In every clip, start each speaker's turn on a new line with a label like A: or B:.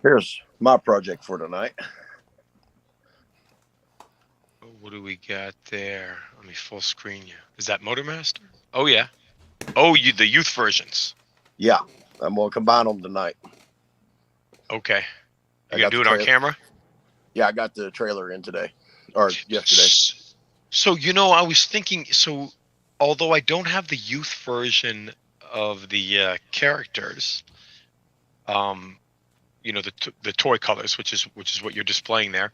A: Here's my project for tonight.
B: What do we got there? Let me full screen you. Is that Motormaster? Oh yeah. Oh, the youth versions.
A: Yeah, I'm gonna combine them tonight.
B: Okay.
A: I
B: You
A: got
B: gonna do
A: the
B: it on
A: trailer.
B: camera?
A: Yeah, I got the trailer in today or yesterday.
B: So I was thinking. So although I don't have the youth version of the characters, um, the toy colors, which is what you're displaying there.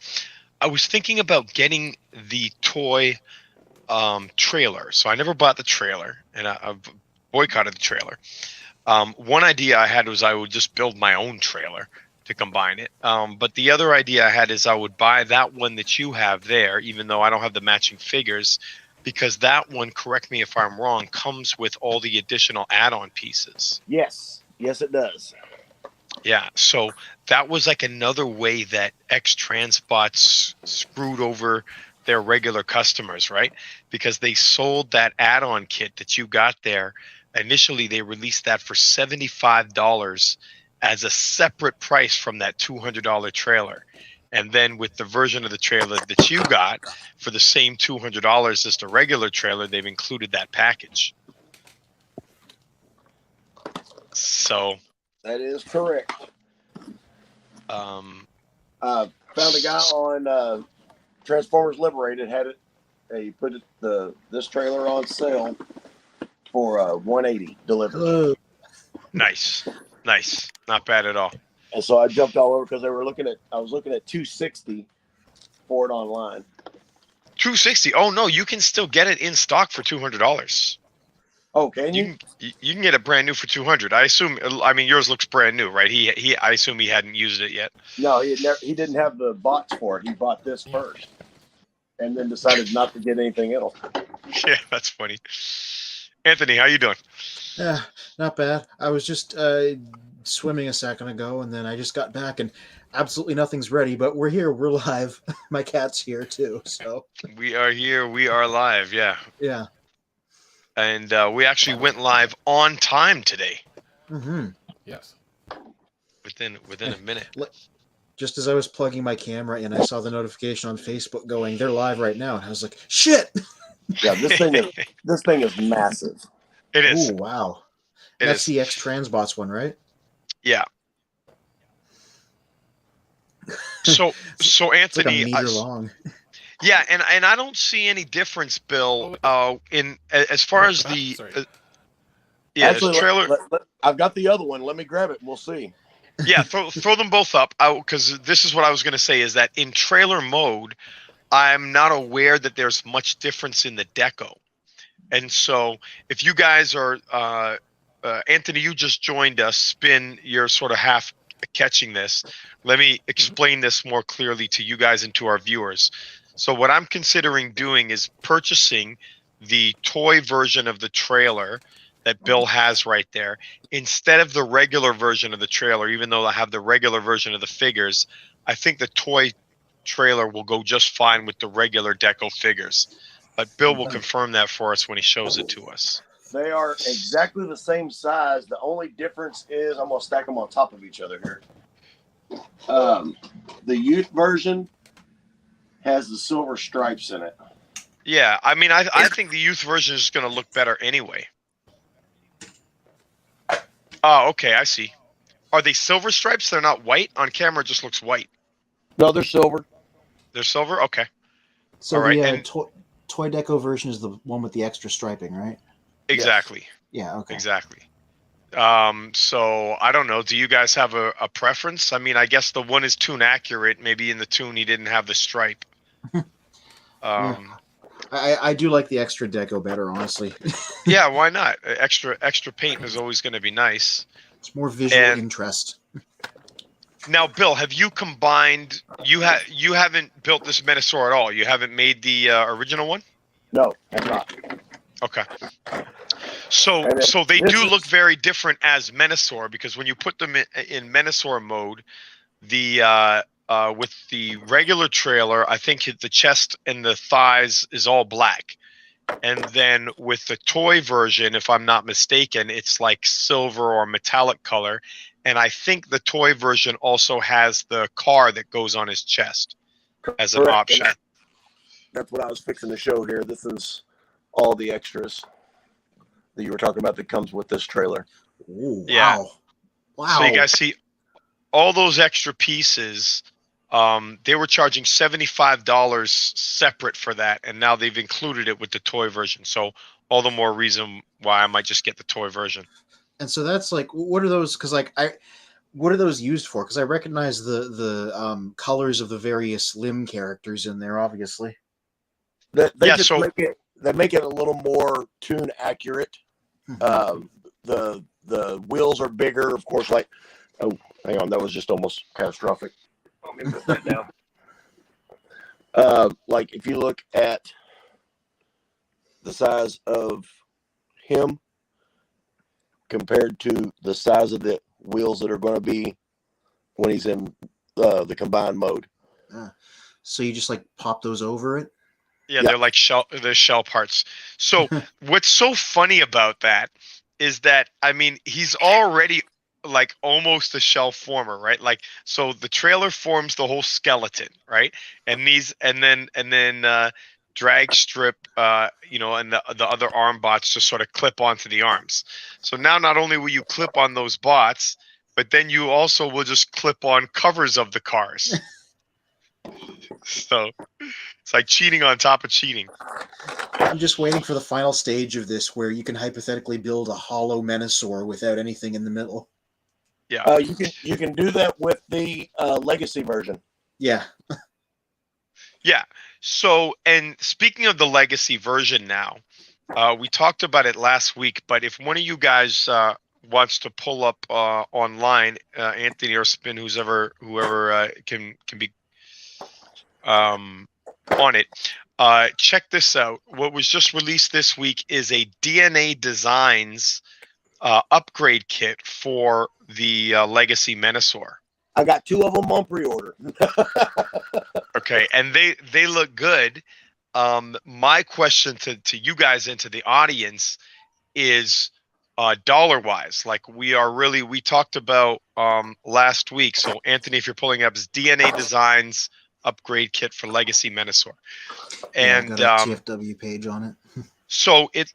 B: I was thinking about getting the toy trailer. So I never bought the trailer, and I've boycotted the trailer. One idea I had was I would just build my own trailer to combine it. But the other idea I had is I would buy that one that you have there, even though I don't have the matching figures, because that one, correct me if I'm wrong, comes with all the additional add-on pieces.
A: Yes, it does.
B: Yeah, so that was like another way that X-Transbots screwed over their regular customers, right? Because they sold that add-on kit that you got there. Initially, they released that for $75 as a separate price from that $200 trailer. And then with the version of the trailer that you got for the same $200 as the regular trailer, they've included that package. So
A: That is correct.
B: um
A: Found a guy on Transformers Liberated had it. He put this trailer on sale for $180 delivered.
B: Nice, not bad at all.
A: And so I jumped all over because I was looking at $260 for it online.
B: $260. Oh no, you can still get it in stock for $200.
A: Oh, can you?
B: You can get it brand new for $200. I mean, yours looks brand new, right? I assume he hadn't used it yet.
A: No, he didn't have the box for it. He bought this first, and then decided not to get anything else.
B: Yeah, that's funny. Anthony, how you doing?
C: Yeah, not bad. I was just swimming a second ago, and then I just got back, and absolutely nothing's ready. But we're here. We're live. My cat's here too. So
B: we are here. We are live. Yeah.
C: Yeah.
B: And we actually went live on time today.
C: Mm-hmm.
D: Yes.
B: Within a minute.
C: Just as I was plugging my camera in, I saw the notification on Facebook going, "They're live right now," and I was like, "Shit!"
A: Yeah, this thing is massive.
B: It is.
C: Oh wow! That's the X-Transbots one, right?
B: Yeah. So Anthony,
C: it's like a meter long.
B: Yeah, and I don't see any difference, Bill, in as far as the
A: Actually,
B: trailer.
A: I've got the other one. Let me grab it and we'll see.
B: Yeah, throw them both up, because this is what I was going to say, is that in trailer mode, I'm not aware that there's much difference in the deco. And so if you guys are, Anthony, you just joined us, Spin, you're sort of half catching this. Let me explain this more clearly to you guys and to our viewers. So what I'm considering doing is purchasing the toy version of the trailer that Bill has right there, instead of the regular version of the trailer. Even though I have the regular version of the figures, I think the toy trailer will go just fine with the regular deco figures. But Bill will confirm that for us when he shows it to us.
A: They are exactly the same size. The only difference is I'm going to stack them on top of each other here. The youth version has the silver stripes in it.
B: Yeah, I mean, I think the youth version is going to look better anyway. Oh, okay, I see. Are they silver stripes? They're not white? On camera, it just looks white.
A: No, they're silver.
B: They're silver? Okay.
C: So
B: all right,
C: the toy deco version is the one with the extra striping, right?
B: Exactly.
C: Yes. Yeah, okay.
B: Exactly. So I don't know. Do you guys have a preference? I mean, I guess the one is tune accurate. Maybe in the tune he didn't have the stripe.
C: I do like the extra deco better, honestly.
B: Yeah, why not? Extra paint is always going to be nice.
C: It's more visual interest.
B: Now, Bill, have you combined? You haven't built this Menasor at all. You haven't made the original one.
A: No, I'm not.
B: Okay. So they do look very different as Menasor, because when you put them in Menasor mode, the with the regular trailer, I think the chest and the thighs is all black. And then with the toy version, if I'm not mistaken, it's like silver or metallic color. and I think the toy version also has the car that goes on his chest as an
A: Correct.
B: option.
A: That's what I was fixing to show here. This is all the extras that you were talking about that comes with this trailer.
C: Ooh,
B: Yeah.
C: wow. Wow.
B: So you guys see all those extra pieces. They were charging $75 separate for that, and now they've included it with the toy version. So all the more reason why I might just get the toy version.
C: And so that's like, what are those? Because like what are those used for? Because I recognize the colors of the various limb characters in there, obviously.
A: They
B: Yeah,
A: just
B: so-
A: make it a little more tune accurate. The wheels are bigger, of course. Like, oh, hang on, that was just almost catastrophic. Let me put that down. Like if you look at the size of him compared to the size of the wheels that are going to be when he's in the combined mode.
C: So you just like pop those over it?
B: Yeah,
A: Yeah.
B: they're like they're shell parts. So what's so funny about that is that, I mean, he's already like almost a shell former, right? Like, so the trailer forms the whole skeleton, right? And then drag strip, and the other arm bots just sort of clip onto the arms. So now not only will you clip on those bots, but then you also will just clip on covers of the cars. So it's like cheating on top of cheating.
C: I'm just waiting for the final stage of this where you can hypothetically build a hollow Menasor without anything in the middle.
B: Yeah.
A: You can do that with the legacy version.
C: Yeah.
B: Yeah. So, and speaking of the legacy version now, we talked about it last week, but if one of you guys wants to pull up online, Anthony or Spin, whoever can be on it, check this out. What was just released this week is a DNA Designs upgrade kit for the Legacy Menasor.
A: I got 2 of them on pre-order.
B: Okay, and they look good. My question to you guys and to the audience is dollar wise. Like we talked about last week. So Anthony, if you're pulling up, is DNA Designs upgrade kit for Legacy Menasor. And
C: got a TFW page on it.
B: So it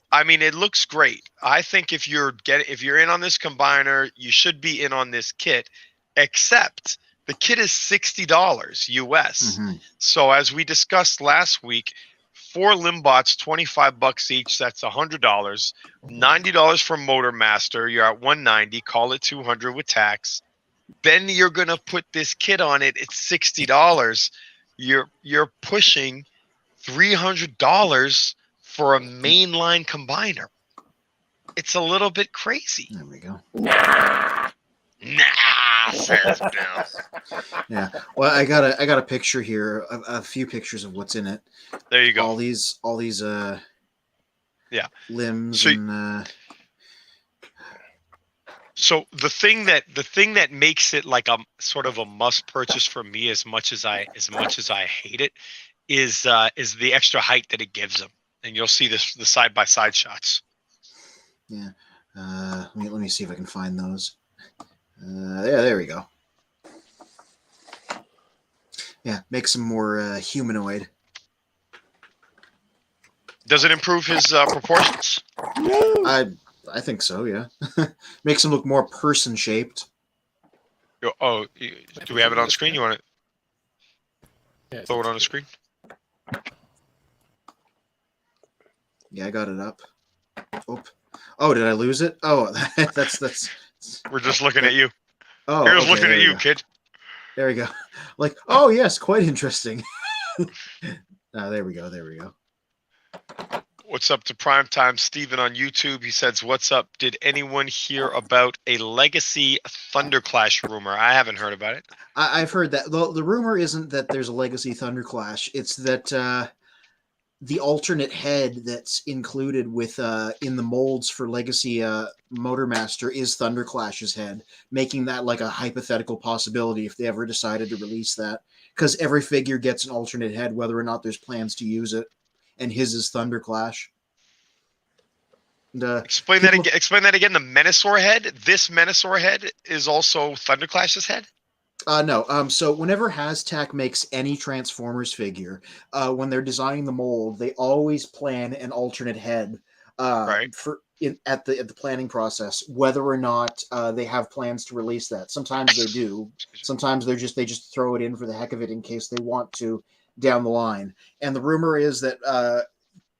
B: looks great. I think if you're in on this combiner, you should be in on this kit, except the kit is $60 US.
C: Mm-hmm.
B: So as we discussed last week, 4 Limbots, $25 each, that's $100. $90 for Motor Master, you're at $190, call it $200 with tax. Then you're gonna put this kit on it, it's $60. You're pushing $300 for a mainline combiner. It's a little bit crazy.
C: There we go.
B: Nah, says Bill.
C: Yeah. Well, I got a picture here, a few pictures of what's in it.
B: There you go.
C: All these
B: Yeah.
C: limbs
B: So,
C: and
B: so the thing that makes it like a sort of a must purchase for me, as much as I hate it, is the extra height that it gives them. And you'll see the side by side shots.
C: yeah. Let me see if I can find those. There we go. Yeah, makes him more humanoid.
B: Does it improve his proportions?
A: No.
C: I think so. Yeah, makes him look more person shaped.
B: Oh, do we have it on screen? You want to throw it on the screen?
C: Yeah, I got it up. Oh, did I lose it? Oh, that's.
B: We're just looking at you.
C: Oh,
B: Here's
C: okay,
B: looking
C: there
B: at
C: we
B: you,
C: go.
B: kid.
C: There we go. Like, oh yes, quite interesting. There we go.
B: What's up to Primetime Steven on YouTube? He says, "What's up? Did anyone hear about a Legacy Thunderclash rumor? I haven't heard about it."
C: I've heard that. The rumor isn't that there's a Legacy Thunderclash. It's that the alternate head that's included with in the molds for Legacy Motor Master is Thunderclash's head, making that like a hypothetical possibility if they ever decided to release that. Because every figure gets an alternate head, whether or not there's plans to use it, and his is Thunderclash. And,
B: Explain that again. Explain that again. The Menasor head. This Menasor head is also Thunderclash's head.
C: No. So whenever Hashtag makes any Transformers figure, when they're designing the mold, they always plan an alternate head
B: Right.
C: at the planning process, whether or not they have plans to release that. Sometimes they do. Sometimes they just throw it in for the heck of it in case they want to down the line. And the rumor is that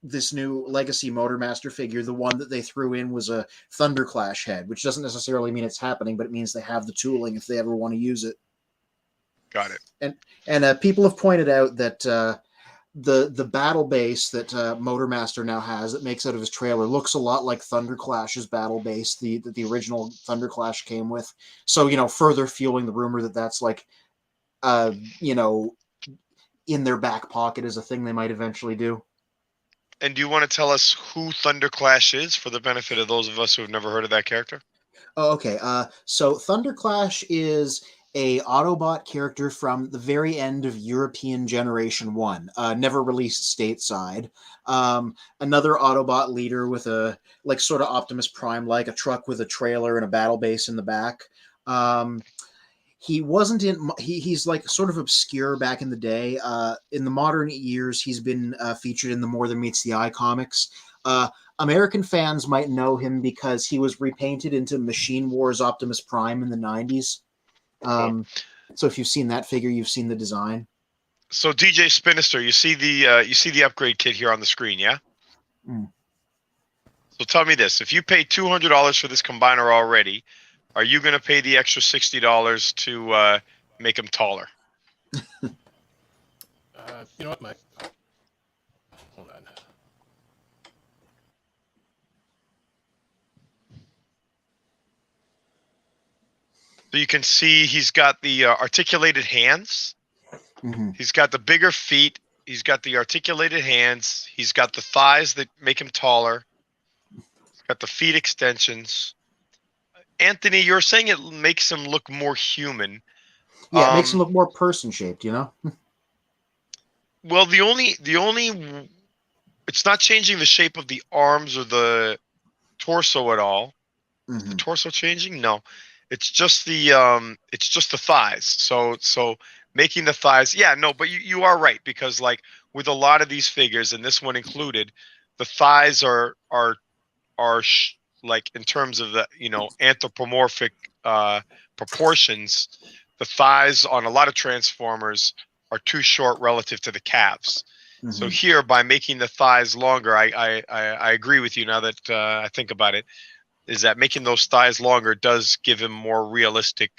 C: this new Legacy Motormaster figure, the one that they threw in was a Thunderclash head, which doesn't necessarily mean it's happening, but it means they have the tooling if they ever want to use it.
B: Got it.
C: And people have pointed out that the battle base that Motormaster now has that makes out of his trailer looks a lot like Thunderclash's battle base, that the original Thunderclash came with. So, further fueling the rumor that that's like, in their back pocket as a thing they might eventually do.
B: And do you want to tell us who Thunderclash is for the benefit of those of us who have never heard of that character?
C: Oh, okay. So Thunderclash is a Autobot character from the very end of European Generation 1, never released stateside. Another Autobot leader with a, like, sort of Optimus Prime, like a truck with a trailer and a battle base in the back. He wasn't in. He's like sort of obscure back in the day. In the modern years, he's been featured in the More Than Meets the Eye comics. American fans might know him because he was repainted into Machine Wars Optimus Prime in the 90s. So if you've seen that figure, you've seen the design.
B: So DJ Spinister, you see the upgrade kit here on the screen, yeah?
C: Mm.
B: So tell me this: if you pay $200 for this combiner already, are you going to pay the extra $60 to make him taller?
D: You know what, Mike? Hold on.
B: So you can see he's got the articulated hands.
C: Mm-hmm.
B: He's got the bigger feet. He's got the articulated hands. He's got the thighs that make him taller. He's got the feet extensions. Anthony, you're saying it makes him look more human.
C: Yeah, it makes him look more person-shaped,
B: Well, the only it's not changing the shape of the arms or the torso at all.
C: Mm-hmm.
B: Is the torso changing? No. It's just the thighs. So making the thighs, yeah, no, but you are right, because like with a lot of these figures, and this one included, the thighs are like in terms of the anthropomorphic proportions, the thighs on a lot of Transformers are too short relative to the calves.
C: Mm-hmm.
B: So here, by making the thighs longer, I agree with you now that I think about it, is that making those thighs longer does give him more realistic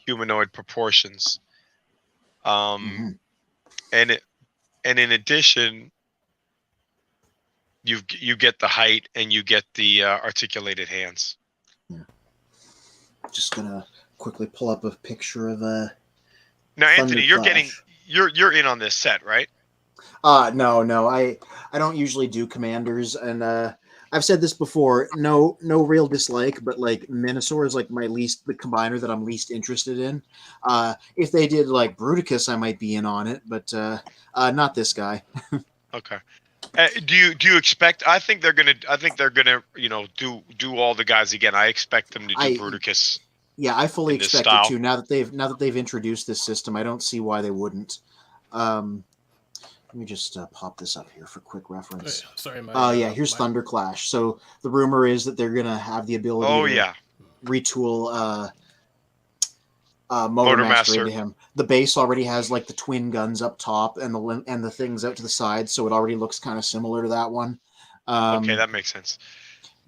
B: humanoid proportions.
C: Mm-hmm.
B: And in addition, you get the height and you get the articulated hands.
C: Yeah. Just gonna quickly pull up a picture of
B: now, Anthony, you're in on this set, right?
C: No, I don't usually do commanders, and I've said this before. No real dislike, but like Menasor is like the combiner that I'm least interested in. If they did like Bruticus, I might be in on it, but not this guy.
B: Okay. Do you expect? I think they're gonna do all the guys again. I expect them to do Bruticus.
C: Yeah, I fully expect it to. Now that they've introduced this system, I don't see why they wouldn't. Let me just pop this up here for quick reference.
D: Sorry,
C: here's Thunderclash. So the rumor is that they're gonna have the ability to retool Motormaster into him. The base already has like the twin guns up top and the things out to the side, so it already looks kind of similar to that one.
B: Okay, that makes sense.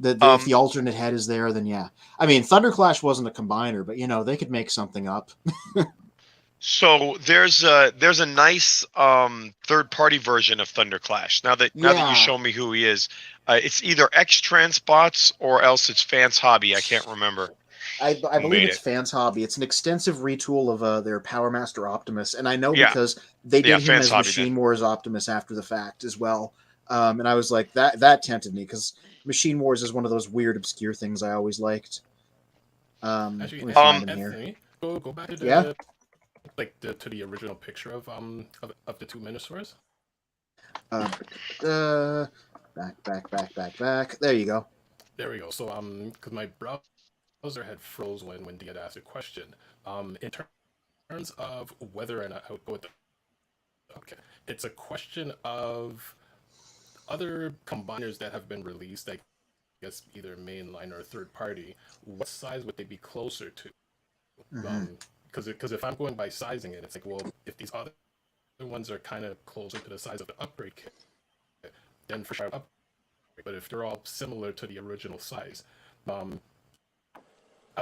C: If the alternate head is there, then yeah. I mean, Thunderclash wasn't a combiner, but they could make something up.
B: So there's a nice third-party version of Thunderclash. Now that you show me who he is, it's either X Transbots or else it's Fans Hobby. I can't remember.
C: I believe it's Fans Hobby. It's an extensive retool of their Power Master Optimus, and I know because they did him as Machine Wars Optimus after the fact as well. And I was like, that tempted me because Machine Wars is one of those weird, obscure things I always liked.
D: Actually,
C: let me find him
D: Anthony,
C: here.
D: Go back to the to the original picture of the two Menasors.
C: Back. There you go.
D: There we go. So because my browser had froze when Dia asked a question. In terms of whether or not I would go with the okay, it's a question of other combiners that have been released. I guess either mainline or third party. What size would they be closer to? Because if I'm going by sizing it, it's like, well, if these other ones are kind of closer to the size of the upgrade kit, then for sure upgrade. But if they're all similar to the original size, I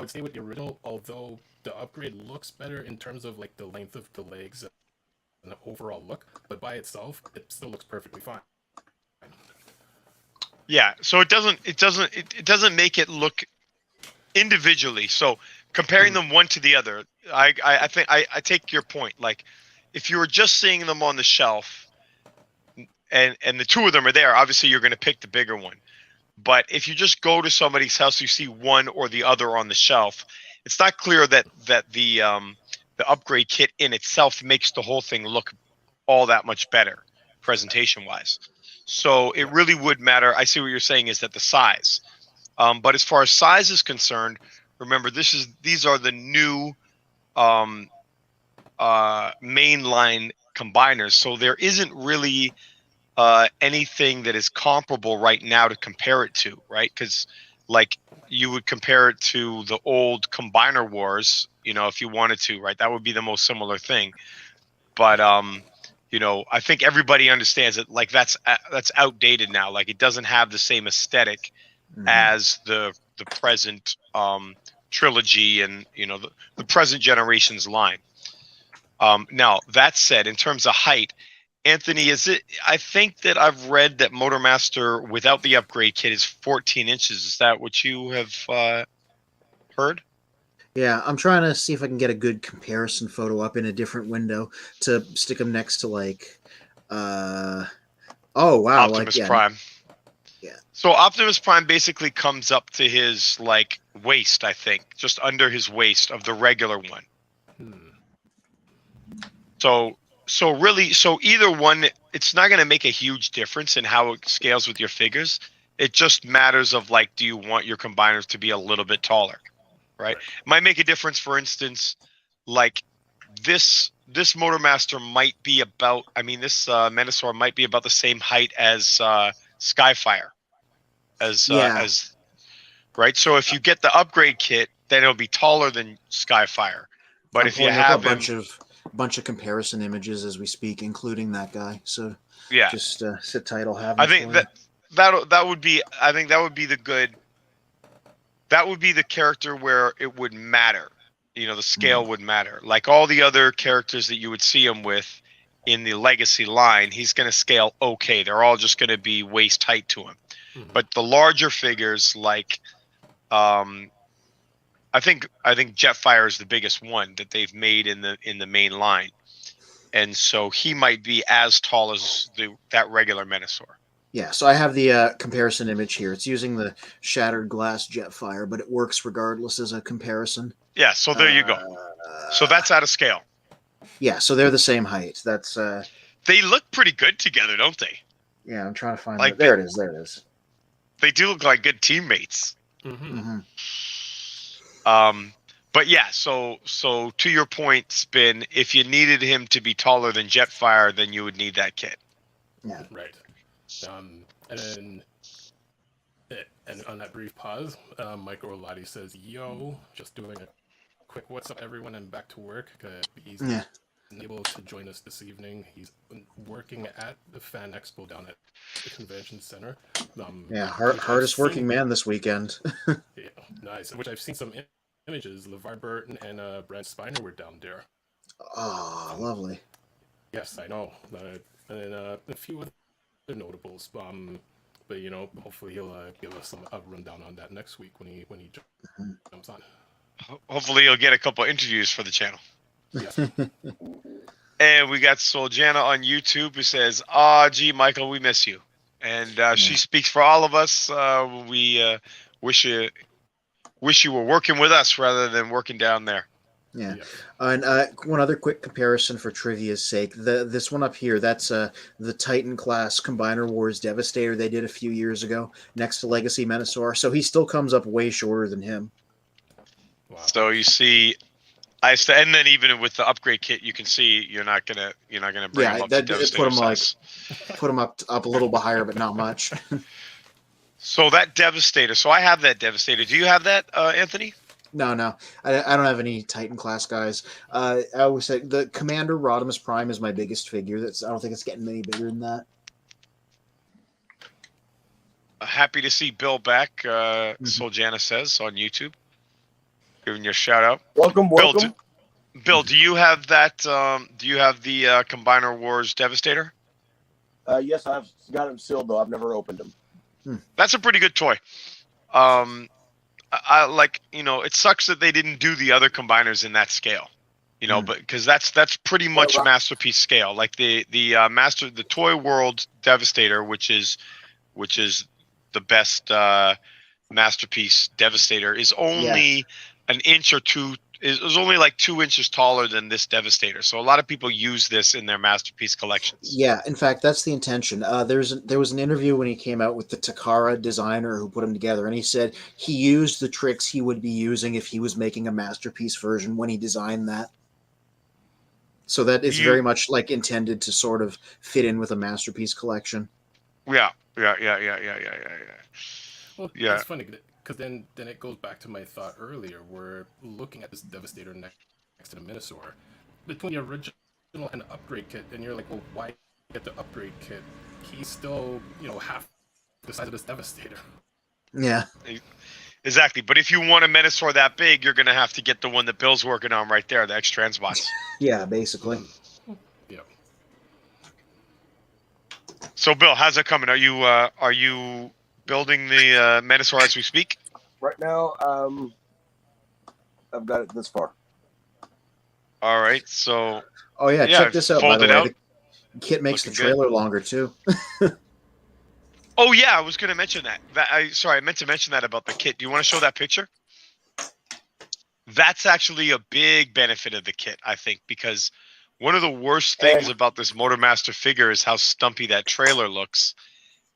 D: would say with the original, although the upgrade looks better in terms of like the length of the legs and the overall look, but by itself, it still looks perfectly fine.
B: Yeah, so it doesn't make it look individually. So comparing them one to the other, I think I take your point. Like if you were just seeing them on the shelf and the two of them are there, obviously you're going to pick the bigger one. But if you just go to somebody's house, you see one or the other on the shelf, it's not clear that the upgrade kit in itself makes the whole thing look all that much better presentation wise. So it really would matter. I see what you're saying is that the size. But as far as size is concerned, remember these are the new mainline combiners. So there isn't really anything that is comparable right now to compare it to, right? Because like you would compare it to the old Combiner Wars, you know, if you wanted to, right? That would be the most similar thing. But you know, I think everybody understands that like that's outdated now. Like it doesn't have the same aesthetic as the present trilogy and you know the present generation's line. Now that said, in terms of height, Anthony, is it? I think that I've read that Motormaster without the upgrade kit is 14 inches. Is that what you have heard?
C: Yeah, I'm trying to see if I can get a good comparison photo up in a different window to stick them next to like, oh wow,
B: Optimus
C: like,
B: Prime.
C: Yeah.
B: So Optimus Prime basically comes up to his like waist, I think, just under his waist of the regular one. So really, so either one, it's not going to make a huge difference in how it scales with your figures. It just matters of like, do you want your combiners to be a little bit taller, right? It might make a difference. For instance, like this Motormaster might be about, I mean, this Menasor might be about the same height as Skyfire, as right. So if you get the upgrade kit, then it'll be taller than Skyfire. But if you have
C: a bunch of comparison images as we speak, including that guy. So
B: yeah,
C: just sit tight. I'll have.
B: I think that would be. I think that would be the good. That would be the character where it would matter. You know, the scale would matter. Like all the other characters that you would see him with in the Legacy line, he's going to scale okay. They're all just going to be waist height to him. But the larger figures, like, I think Jetfire is the biggest one that they've made in the main line, and so he might be as tall as that regular Menasor.
C: Yeah, so I have the comparison image here. It's using the shattered glass Jetfire, but it works regardless as a comparison.
B: Yeah, so there you go. So that's out of scale.
C: Yeah, so they're the same height. That's
B: they look pretty good together, don't they?
C: Yeah, I'm trying to find
B: like
C: there it is. There it is.
B: They do look like good teammates. But yeah, so to your point, Spin, if you needed him to be taller than Jetfire, then you would need that kit.
C: Yeah.
D: Right. And on that brief pause, Mike Orlati says, "Yo, just doing a quick what's up, everyone, and back to work. He's unable to join us this evening. He's working at the Fan Expo down at the convention center.
C: Hardest working man this weekend.
D: Yeah, nice. Which I've seen some images. LeVar Burton and Brent Spiner were down there.
C: Oh, lovely.
D: Yes, I know. And a few other notables. But you know, hopefully he'll give us a rundown on that next week when he jumps on.
B: Hopefully you'll get a couple interviews for the channel.
D: Yes.
B: And we got Soljana on YouTube who says, gee, Michael, we miss you. And she speaks for all of us. We wish you were working with us rather than working down there.
C: Yeah.
D: Yes.
C: And one other quick comparison for trivia's sake. This one up here, that's the Titan class Combiner Wars Devastator they did a few years ago next to Legacy Menasor. So he still comes up way shorter than him.
D: Wow.
B: So you see, and then even with the upgrade kit, you can see you're not gonna bring
C: Yeah,
B: him up to
C: that it
B: Devastator size.
C: put him up a little bit higher, but not much.
B: So that Devastator. So I have that Devastator. Do you have that, Anthony?
C: No, I don't have any Titan class guys. I always say the Commander Rodimus Prime is my biggest figure. I don't think it's getting any bigger than that.
B: Happy to see Bill back. Soljana says on YouTube, giving you a shout out.
A: Welcome,
B: Bill,
A: welcome.
B: Bill, do you have that? Do you have the Combiner Wars Devastator?
A: Yes, I've got him sealed though. I've never opened him.
B: That's a pretty good toy. I like, it sucks that they didn't do the other combiners in that scale, but because that's pretty much masterpiece scale. Like the Toy World Devastator, which is the best masterpiece Devastator, is only an inch or two. It was only like 2 inches taller than this Devastator. So a lot of people use this in their masterpiece collections.
C: Yeah, in fact, that's the intention. There was an interview when he came out with the Takara designer who put him together, and he said he used the tricks he would be using if he was making a masterpiece version when he designed that. So that is very much like intended to sort of fit in with a masterpiece collection.
B: Yeah.
D: Well, it's funny because then it goes back to my thought earlier. We're looking at this Devastator next to the Minosaur. Between the original and upgrade kit, and you're like, well, why get the upgrade kit? He's still, half the size of this Devastator.
C: Yeah.
B: Exactly. But if you want a Minosaur that big, you're going to have to get the one that Bill's working on right there, the X-Transbots.
C: Yeah, basically.
D: Yeah.
B: So, Bill, how's it coming? Are you building the Minosaur as we speak?
A: Right now, I've got it this far.
B: All right. So.
C: Oh yeah, check this out. By the way,
B: out.
C: The kit makes the trailer longer too.
B: Oh yeah, I was going to mention that. I meant to mention that about the kit. Do you want to show that picture? That's actually a big benefit of the kit, I think, because one of the worst things about this Motormaster figure is how stumpy that trailer looks.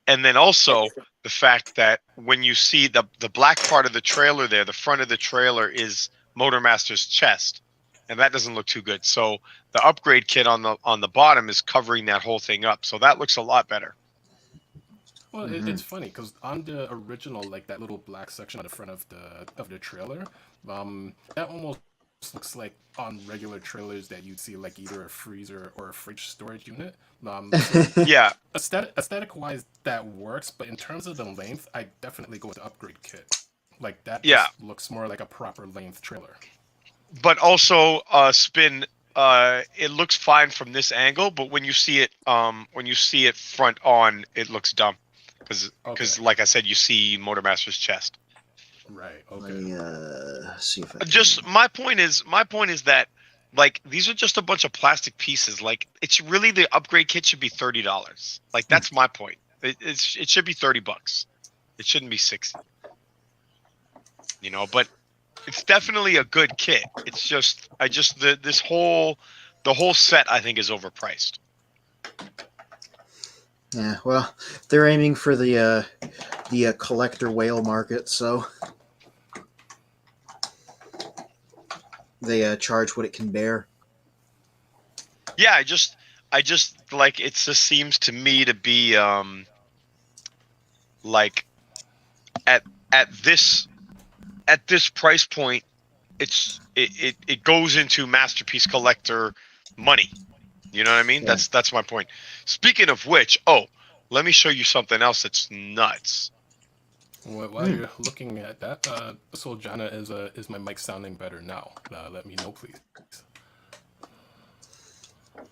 B: And then also the fact that when you see the black part of the trailer there, the front of the trailer is Motormaster's chest. And that doesn't look too good. So the upgrade kit on the bottom is covering that whole thing up. So that looks a lot better.
D: Well, it's funny because on the original, like that little black section on the front of the trailer, that almost looks like on regular trailers that you'd see like either a freezer or a fridge storage unit. So
B: yeah,
D: aesthetic wise that works, but in terms of the length, I definitely go with the upgrade kit. Like that looks more like a proper length trailer.
B: But also Spin, it looks fine from this angle, but when you see it front on, it looks dumb because like I said, you see Motormaster's chest.
D: Right. Okay.
C: See if
B: I my point is that like these are just a bunch of plastic pieces. Like it's really the upgrade kit should be $30. Like that's my point. It should be $30. It shouldn't be $60. But it's definitely a good kit. It's just the whole set I think is overpriced.
C: Yeah, well, they're aiming for the collector whale market, so they charge what it can bear.
B: Yeah, I just like it just seems to me to be like at this price point, it goes into masterpiece collector money. You know what I mean?
C: Yeah.
B: That's my point. Speaking of which, let me show you something else that's nuts.
D: While you're looking at that, Soljana, is my mic sounding better now? Let me know, please.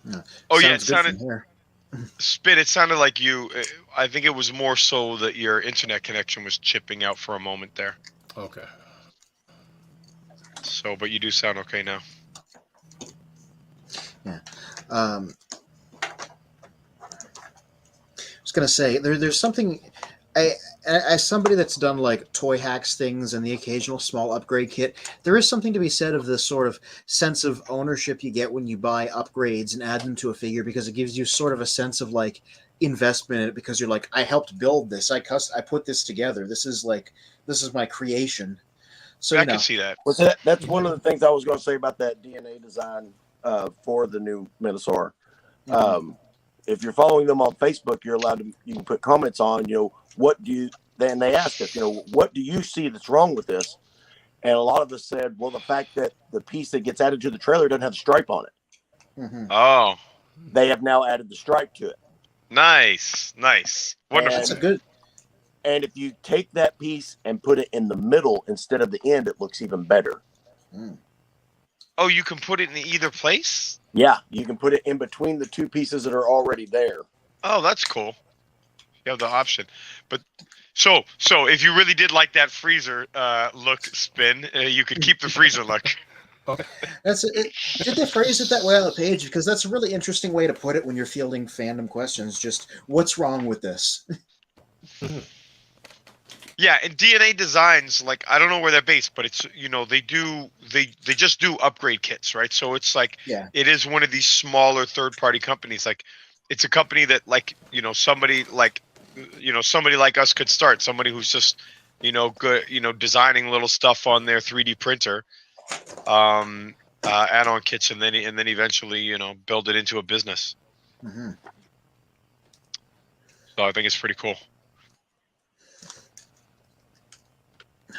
C: Yeah, it sounded here.
B: Spit, it sounded like you. I think it was more so that your internet connection was chipping out for a moment there.
D: Okay.
B: So, but you do sound okay now.
C: Yeah. I was gonna say there's something. as somebody that's done like toy hacks things and the occasional small upgrade kit, there is something to be said of this sort of sense of ownership you get when you buy upgrades and add them to a figure, because it gives you sort of a sense of like investment in it, because you're like, I helped build this, I put this together, this is my creation. So
B: I can see that.
A: That's one of the things I was going to say about that DNA design for the new Minosaur. If you're following them on Facebook, you're allowed to, you can put comments on, what do you, then they ask us, what do you see that's wrong with this? And a lot of us said, well, the fact that the piece that gets added to the trailer doesn't have a stripe on it.
B: Oh,
A: they have now added the stripe to it.
B: Nice. Wonderful.
C: That's a good.
A: And if you take that piece and put it in the middle instead of the end, it looks even better.
B: Oh, you can put it in either place?
A: Yeah, you can put it in between the two pieces that are already there.
B: Oh, that's cool. You have the option. But so if you really did like that freezer look spin, you could keep the freezer look.
D: Okay.
C: That's it. Did they phrase it that way on the page? Because that's a really interesting way to put it when you're fielding fandom questions. Just what's wrong with this?
B: Yeah, and DNA Designs, like, I don't know where they're based, but it's, they just do upgrade kits, right? So it's like, It is one of these smaller third-party companies. Like, it's a company that, like, somebody like us could start. Somebody who's just, good, designing little stuff on their 3D printer, add-on kits, and then eventually, build it into a business. So I think it's pretty cool.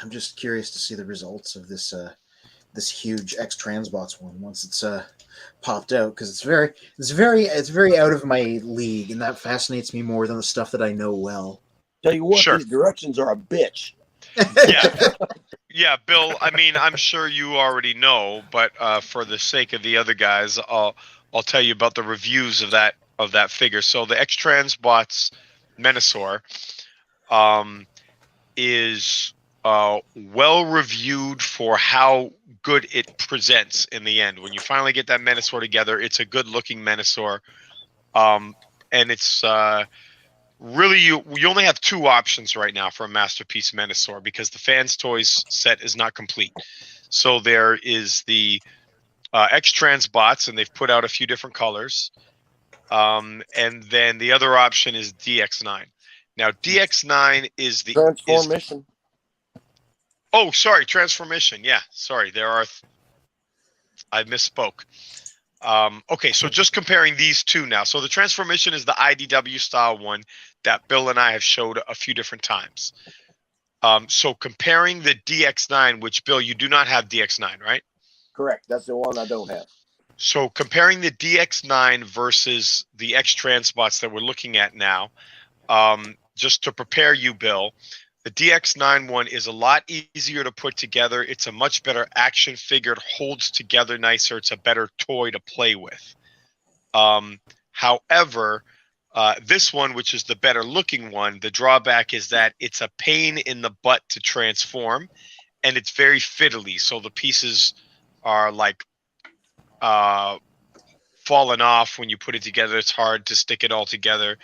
C: I'm just curious to see the results of this this huge X Transbots one once it's popped out, because it's very out of my league, and that fascinates me more than the stuff that I know well.
A: Tell you what,
B: Sure.
A: These directions are a bitch.
B: Yeah, Bill. I mean, I'm sure you already know, but for the sake of the other guys, I'll tell you about the reviews of that figure. So the X Transbots Menosaur is well reviewed for how good it presents in the end. When you finally get that Menosaur together, it's a good looking Menosaur, and it's really you only have two options right now for a Masterpiece Menosaur, because the Fans Toys set is not complete. So there is the X Transbots, and they've put out a few different colors, and then the other option is DX9. Now DX9 is the
A: Transformation.
B: Oh, sorry, Transformation. Yeah, sorry. I misspoke. Okay, so just comparing these two now. So the Transformation is the IDW style one that Bill and I have showed a few different times. So comparing the DX9, which, Bill, you do not have DX9, right?
A: Correct. That's the one I don't have.
B: So comparing the DX9 versus the X Transbots that we're looking at now, just to prepare you, Bill, the DX9 one is a lot easier to put together. It's a much better action figure. It holds together nicer. It's a better toy to play with. However, this one, which is the better looking one, the drawback is that it's a pain in the butt to transform, and it's very fiddly. So the pieces are like falling off when you put it together. It's hard to stick it all together.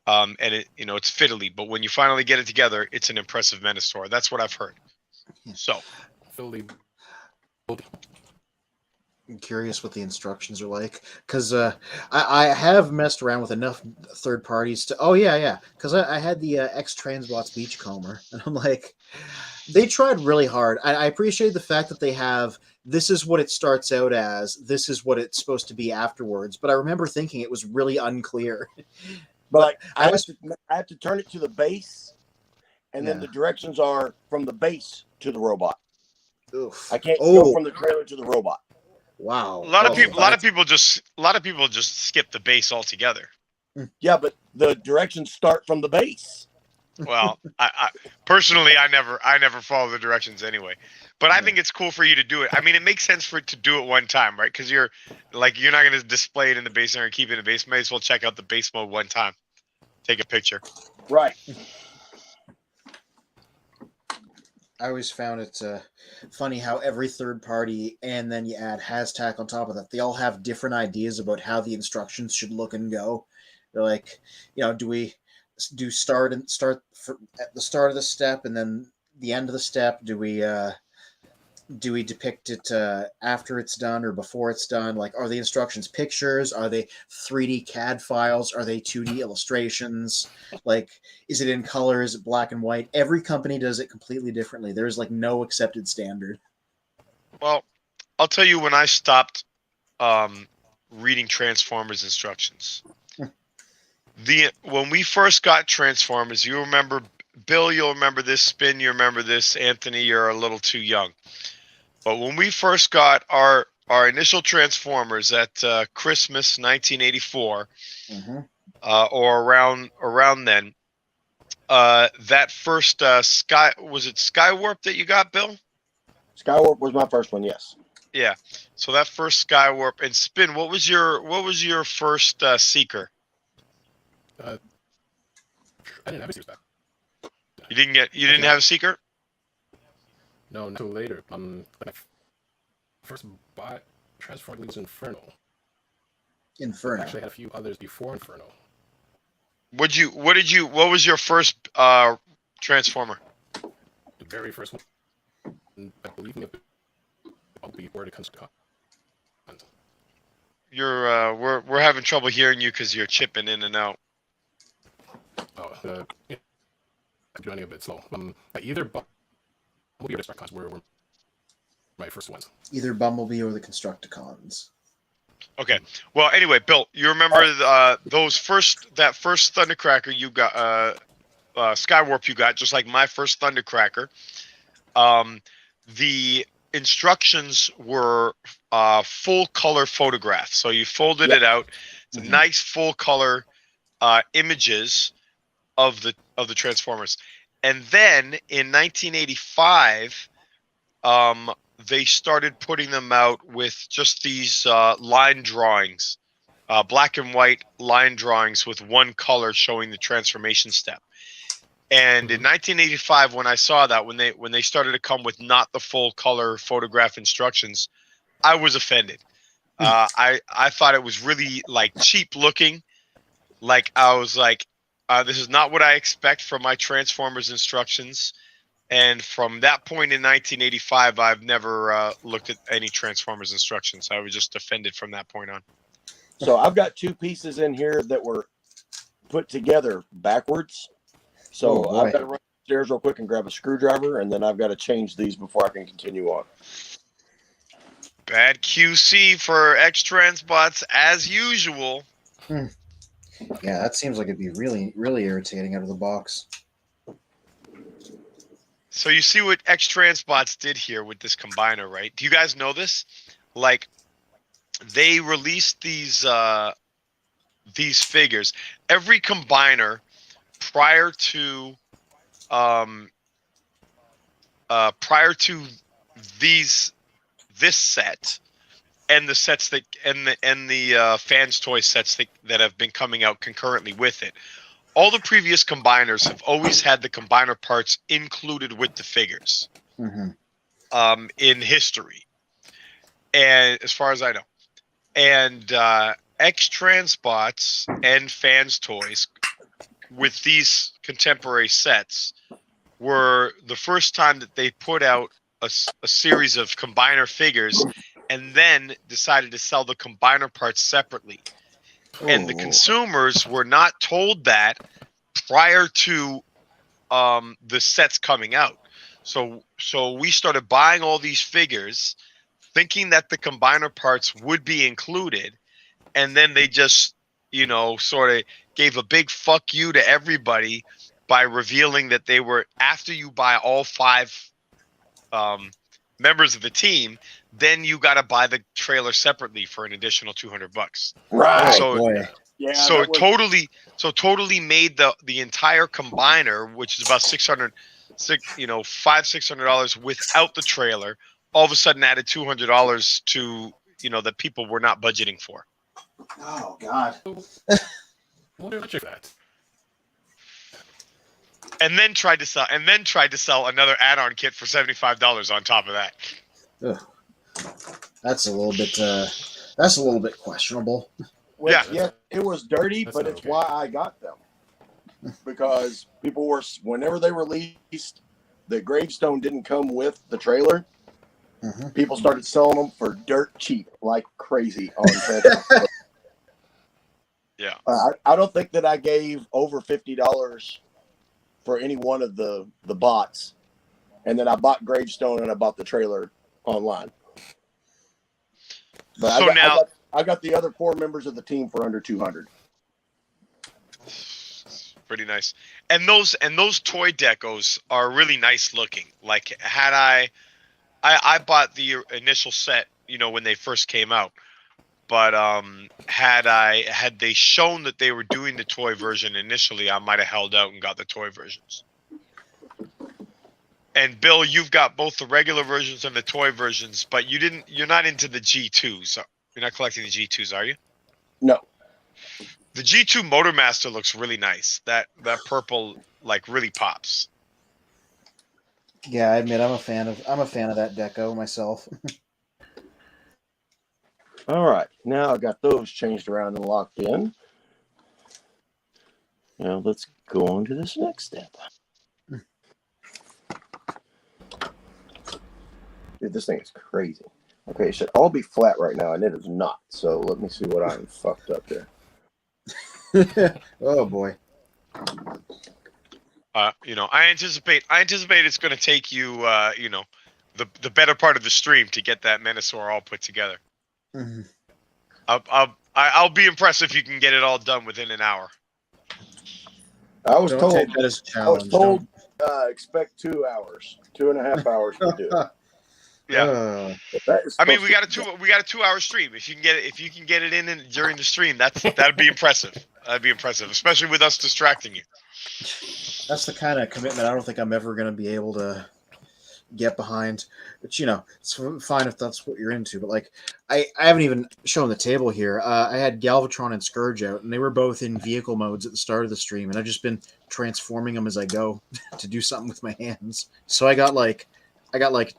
B: And it's fiddly, but when you finally get it together, it's an impressive Menosaur. That's what I've heard. So,
D: Philly.
C: I'm curious what the instructions are like, because I have messed around with enough third parties to. Oh yeah, because I had the X Transbots Beachcomber, and I'm like, they tried really hard. I appreciate the fact that they have. This is what it starts out as. This is what it's supposed to be afterwards. But I remember thinking it was really unclear.
A: But like, I have to turn it to the base, and then the directions are from the base to the robot.
C: Oof.
A: I can't go from the trailer to the robot.
C: Wow.
B: A lot of people just skip the base altogether.
A: Yeah, but the directions start from the base.
B: Well, I personally, I never follow the directions anyway. But I think it's cool for you to do it. I mean, it makes sense for it to do it one time, right? Because you're not going to display it in the base or keep it in the base. May as well check out the base mode one time. Take a picture.
A: Right.
C: I always found it funny how every third party, and then you add Hashtag on top of that, they all have different ideas about how the instructions should look and go. They're like, do we do start at the start of the step and then the end of the step? Do we depict it after it's done or before it's done? Like, are the instructions pictures? Are they 3D CAD files? Are they 2D illustrations? Like, is it in color? Is it black and white? Every company does it completely differently. There's like no accepted standard.
B: Well, I'll tell you when I stopped reading Transformers instructions. When we first got Transformers, you remember, Bill, you'll remember this, Spin, you remember this, Anthony, you're a little too young. But when we first got our initial Transformers at Christmas 1984, or around then, that first Skywarp that you got, Bill?
A: Skywarp was my first one, yes.
B: Yeah. So that first Skywarp and Spin, what was your first Seeker?
D: I didn't have a Seeker back.
B: You didn't have a Seeker?
D: No, until later. When I first bought Transformers was Inferno. I actually had a few others before Inferno.
B: What was your first Transformer?
D: The very first one, I believe, I'll be where it comes to.
B: We're having trouble hearing you because you're chipping in and out.
D: I'm running a bit slow. Either Bumblebee or Destructicons were my first ones.
C: Either Bumblebee or the Constructicons.
B: Okay. Well, anyway, Bill, you remember that first Thundercracker you got, Skywarp you got, just like my first Thundercracker. The instructions were full color photographs. So you folded it out. It's nice full color images of the Transformers. And then in 1985, they started putting them out with just these line drawings, black and white line drawings with one color showing the transformation step. And in 1985, when I saw that, when they started to come with not the full color photograph instructions, I was offended. I thought it was really like cheap looking. Like I was like, this is not what I expect from my Transformers instructions. And from that point in 1985, I've never looked at any Transformers instructions. I was just offended from that point on.
A: So I've got two pieces in here that were put together backwards. So I've got to run upstairs real quick and grab a screwdriver, and then I've got to change these before I can continue on.
B: Bad QC for X-Transbots as usual.
C: Yeah, that seems like it'd be really, really irritating out of the box.
B: So you see what X-Transbots did here with this combiner, right? Do you guys know this? Like, they released these figures. Every combiner prior to this set and the sets that and the fans toy sets that have been coming out concurrently with it, all the previous combiners have always had the combiner parts included with the figures in history, and as far as I know, and X-Transbots and fans toys with these contemporary sets were the first time that they put out a series of combiner figures and then decided to sell the combiner parts separately. And the consumers were not told that prior to the sets coming out. So we started buying all these figures thinking that the combiner parts would be included, and then they just, sort of gave a big fuck you to everybody by revealing that they were, after you buy all 5 members of the team, then you got to buy the trailer separately for an additional $200.
A: Right.
B: So it totally made the entire combiner, which is about $600 without the trailer, all of a sudden added $200 to that people were not budgeting for.
C: Oh God.
D: That.
B: And then tried to sell another add-on kit for $75 on top of that.
C: Ugh. That's a little bit questionable.
A: Yeah, it was dirty, but it's why I got them. because people were, whenever they released the gravestone didn't come with the trailer, people started selling them for dirt cheap like crazy on Transformers.
B: Yeah.
A: I don't think that I gave over $50 for any one of the bots, and then I bought gravestone and I bought the trailer online. But
B: So
A: I got the other 4 members of the team for under 200.
B: Pretty nice. And those toy decos are really nice looking. Like had I bought the initial set, when they first came out. But had they shown that they were doing the toy version initially, I might have held out and got the toy versions. And Bill, you've got both the regular versions and the toy versions, but you're not into the G2s. You're not collecting the G2s, are you?
A: No.
B: The G2 Motormaster looks really nice. That purple really pops.
C: Yeah, I admit I'm a fan of that deco myself.
A: All right, now I got those changed around and locked in. Now let's go on to this next step. Dude, this thing is crazy. Okay, it should all be flat right now, and it is not. So let me see what I'm fucked up there.
C: Oh boy.
B: I anticipate it's going to take you, the better part of the stream to get that Menasor all put together.
C: Mm-hmm.
B: I'll be impressed if you can get it all done within an hour.
A: I was told
C: take that as a challenge.
A: Expect 2 hours, 2.5 hours to do it.
B: Yeah. I mean, we got a 2-hour stream. If you can get it in during the stream, that'd be impressive. That'd be impressive, especially with us distracting you.
C: That's the kind of commitment I don't think I'm ever going to be able to get behind. But it's fine if that's what you're into. But I haven't even shown the table here. I had Galvatron and Scourge out, and they were both in vehicle modes at the start of the stream, and I've just been transforming them as I go to do something with my hands. So I got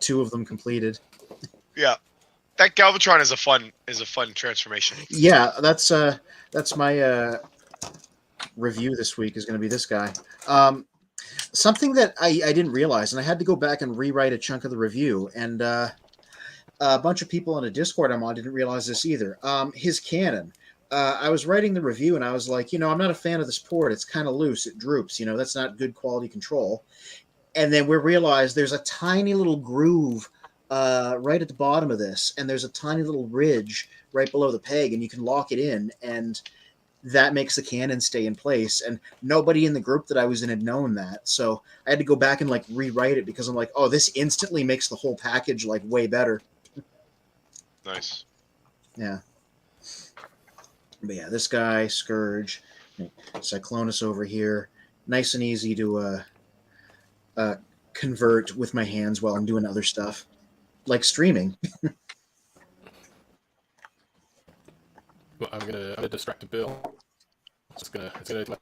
C: 2 of them completed. Yeah,
B: that Galvatron is a fun transformation.
C: Yeah, that's my review this week is going to be this guy. Something that I didn't realize, and I had to go back and rewrite a chunk of the review, and a bunch of people in a Discord I'm on didn't realize this either. His cannon. I was writing the review, and I was like, I'm not a fan of this port. It's kind of loose. It droops. That's not good quality control. And then we realized there's a tiny little groove right at the bottom of this, and there's a tiny little ridge right below the peg, and you can lock it in, and that makes the cannon stay in place. And nobody in the group that I was in had known that. So I had to go back and rewrite it because I'm like, oh, this instantly makes the whole package way better.
B: Nice.
C: Yeah. But yeah, this guy, Scourge, Cyclonus over here, nice and easy to convert with my hands while I'm doing other stuff, like streaming.
D: Well, I'm gonna distract Bill. It's gonna take a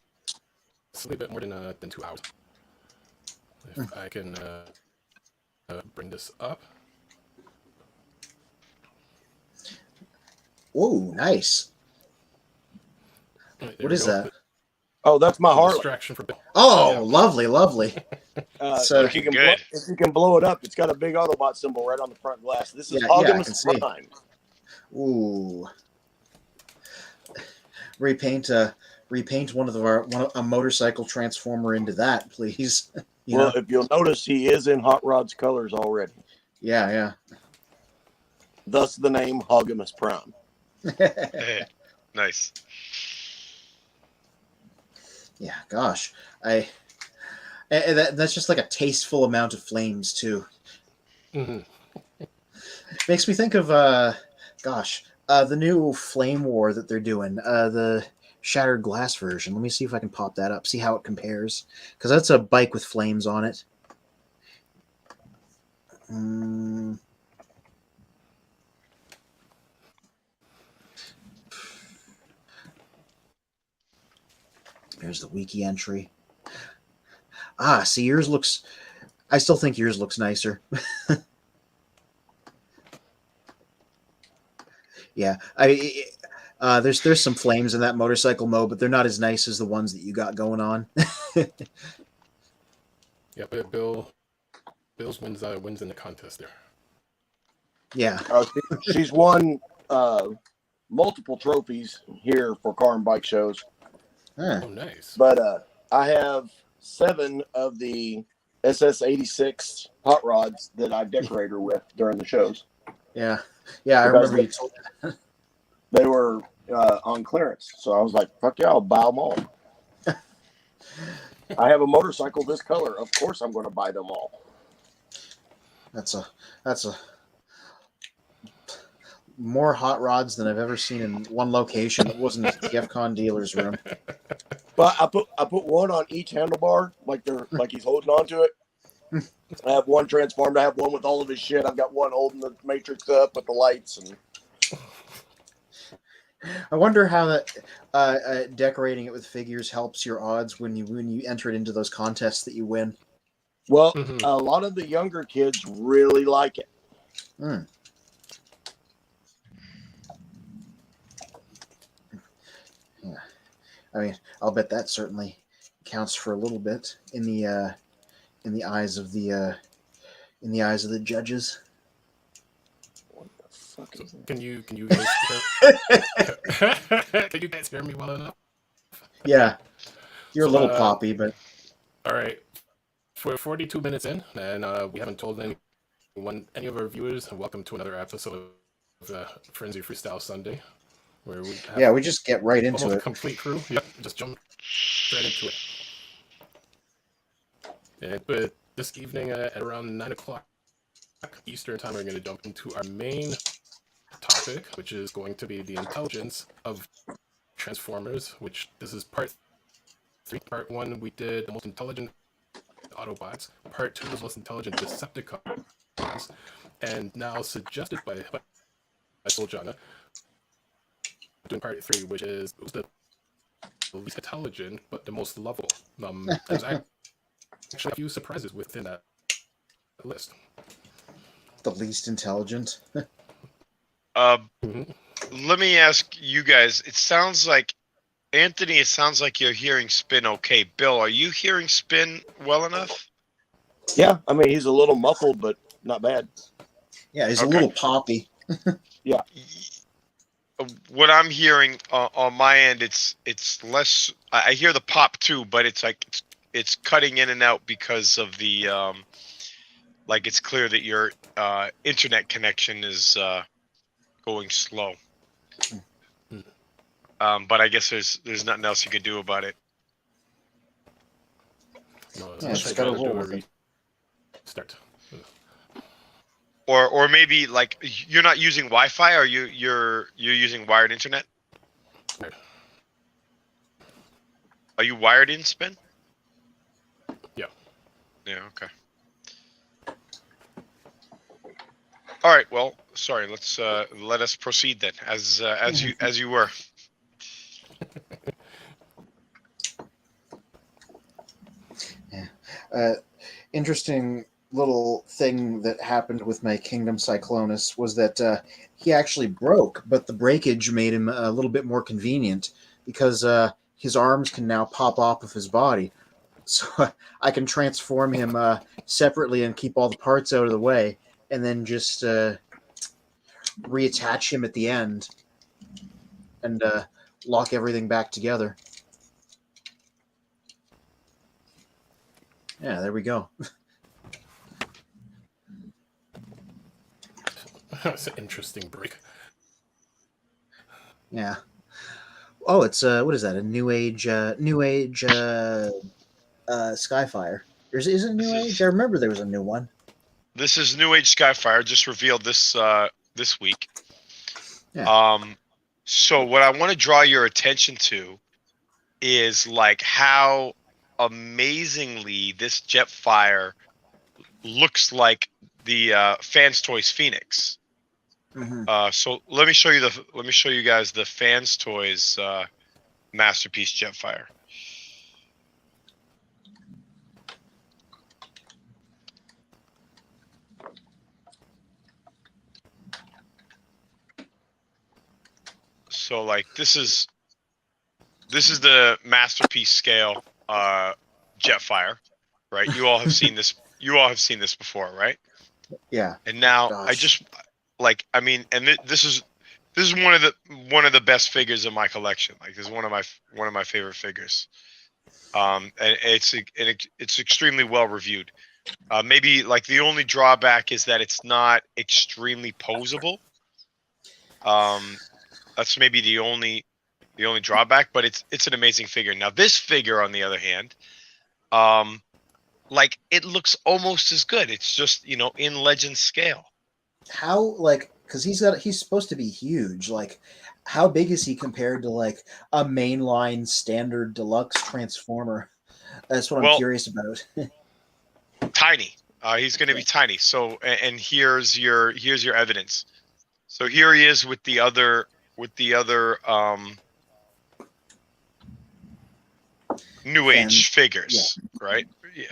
D: little bit more than 2 hours. If I can bring this up.
C: Whoa, nice.
D: Right,
C: what is that?
A: Oh, that's my Harley.
D: Distraction for Bill.
C: Oh, yeah. Lovely.
A: So if you can blow it up, it's got a big Autobot symbol right on the front glass. This is Hoggemus Prime.
C: Ooh. Repaint a motorcycle transformer into that, please.
A: If you'll notice, he is in Hot Rod's colors already.
C: Yeah.
A: Thus the name Hoggemus Prime.
B: Nice.
C: Yeah, gosh, that's just a tasteful amount of flames too.
D: Mm-hmm.
C: Makes me think of the new Flame War that they're doing, the Shattered Glass version. Let me see if I can pop that up, see how it compares, because that's a bike with flames on it. There's the wiki entry. See, yours looks... I still think yours looks nicer. Yeah. There's some flames in that motorcycle mode, but they're not as nice as the ones that you got going on.
D: Yeah, but Bill's wins in the contest there.
C: Yeah.
A: She's won multiple trophies here for car and bike shows.
C: Huh.
D: Oh, nice.
A: But I have 7 of the SS86 hot rods that I decorate her with during the shows.
C: Yeah. I remember you told me.
A: They were on clearance, so I was like, "Fuck yeah, I'll buy them all." I have a motorcycle this color. Of course, I'm going to buy them all.
C: That's a more hot rods than I've ever seen in one location that wasn't a TFCon dealer's room.
A: But I put one on each handlebar, like he's holding on to it. I have one transformed. I have one with all of his shit. I've got one holding the matrix up with the lights. And
C: I wonder how that decorating it with figures helps your odds when you enter it into those contests that you win.
A: Well, a lot of the younger kids really like it.
C: Mm. Yeah, I mean, I'll bet that certainly counts for a little bit in the eyes of the judges.
A: What the fuck is that?
D: Can you guys can you guys hear me well enough?
C: Yeah, you're
D: So,
C: a little poppy, but
D: all right. We're 42 minutes in, and we haven't told any of our viewers welcome to another episode of Frenzy Freestyle Sunday, where we
C: we just get right into
D: almost
C: it.
D: complete crew. Yep, just jump right into it. But this evening at around 9 o'clock Eastern time, we're going to jump into our main topic, which is going to be the intelligence of Transformers, which this is part 3. Part 1, we did the most intelligent Autobots. Part 2 is most intelligent Decepticons. And now suggested by Soljana, doing part 3, which is the least intelligent but the most lovable. There's actually a few surprises within that list.
C: The least intelligent.
B: Let me ask you guys. It sounds like Anthony. It sounds like you're hearing Spin okay. Bill, are you hearing Spin well enough?
A: Yeah, I mean he's a little muffled, but not bad.
C: Yeah, he's
B: Okay.
C: a little poppy.
A: Yeah.
B: What I'm hearing on my end, it's less. I hear the pop too, but it's like it's cutting in and out because of the like it's clear that your internet connection is going slow. But I guess there's nothing else you could do about it.
D: No,
C: Yeah, just gotta roll with it.
D: Start.
B: Or maybe like you're not using Wi-Fi, or you're using wired internet. Are you wired in, Spin?
D: Yeah.
B: Yeah. Okay. All right. Well, sorry. Let us proceed then, as you were.
C: Yeah. Interesting little thing that happened with my Kingdom Cyclonus was that he actually broke, but the breakage made him a little bit more convenient because his arms can now pop off of his body. So I can transform him separately and keep all the parts out of the way, and then just reattach him at the end and lock everything back together. Yeah, there we go.
D: That's an interesting break.
C: Yeah. Oh, it's what is that? A new age Skyfire. Is it New Age? I remember there was a new one.
B: This is New Age Skyfire, just revealed this week.
C: Yeah.
B: So what I want to draw your attention to is like how amazingly this Jetfire looks like the Fans Toys Phoenix.
C: Mm-hmm.
B: So let me show you guys the Fans Toys masterpiece Jetfire. So like this is the masterpiece scale Jetfire, right? You all have seen this. You all have seen this before, right?
C: Yeah.
B: And now I
C: Gosh.
B: just like I mean, and this is one of the best figures in my collection. Like this is one of my favorite figures. And it's extremely well reviewed. Maybe like the only drawback is that it's not extremely posable. That's maybe the only drawback, but it's an amazing figure. Now this figure, on the other hand, like it looks almost as good. It's just in Legend scale.
C: How, like, because he's supposed to be huge. Like, how big is he compared to like a mainline standard deluxe Transformer? That's what I'm
B: Well,
C: curious about.
B: tiny. He's going to be tiny. So, and here's your evidence. So here he is with the other New Age figures, right?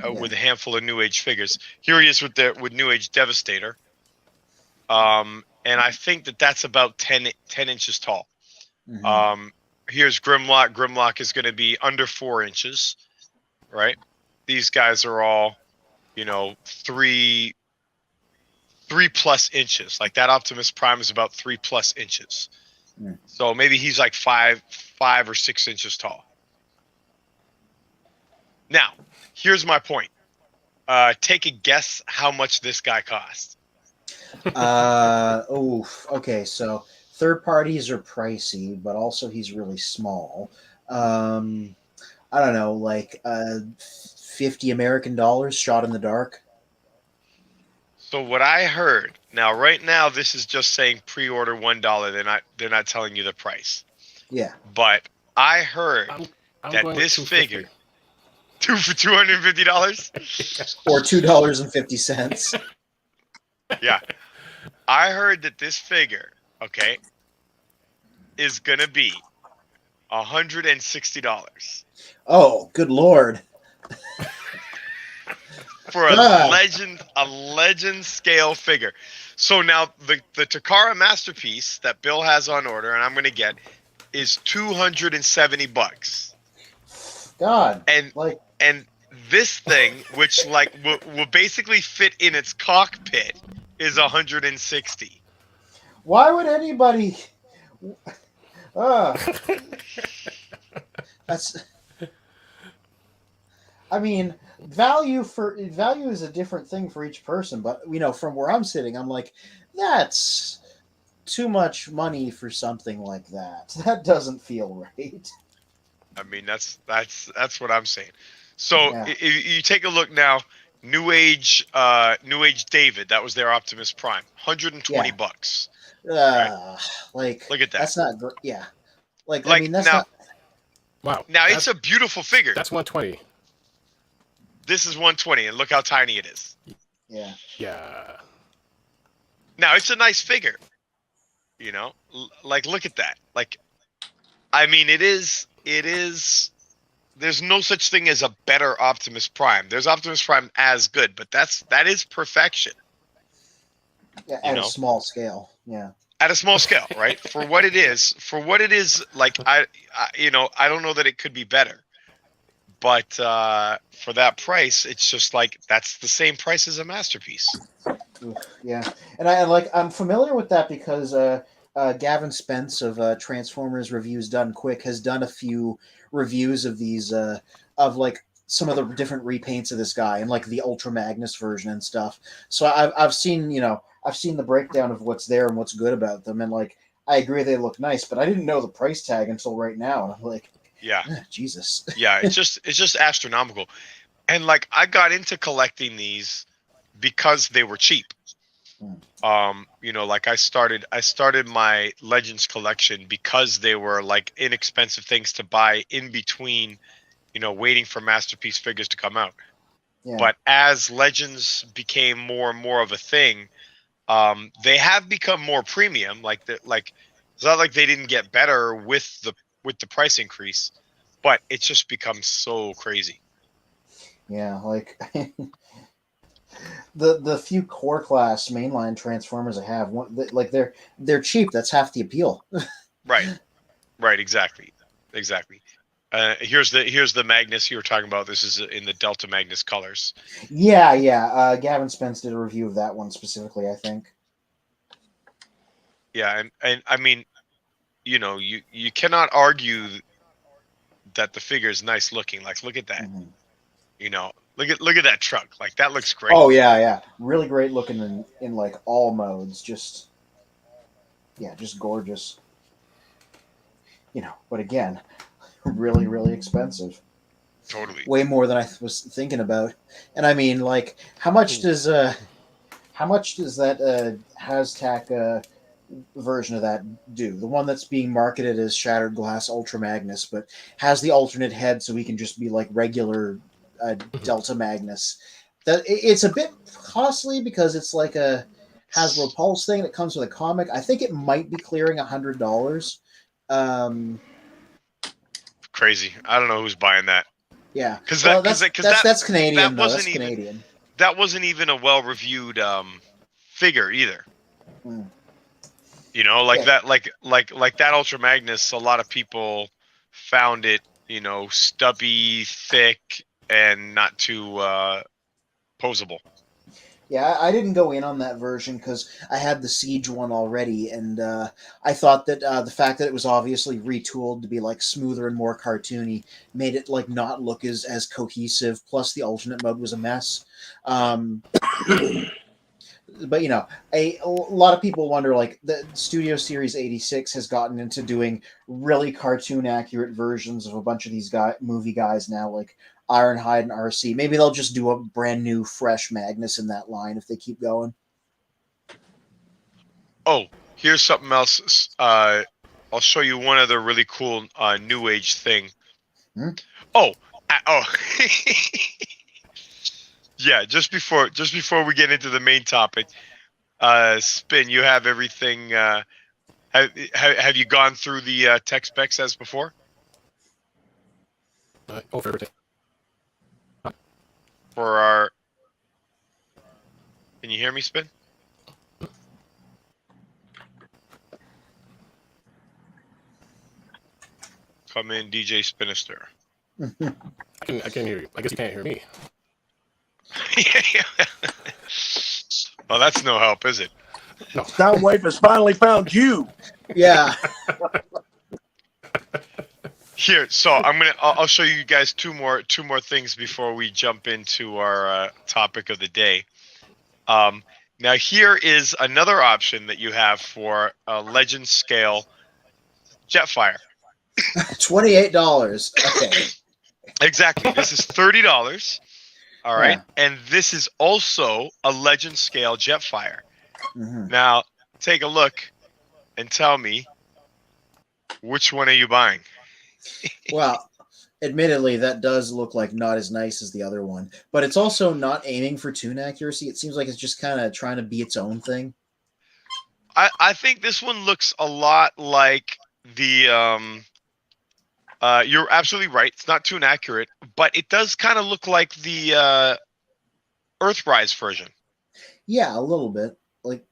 B: With a handful of New Age figures. Here he is with New Age Devastator. And I think that's about 10 inches tall.
C: Mm-hmm.
B: Here's Grimlock. Grimlock is going to be under 4 inches, right? These guys are all, 3+ inches. Like that Optimus Prime is about 3+ inches.
C: Mm.
B: So maybe he's like 5 or 6 inches tall. Now, here's my point. Take a guess how much this guy cost.
C: Okay, so third parties are pricey, but also he's really small. I don't know, like $50 American shot in the dark.
B: So what I heard, now right now this is just saying pre-order $1. They're not telling you the price.
C: Yeah.
B: But I heard
D: I'm
B: that
D: going
B: this
D: with
B: figure
D: $250.
B: for $250.
C: Or $2.50.
B: Yeah. I heard that this figure, okay, is gonna be $160
C: Oh, good lord.
B: for a
C: God.
B: legend scale figure. So now the Takara masterpiece that Bill has on order, and I'm gonna get, is $270.
C: God.
B: And
C: Like,
B: and this thing, which like will basically fit in its cockpit, is $160.
C: why would anybody that's I mean, value is a different thing for each person, but from where I'm sitting, I'm like, that's too much money for something like that. That doesn't feel right.
B: I mean, that's what I'm saying. So
C: Yeah.
B: if you take a look now, New Age David, that was their Optimus Prime, $120.
C: Like,
B: Look at that.
C: that's not great. Yeah. Like, I
B: Like
C: mean, that's
B: now,
C: not.
D: Wow.
B: now it's a beautiful figure.
D: That's 120.
B: This is 120, and look how tiny it is.
C: Yeah.
D: Yeah.
B: Now it's a nice figure. Like look at that. Like, I mean, it is. There's no such thing as a better Optimus Prime. There's Optimus Prime as good, but that is perfection.
C: Yeah, at a small scale. Yeah.
B: At a small scale, right? For what it is, like I don't know that it could be better, but for that price, it's just like that's the same price as a masterpiece.
C: Yeah, and I'm familiar with that because Gavin Spence of Transformers Reviews Done Quick has done a few reviews of these of like some of the different repaints of this guy and like the Ultra Magnus version and stuff. So I've seen the breakdown of what's there and what's good about them, and like I agree they look nice, but I didn't know the price tag until right now, and I'm like,
B: yeah,
C: Jesus.
B: Yeah, it's just astronomical, and like I got into collecting these because they were cheap. Like I started my Legends collection because they were like inexpensive things to buy in between, waiting for masterpiece figures to come out.
C: Yeah.
B: But as Legends became more and more of a thing, they have become more premium. Like it's not like they didn't get better with the price increase, but it's just become so crazy.
C: Yeah, like the few core class mainline Transformers I have, like they're cheap. That's half the appeal.
B: Right. Right, exactly. Exactly. Here's the Magnus you were talking about. This is in the Delta Magnus colors.
C: Yeah, yeah. Gavin Spence did a review of that one specifically, I think.
B: Yeah, and I mean, you cannot argue that the figure is nice looking. Like, look at that.
C: Mhm.
B: Look at that truck. Like, that looks great.
C: Oh yeah, yeah. Really great looking in like all modes. Just gorgeous. But again, really, really expensive.
B: Totally.
C: Way more than I was thinking about. And I mean, like, how much does that Hashtag version of that do? The one that's being marketed as Shattered Glass Ultra Magnus, but has the alternate head, so we can just be like regular Delta Magnus. It's a bit costly because it's like a Hasbro Pulse thing that comes with a comic. I think it might be clearing $100.
B: Crazy. I don't know who's buying that.
C: Yeah,
B: Because
C: well, that's Canadian though.
B: wasn't
C: That's
B: even
C: Canadian.
B: that wasn't even a well-reviewed figure either.
C: Mm.
B: Like
C: Yeah.
B: that, like that Ultra Magnus. A lot of people found it, stubby, thick, and not too posable.
C: Yeah, I didn't go in on that version because I had the Siege one already, and I thought that the fact that it was obviously retooled to be like smoother and more cartoony made it like not look as cohesive. Plus, the alternate mode was a mess. But a lot of people wonder, like, the Studio Series 86 has gotten into doing really cartoon accurate versions of a bunch of these movie guys now, like Ironhide and RC. Maybe they'll just do a brand new fresh Magnus in that line if they keep going.
B: Oh, here's something else. I'll show you one other really cool new age thing.
C: Hmm?
B: Oh. Yeah, just before we get into the main topic, Spin, you have everything. Have you gone through the tech specs as before
D: For everything.
B: for our? Can you hear me, Spin? Come in, DJ Spinister.
D: I can hear you. I guess you can't hear me.
B: Well, that's no help, is it?
D: No.
A: Soundwave has finally found you.
C: Yeah.
B: Here, so I'll show you guys two more things before we jump into our topic of the day. Now here is another option that you have for a legend scale Jetfire.
C: $28. Okay.
B: Exactly. This is $30. All right.
C: Yeah.
B: And this is also a legend scale Jetfire.
C: Mm-hmm.
B: Now, take a look and tell me, which one are you buying?
C: Well, admittedly, that does look like not as nice as the other one, but it's also not aiming for tune accuracy. It seems like it's just kind of trying to be its own thing.
B: I think this one looks a lot like the you're absolutely right. It's not too inaccurate, but it does kind of look like the Earthrise version.
C: Yeah, a little bit. Like,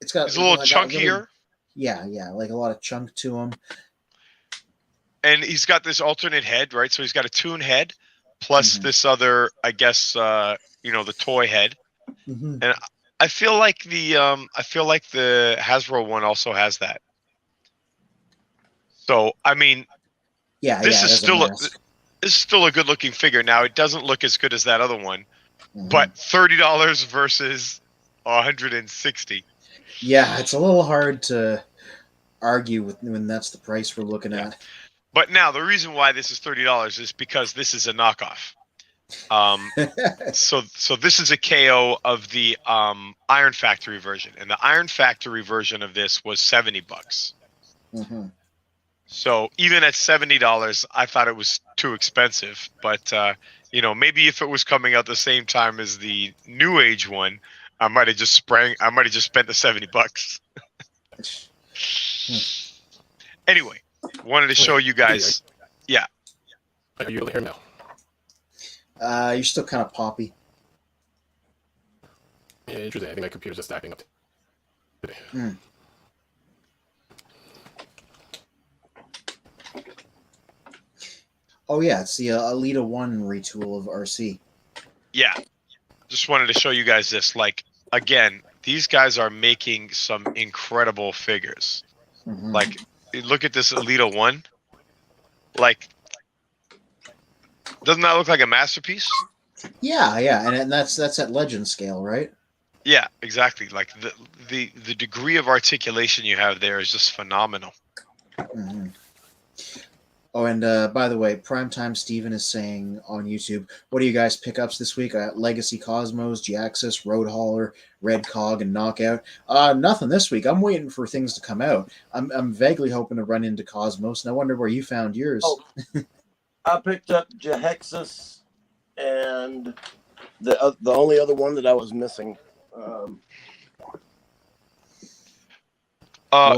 C: it's got
B: It's a little
C: like
B: chunkier.
C: Yeah, like a lot of chunk to him.
B: And he's got this alternate head, right? So he's got a tune head plus this other, I guess, the toy head.
C: Mm-hmm.
B: And I feel like the Hasbro one also has that. So I mean, this is still a good looking figure. Now it doesn't look as good as that other one, but $30 versus $160.
C: Yeah, it's a little hard to argue with when that's the price we're looking at.
B: But now the reason why this is $30 is because this is a knockoff. So this is a KO of the Iron Factory version, and the Iron Factory version of this was $70.
C: Mm-hmm.
B: So even at $70, I thought it was too expensive. But maybe if it was coming out the same time as the New Age one, I might have just spent the $70. Anyway, wanted to show you guys. Yeah.
D: Are you able to hear now?
C: You're still kind of poppy.
D: Yeah, interesting. I think my computer's just acting up today.
C: Oh yeah, it's the Alita 1 retool of RC.
B: Yeah. Just wanted to show you guys this. Like, again, these guys are making some incredible figures.
C: Mhm.
B: Like, look at this Alita 1. Like, doesn't that look like a masterpiece?
C: Yeah, and that's at legend scale, right?
B: Yeah, exactly. Like the degree of articulation you have there is just phenomenal.
C: Mhm. Oh, and by the way, Primetime Steven is saying on YouTube, what do you guys pick ups this week? Legacy Cosmos, G-Axis, Road Hauler, Red Cog, and Knockout. Nothing this week. I'm waiting for things to come out. I'm vaguely hoping to run into Cosmos, and I wonder where you found yours.
A: Oh, I picked up Jehexus and the only other one that I was missing.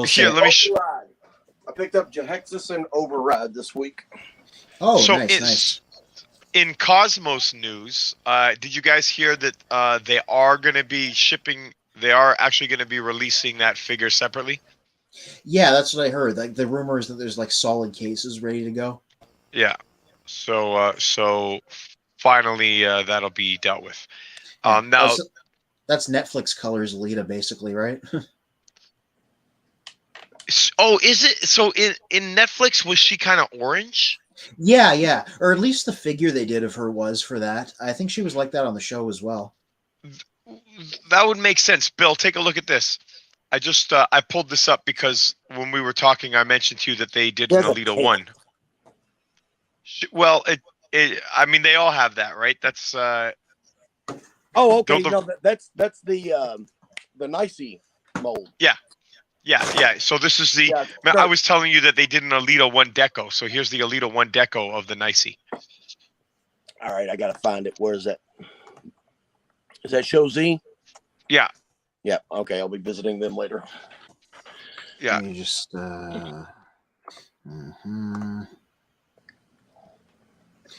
B: Here, let me.
A: Override. I picked up Jehexus and Override this week.
C: Oh,
B: So
C: nice.
B: In Cosmos news, did you guys hear that they are going to be shipping? They are actually going to be releasing that figure separately.
C: Yeah, that's what I heard. Like the rumor is that there's like solid cases ready to go.
B: Yeah. So finally that'll be dealt with.
C: Yeah.
B: Now.
C: That's Netflix colors Alita, basically, right?
B: Oh, is it? So in Netflix, was she kind of orange?
C: Yeah. Or at least the figure they did of her was for that. I think she was like that on the show as well.
B: That would make sense. Bill, take a look at this. I just I pulled this up because when we were talking, I mentioned to you that they did an Alita 1. Well, I mean, they all have that, right? That's
A: Oh, okay. No, that's the Nicey mold.
B: Yeah. So this is the.
A: Yeah,
B: I was telling you that they did an Alita 1 deco. So here's the Alita 1 deco of the Nicey.
A: All right, I gotta find it. Where is that? Is that Show Z?
B: Yeah.
A: Yeah. Okay, I'll be visiting them later.
B: Yeah.
C: Let me just.
B: And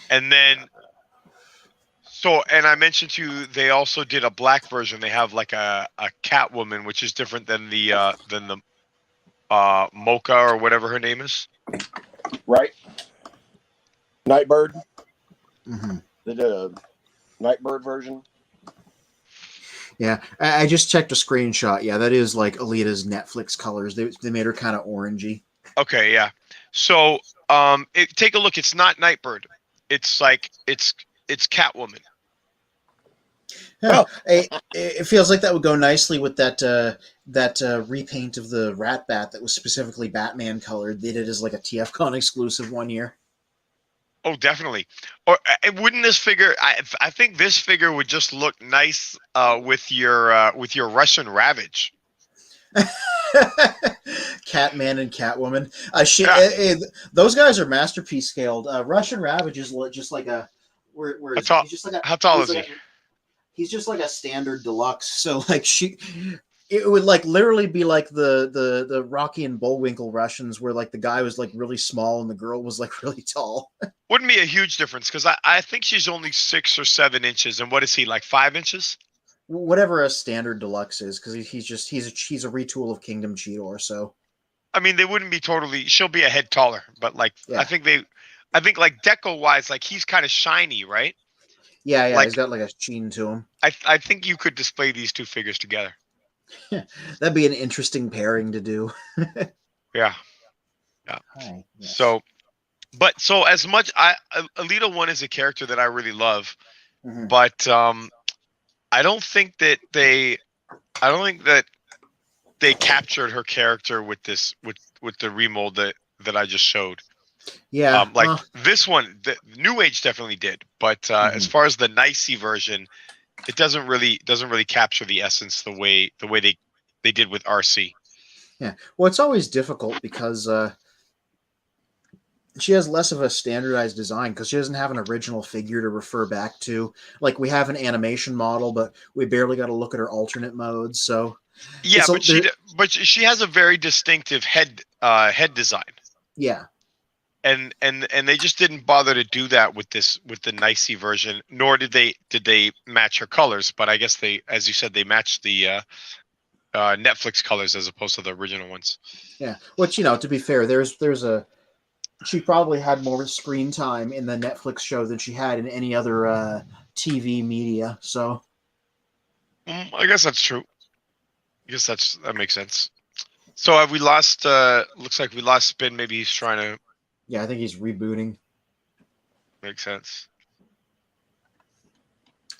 B: then. So, and I mentioned to you, they also did a black version. They have like a Catwoman, which is different than the Mocha or whatever her name is.
A: Right. Nightbird.
C: Mm-hmm.
A: They did a Nightbird version.
C: Yeah, I just checked a screenshot. Yeah, that is like Alita's Netflix colors. They made her kind of orangey.
B: Okay, yeah. So, take a look. It's not Nightbird. It's like it's Catwoman.
C: Yeah, it feels like that would go nicely with that repaint of the Rat Bat that was specifically Batman colored. They did it as like a TFCon exclusive one year.
B: Oh, definitely. Or wouldn't this figure? I think this figure would just look nice with your Russian Ravage.
C: Catman and Catwoman. Those guys are masterpiece scaled. Russian Ravage is just like a. Where is he? He's just like a,
B: how tall is he?
C: He's just like a standard deluxe. So like it would like literally be like the Rocky and Bullwinkle Russians, where like the guy was like really small and the girl was like really tall.
B: Wouldn't be a huge difference because I think she's only 6 or 7 inches, and what is he, like 5 inches?
C: Whatever a standard deluxe is, because he's a retool of Kingdom Cheetor. So
B: I mean, they wouldn't be totally. She'll be a head taller, but like
C: yeah.
B: I think like deco wise, like he's kind of shiny, right?
C: Yeah,
B: like,
C: he's got like a sheen to him.
B: I think you could display these two figures together.
C: That'd be an interesting pairing to do.
B: Yeah.
C: Hi, yes.
B: So as much Alita 1 is a character that I really love,
C: Mm-hmm.
B: but I don't think that they captured her character with the remold that I just showed.
C: Yeah,
B: this one, the New Age definitely did, but as far as the Nicey version, it doesn't really capture the essence the way they did with RC.
C: Yeah, well, it's always difficult because she has less of a standardized design because she doesn't have an original figure to refer back to. Like we have an animation model, but we barely got to look at her alternate modes. So
B: yeah, but she has a very distinctive head design.
C: Yeah.
B: And they just didn't bother to do that with the Nicey version, nor did they match her colors. But I guess they, as you said, they matched the Netflix colors as opposed to the original ones.
C: Yeah, which to be fair, there's a she probably had more screen time in the Netflix show than she had in any other TV media. So
B: I guess that's true. I guess that makes sense. So have we lost? Looks like we lost Spin. Maybe he's trying to
C: yeah, I think he's rebooting.
B: make sense.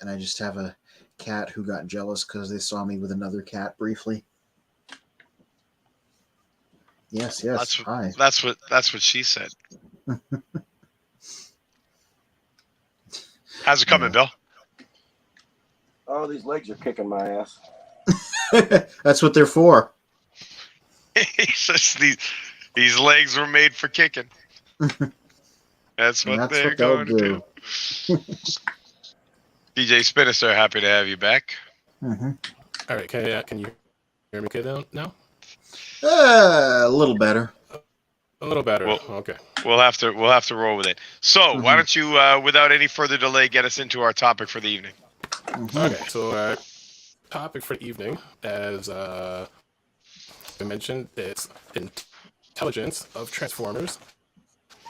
C: And I just have a cat who got jealous because they saw me with another cat briefly. Yes, hi.
B: That's what she said. How's it coming, Bill?
A: Oh, these legs are kicking my ass.
C: That's what they're for.
B: It's just these legs were made for kicking. That's what they're going to do. DJ Spinister, happy to have you back.
C: Mm-hmm.
D: All right, can you hear me okay now?
C: A little better.
D: A little better.
B: Well,
D: okay.
B: We'll have to roll with it. So why don't you, without any further delay, get us into our topic for the evening?
C: Mm-hmm.
D: Okay, so topic for the evening, as I mentioned, it's intelligence of Transformers,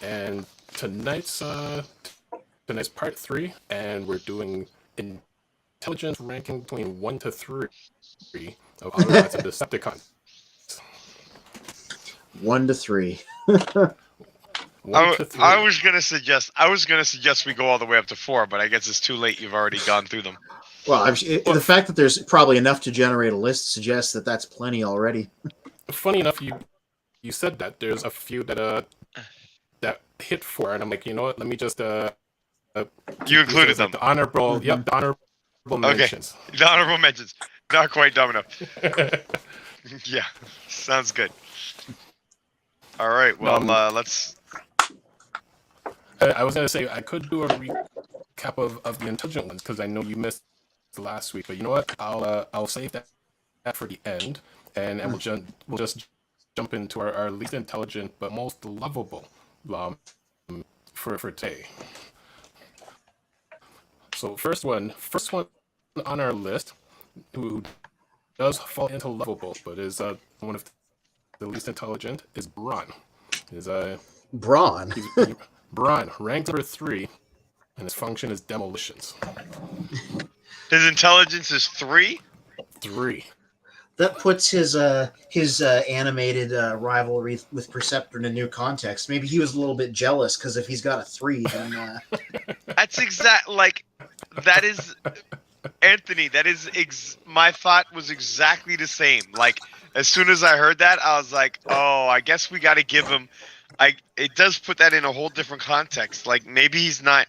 D: and tonight's part 3, and we're doing intelligence ranking between 1 to 3 of Autobots and Decepticons.
C: 1 to 3.
B: I was gonna suggest we go all the way up to 4, but I guess it's too late. You've already gone through them.
C: Well, the fact that there's probably enough to generate a list suggests that that's plenty already.
D: Funny enough, you said that there's a few that hit 4, and I'm like, you know what? Let me just
B: you included them.
D: Like the honorable,
C: Mm-hmm.
D: The honorable mentions.
B: Okay, the honorable mentions. Not quite dumb enough. Yeah, sounds good. All right, well, let's.
D: I was gonna say I could do a recap of the intelligent ones because I know you missed last week, but you know what? I'll save that for the end, and we'll just jump into our least intelligent but most lovable for today. So first one on our list who does fall into lovable but is one of the least intelligent is Brawn.
C: Brawn.
D: Brawn, ranked number 3, and his function is demolitions.
B: His intelligence is 3?
D: 3.
C: That puts his animated rivalry with Perceptor in a new context. Maybe he was a little bit jealous because if he's got a 3, then
B: That's that is Anthony. That is my thought was exactly the same. Like as soon as I heard that, I was like, oh, I guess we got to give him. It does put that in a whole different context. Like maybe he's not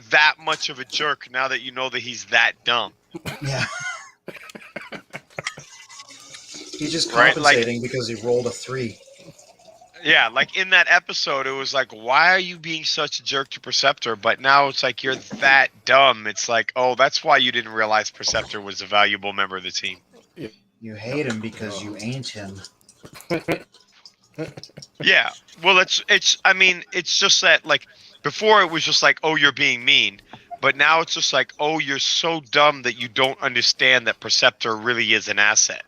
B: that much of a jerk now that you know that he's that dumb.
C: yeah. He's just compensating because he rolled a 3.
B: Yeah, like in that episode, it was like, why are you being such a jerk to Perceptor? But now it's like you're that dumb. It's like, oh, that's why you didn't realize Perceptor was a valuable member of the team.
C: You hate him because you ain't him.
B: Yeah, well, it's just that like before it was just like, oh, you're being mean, but now it's just like, oh, you're so dumb that you don't understand that Perceptor really is an asset.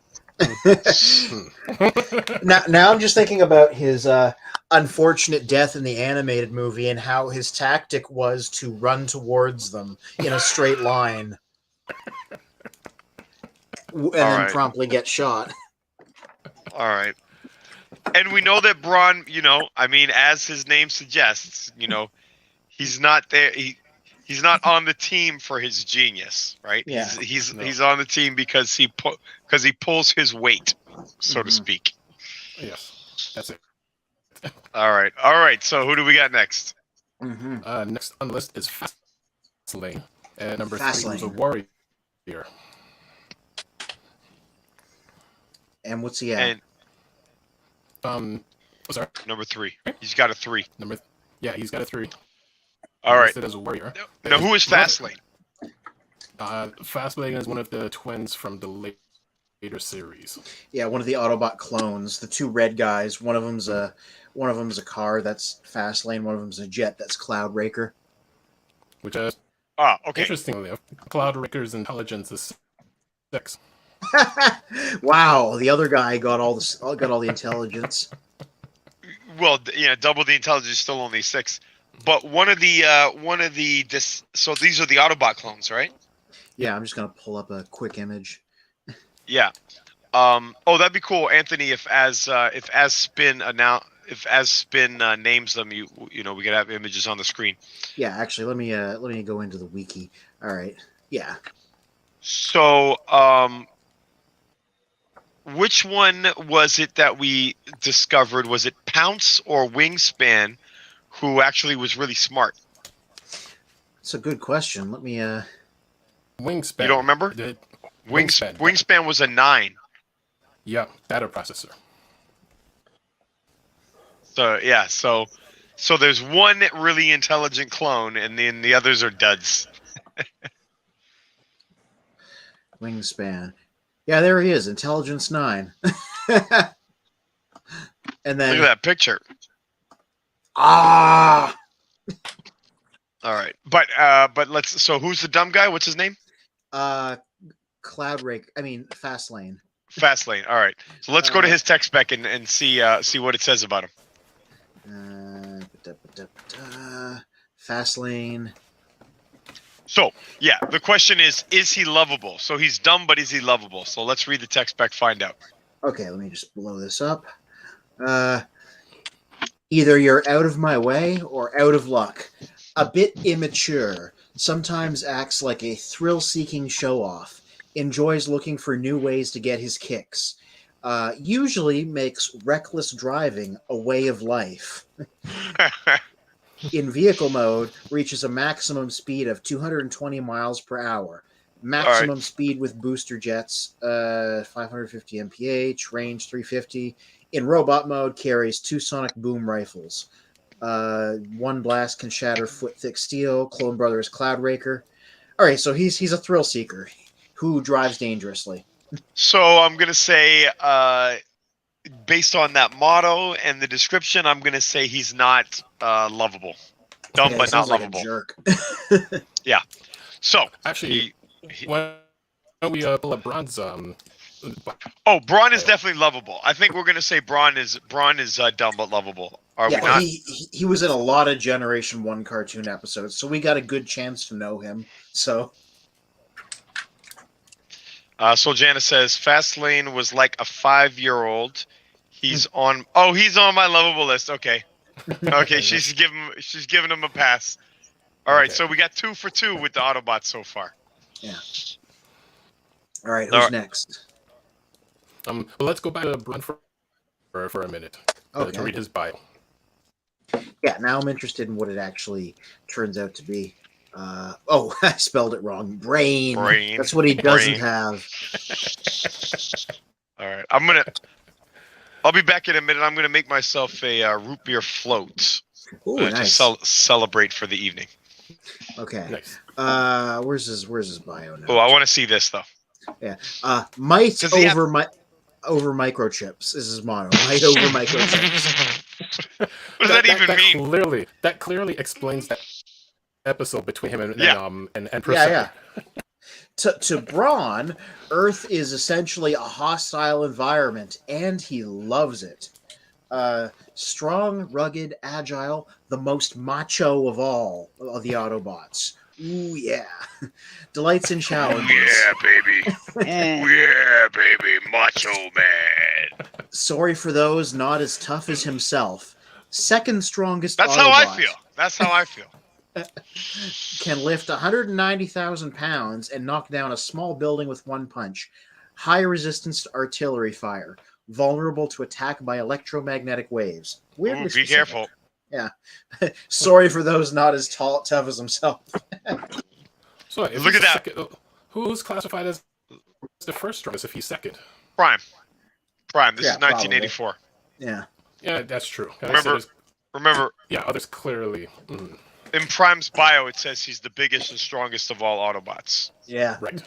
C: Now I'm just thinking about his unfortunate death in the animated movie and how his tactic was to run towards them in a straight line and then promptly get shot.
B: All right. And we know that Braun, as his name suggests, he's not there. He's not on the team for his genius, right?
C: Yeah.
B: He's on the team because he pulls his weight, so to speak.
D: Yes, that's it.
B: All right. So who do we got next?
C: Mm-hmm.
D: Next on the list is Fastlane, and number 3 was a
C: Fastlane.
D: warrior.
C: And what's he at?
B: And
D: sorry,
B: number 3. He's got a 3.
D: He's got a 3.
B: All right.
D: Listed as a warrior.
B: Now, who is Fastlane?
D: Fastlane is one of the twins from the later series.
C: Yeah, one of the Autobot clones. The 2 red guys. One of them's a car. That's Fastlane. One of them's a jet. That's Cloudraker.
D: Which
B: okay.
D: Interestingly, Cloudraker's intelligence is 6.
C: Wow, the other guy got all the intelligence.
B: well, double the intelligence is still only 6. But so these are the Autobot clones, right?
C: Yeah, I'm just gonna pull up a quick image.
B: Yeah. Oh, that'd be cool, Anthony. If Spin names them, we could have images on the screen.
C: Yeah, actually, let me go into the wiki. All right. Yeah.
B: So, which one was it that we discovered? Was it Pounce or Wingspan, who actually was really smart?
C: It's a good question. Let me
D: Wingspan.
B: You don't remember? Wingspan was a 9.
D: Yeah, data processor.
B: So yeah, so there's one really intelligent clone, and then the others are duds.
C: Wingspan. Yeah, there he is, intelligence 9. And then
B: Look at that picture.
C: ah,
B: All right, but let's. So who's the dumb guy? What's his name?
C: Fastlane.
B: Fastlane. All right. So let's go to his tech spec and see what it says about him.
C: Fastlane.
B: So yeah, the question is he lovable? So he's dumb, but is he lovable? So let's read the tech spec, find out.
C: Okay, let me just blow this up. Either you're out of my way or out of luck. A bit immature. Sometimes acts like a thrill-seeking show-off. Enjoys looking for new ways to get his kicks. Usually makes reckless driving a way of life. In vehicle mode, reaches a maximum speed of 220 miles per hour. Maximum speed with booster jets, 550 mph, range 350. In robot mode, carries 2 sonic boom rifles. 1 blast can shatter foot-thick steel. Clone Brothers Cloud Raker. All right, so he's a thrill seeker who drives dangerously.
B: So I'm gonna say, based on that motto and the description, I'm gonna say he's not lovable. Dumb,
C: Yeah,
B: but not
C: like
B: lovable.
C: a jerk.
B: Yeah. So
D: Actually, why don't we pull up Braun's
B: Braun is definitely lovable. I think we're gonna say Braun is dumb but lovable. Are we not?
C: He was in a lot of Generation 1 cartoon episodes, so we got a good chance to know him. So
B: So Janice says Fastlane was like a 5-year-old. He's on my lovable list. Okay. Okay, she's giving him a pass. All right, so we got 2 for 2 with the Autobots so far.
C: Yeah. All right, who's next?
D: Well, let's go back to Braun for a minute to read his bio.
C: Yeah, now I'm interested in what it actually turns out to be. I spelled it wrong. Brain. That's what he doesn't have.
B: All right, I'll be back in a minute. I'm gonna make myself a root beer float.
C: Ooh, nice.
B: To celebrate for the evening.
C: Okay.
D: Nice.
C: Where's his bio now?
B: Oh, I want to see this though.
C: Yeah. Might over microchips is his motto. Might over microchips.
B: What does that even mean?
D: That clearly explains that episode between him and Priscilla.
C: Yeah. To Braun, Earth is essentially a hostile environment, and he loves it. Strong, rugged, agile, the most macho of all of the Autobots. Ooh, yeah. Delights in challenges.
B: Yeah, baby. Ooh, yeah, baby. Macho man.
C: Sorry for those not as tough as himself. Second strongest
B: That's
C: Autobot.
B: how I feel.
C: Can lift 190,000 pounds and knock down a small building with one punch. High resistance to artillery fire. Vulnerable to attack by electromagnetic waves. Weirdly
B: Be
C: specific.
B: careful.
C: Yeah. Sorry for those not as tough as himself.
D: So
B: look at that.
D: Who's classified as the first strongest if he's second?
B: Prime. This is 1984.
C: Yeah.
D: Yeah, that's true.
B: Remember.
D: Yeah, others clearly.
B: In Prime's bio, it says he's the biggest and strongest of all Autobots.
C: Yeah.
D: Right.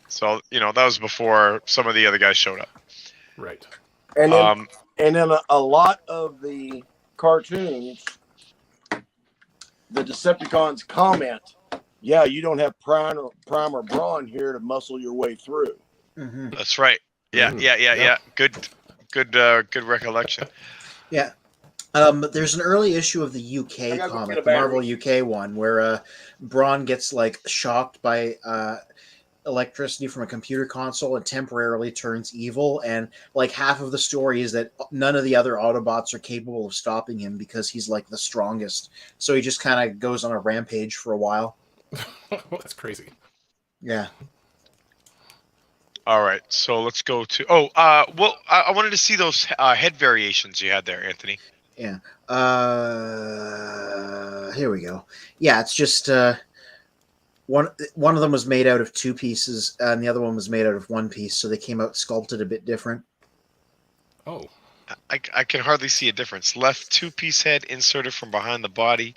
B: So that was before some of the other guys showed up.
D: Right.
A: And in a lot of the cartoons, the Decepticons comment, "Yeah, you don't have Prime or Brawn here to muscle your way through."
C: Mm-hmm.
B: That's right. Yeah. Good recollection.
C: Yeah. There's an early issue of the UK
A: I gotta go
C: comic,
A: get a
C: the Marvel
A: battery.
C: UK one, where Braun gets like shocked by electricity from a computer console and temporarily turns evil. And like half of the story is that none of the other Autobots are capable of stopping him because he's like the strongest. So he just kind of goes on a rampage for a while.
D: That's crazy.
C: Yeah.
B: All right, so let's go to. Oh, well, I wanted to see those head variations you had there, Anthony.
C: Yeah. Here we go. Yeah, it's just one of them was made out of two pieces, and the other one was made out of one piece, so they came out sculpted a bit different.
D: Oh,
B: I can hardly see a difference. Left two-piece head inserted from behind the body,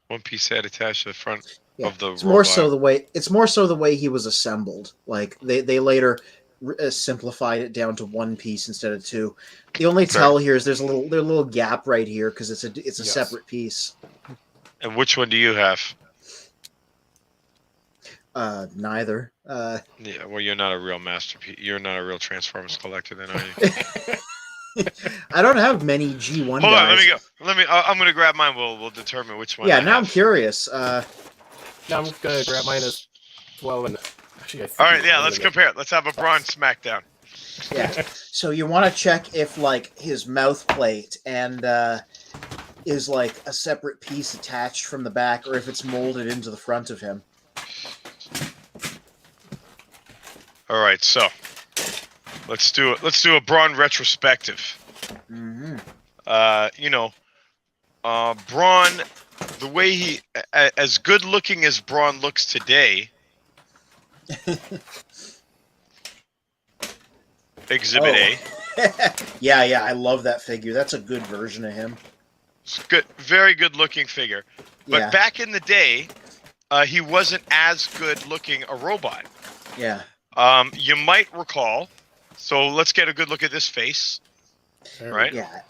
B: one-piece head attached to the front
C: Yeah,
B: of the
C: it's
B: robot.
C: more so the way he was assembled. Like they later simplified it down to one piece instead of two. The only tell here is there's a little gap right here because it's a
D: Yes.
C: separate piece.
B: And which one do you have?
C: Neither.
B: Yeah, well, you're not a real masterpiece. You're not a real Transformers collector, then, are you?
C: I don't have many G1
B: Hold
C: guys.
B: on, let me go. I'm gonna grab mine. We'll determine which one.
C: Yeah,
B: I
C: now I'm
B: have.
C: curious.
D: now I'm gonna grab mine as well. And actually, I think
B: All right,
D: it's
B: yeah,
D: better
B: let's
D: than
B: compare. Let's have a Braun smackdown.
C: Yeah. So you want to check if like his mouth plate and is like a separate piece attached from the back, or if it's molded into the front of him.
B: All right, so let's do it. Let's do a Braun retrospective.
C: Mm-hmm.
B: Braun, the way he, as good looking as Braun looks today. Exhibit A.
C: Yeah, I love that figure. That's a good version of him.
B: It's good, very good looking figure. But
C: Yeah.
B: back in the day, he wasn't as good looking a robot.
C: Yeah.
B: You might recall. So let's get a good look at this face. Right?
C: Yeah.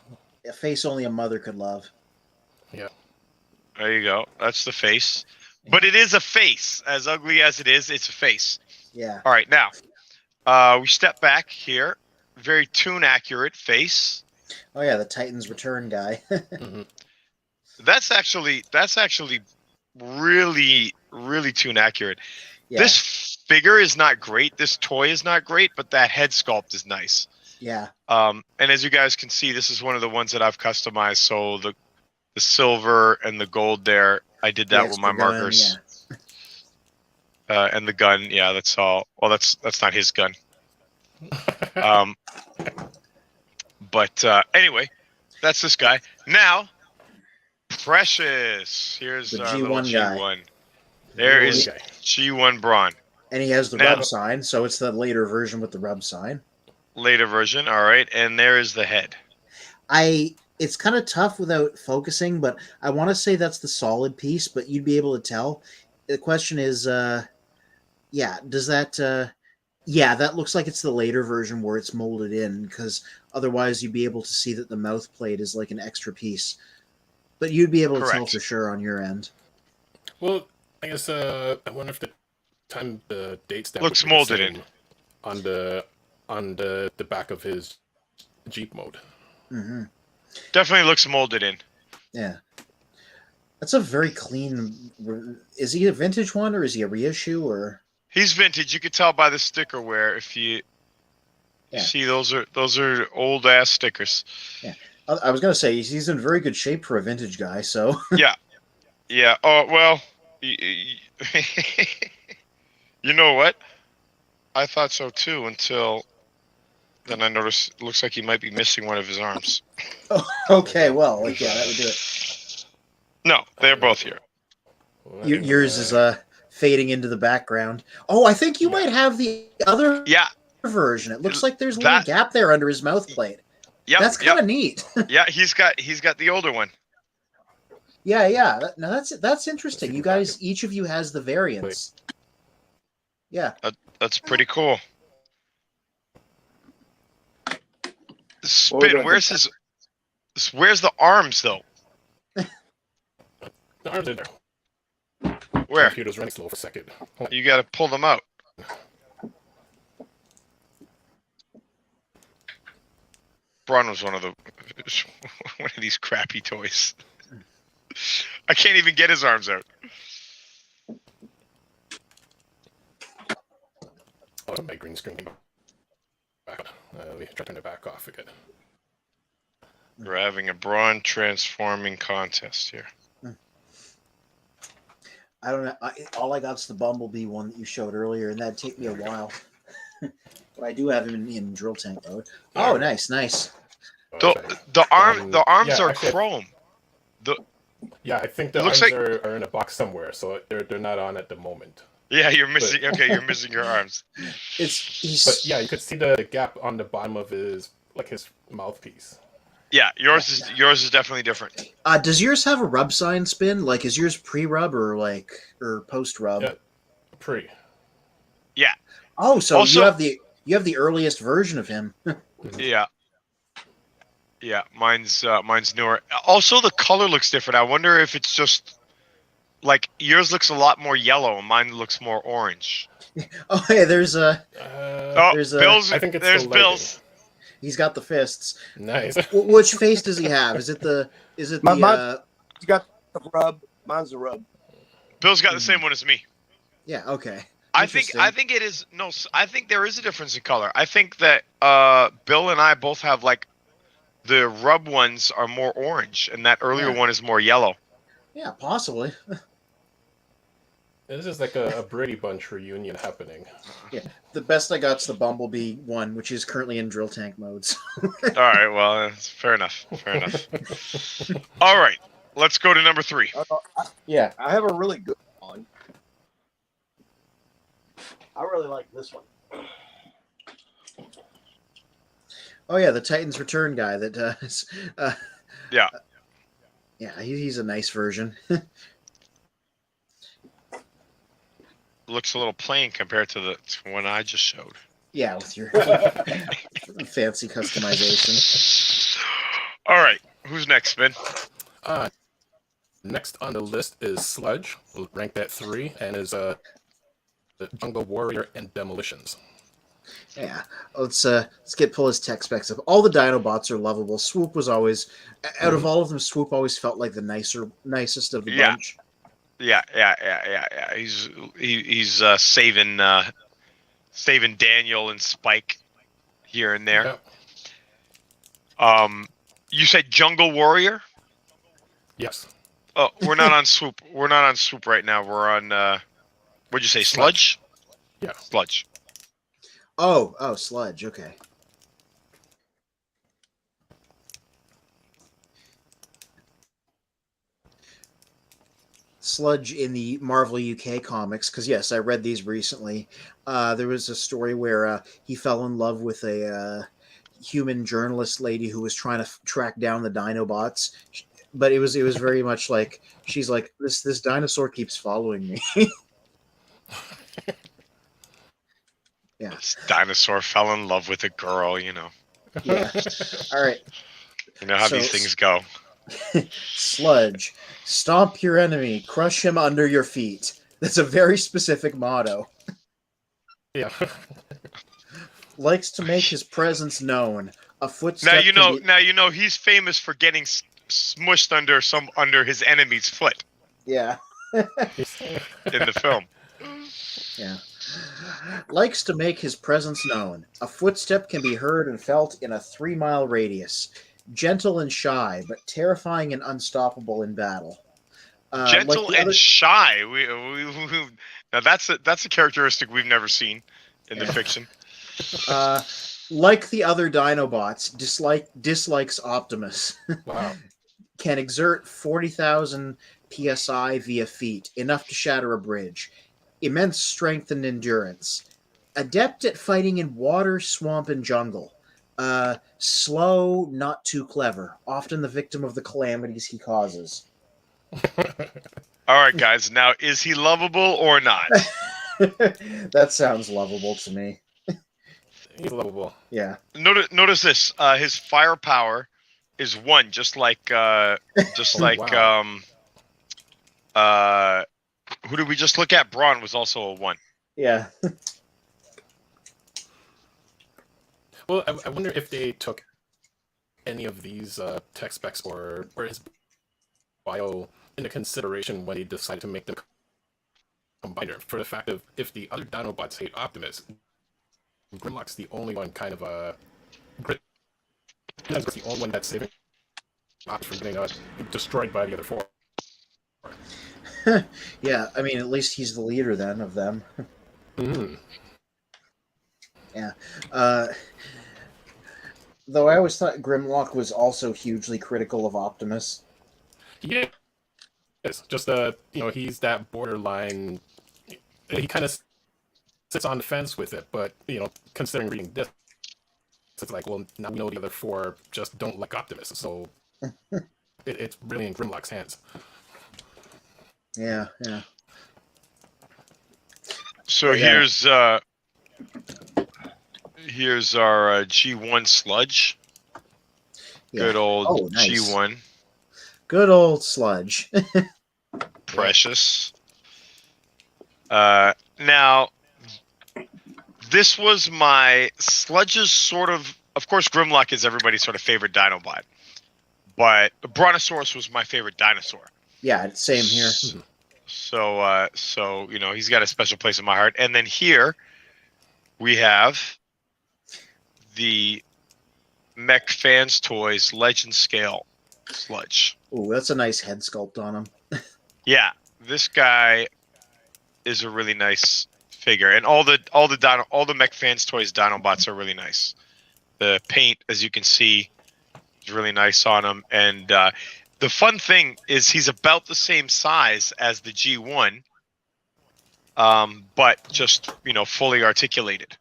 C: A face only a mother could love.
D: Yeah.
B: There you go. That's the face. But it is a face. As ugly as it is, it's a face.
C: Yeah.
B: All right, now we step back here. Very tune accurate face.
C: Oh yeah, the Titans Return guy.
D: Mm-hmm.
B: That's actually really tune accurate.
C: Yeah.
B: This figure is not great. This toy is not great, but that head sculpt is nice.
C: Yeah.
B: And as you guys can see, this is one of the ones that I've customized. So the silver and the gold there, I did that with my markers.
C: Yeah.
B: And the gun, yeah, that's all. Well, that's not his gun. But anyway, that's this guy. Now, Precious. Here's
C: The
B: our little
C: G1 guy.
B: G1. There is
D: Okay.
B: G1 Braun.
C: And he has the
B: Now-
C: rub sign, so it's the later version with the rub sign.
B: Later version, all right. And there is the head.
C: It's kind of tough without focusing, but I want to say that's the solid piece, but you'd be able to tell. The question is, does that, that looks like it's the later version where it's molded in, because otherwise you'd be able to see that the mouth plate is like an extra piece. But you'd be able to tell
B: Correct.
C: for sure on your end.
D: Well, I guess I wonder if the date stamp
B: Looks
D: would be the
B: molded
D: same
B: in.
D: on the back of his Jeep mode.
C: Mm-hmm.
B: Definitely looks molded in.
C: Yeah. That's a very clean. Is he a vintage one or is he a reissue or?
B: He's vintage. You could tell by the sticker wear. If you
C: Yeah.
B: see, those are old ass stickers.
C: Yeah. I was gonna say he's in very good shape for a vintage guy. So.
B: Yeah. Oh well. You know what? I thought so too until then I noticed it looks like he might be missing one of his arms.
C: Okay. Well, yeah, that would do it.
B: No, they're both here.
C: Yours is fading into the background. Oh, I think you might have the other
B: Yeah.
C: version. It looks like there's a little
B: That-
C: gap there under his mouth plate.
B: Yep.
C: That's kind of neat.
B: Yeah, he's got the older one.
C: Yeah. Now that's interesting. You guys, each of you has the variants. Yeah.
B: That's pretty cool.
A: What was
B: Spin,
A: that?
B: where's the arms though?
D: The arms are there.
B: Where?
D: Computer's running slow for a second. Hold on.
B: You got to pull them out. Braun was one of these crappy toys. I can't even get his arms out.
D: Oh, my green screen. Back. Let me try to turn it back off again.
B: We're having a Braun transforming contest here.
C: I don't know. All I got's the Bumblebee one that you showed earlier, and that'd take me a while. But I do have him in drill tank mode. Oh, nice.
B: The arms are
D: actually,
B: chrome.
D: I think the arms are in a box somewhere, so they're not on at the moment.
B: Yeah, you're missing. Okay, you're missing your arms.
D: But yeah, you could see the gap on the bottom of his mouthpiece.
B: Yeah, yours is definitely different.
C: Does yours have a rub sign spin? Like, is yours pre-rub or post-rub?
D: Yeah, pre.
B: Yeah.
C: Oh, so
B: also,
C: you have the earliest version of him.
B: Yeah. Yeah, mine's newer. Also, the color looks different. I wonder if it's just like yours looks a lot more yellow, and mine looks more orange.
C: Oh, hey, there's
B: Bill's.
D: I think it's
B: there's
D: the
B: Bill's.
C: He's got the fists.
D: Nice.
C: Which face does he have? Is it the?
A: He's got the rub. Mine's the rub.
B: Bill's got the same one as me.
C: Yeah. Okay.
B: I think it is no. I think there is a difference in color. I think that Bill and I both have like the rub ones are more orange, and that earlier one is more yellow.
C: Yeah, possibly.
D: This is like a Brady Bunch reunion happening.
C: Yeah, the best I got's the Bumblebee one, which is currently in drill tank modes.
B: All right, well, fair enough. All right, let's go to number 3.
A: I have a really good one. I really like this one.
C: Oh yeah, the Titans Return guy that does.
B: Yeah.
C: Yeah, he's a nice version.
B: Looks a little plain compared to the one I just showed.
C: Yeah, with your fancy customization.
B: All right, who's next, Ben?
D: Next on the list is Sludge, ranked at 3, and is the Jungle Warrior and Demolitions.
C: Yeah, let's pull his tech specs up. All the Dinobots are lovable. Swoop was always, out of all of them, Swoop always felt like the nicest of the bunch.
B: Yeah. He's saving Daniel and Spike here and there.
D: Yep.
B: You said Jungle Warrior?
D: Yes.
B: Oh, we're not on Swoop. We're not on Swoop right now. We're on what'd you say? Sludge?
D: Yeah.
B: Sludge.
C: Oh, Sludge. Okay. Sludge in the Marvel UK comics, because yes, I read these recently. There was a story where he fell in love with a human journalist lady who was trying to track down the Dinobots, but it was very much like she's like, this dinosaur keeps following me. Yeah.
B: This dinosaur fell in love with a girl,
C: Yeah. All right.
B: You know how these things go.
C: Sludge, stomp your enemy, crush him under your feet. That's a very specific motto.
D: Yeah.
C: Likes to make his presence known. A footstep.
B: Now you know he's famous for getting smushed under his enemy's foot.
C: Yeah.
B: In the film.
C: Yeah. Likes to make his presence known. A footstep can be heard and felt in a 3-mile radius. Gentle and shy, but terrifying and unstoppable in battle.
B: Gentle and shy. We now that's a characteristic we've never seen in the fiction.
C: Like the other Dinobots, dislikes Optimus.
D: Wow.
C: Can exert 40,000 psi via feet, enough to shatter a bridge. Immense strength and endurance. Adept at fighting in water, swamp, and jungle. Slow, not too clever. Often the victim of the calamities he causes.
B: All right, guys. Now, is he lovable or not?
C: That sounds lovable to me.
D: He's lovable.
C: Yeah.
B: Notice this. His firepower is 1, just like
D: Wow.
B: who did we just look at? Braun was also a 1.
C: Yeah.
D: Well, I wonder if they took any of these tech specs or his bio into consideration when they decided to make the combiner. For the fact of if the other Dinobots hate Optimus, Grimlock's the only one kind of Grimlock's the only one that's saving Optimus from getting destroyed by the other four.
C: Yeah, I mean, at least he's the leader then of them.
D: Mm.
C: Yeah. Though I always thought Grimlock was also hugely critical of Optimus.
D: Yeah, it's just he's that borderline. He kind of sits on the fence with it, but considering reading this, it's like, well, now we know the other four just don't like Optimus, so it's really in Grimlock's hands.
C: Yeah.
B: So here's our G1 Sludge.
C: Yeah.
B: Good old
C: nice.
B: G1.
C: Good old Sludge.
B: Precious. Now, this was my Sludge's sort of course, Grimlock is everybody's sort of favorite Dinobot, but Brontosaurus was my favorite dinosaur.
C: Yeah, same here.
B: So he's got a special place in my heart. And then here we have the Mech Fans Toys Legend Scale Sludge.
C: Ooh, that's a nice head sculpt on him.
B: Yeah, this guy is a really nice figure, and all the Mech Fans Toys Dinobots are really nice. The paint, as you can see, is really nice on him, and the fun thing is he's about the same size as the G1, but just fully articulated.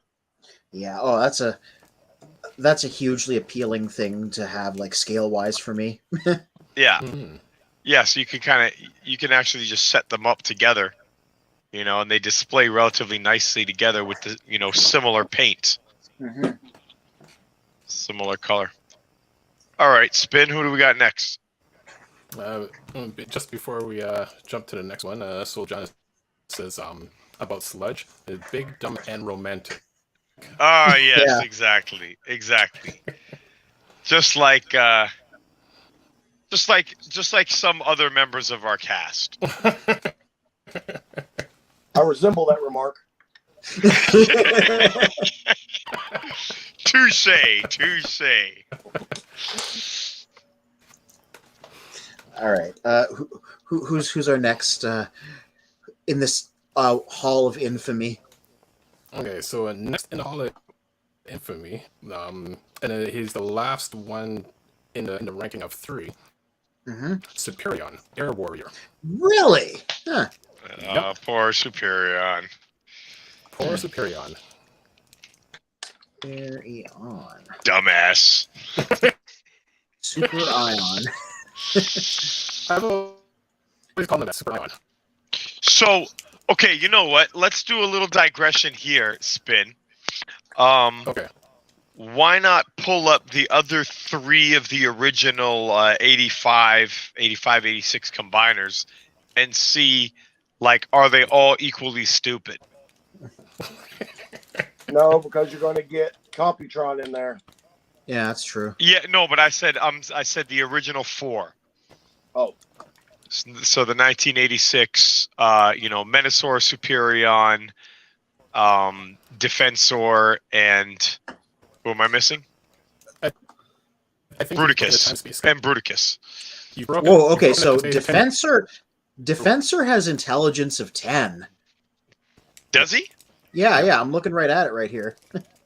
C: Yeah. Oh, that's a hugely appealing thing to have, like, scale wise for me.
B: Yeah.
D: Mm.
B: Yeah, so you can actually just set them up together, and they display relatively nicely together with the similar paint, similar color. All right, Spin. Who do we got next?
D: Just before we jump to the next one, Soul John says about Sludge, big, dumb, and romantic.
B: Oh yes,
C: Yeah.
B: exactly. Just like some other members of our cast.
A: I resemble that remark.
B: Touche.
C: All right. Who's our next in this Hall of Infamy?
D: Okay, so next in the Hall of Infamy, and he's the last one in the ranking of 3. Superion, Air Warrior.
C: Really? Huh.
B: Poor Superion.
D: Poor Superion.
C: Carry on.
B: Dumbass.
C: Super Ion.
D: I've always called him that, Super Ion.
B: So, okay, you know what? Let's do a little digression here, Spin.
D: Okay.
B: Why not pull up the other 3 of the original 85, 86 combiners and see, like, are they all equally stupid?
A: No, because you're going to get Computron in there.
C: Yeah, that's true.
B: Yeah, no, but I said the original 4.
A: Oh.
B: So the 1986, Menosaur, Superion, Defensor, and who am I missing?
D: I think
B: Bruticus and Bruticus.
C: Whoa, okay, so Defensor has intelligence of 10.
B: Does he?
C: Yeah, I'm looking right at it right here.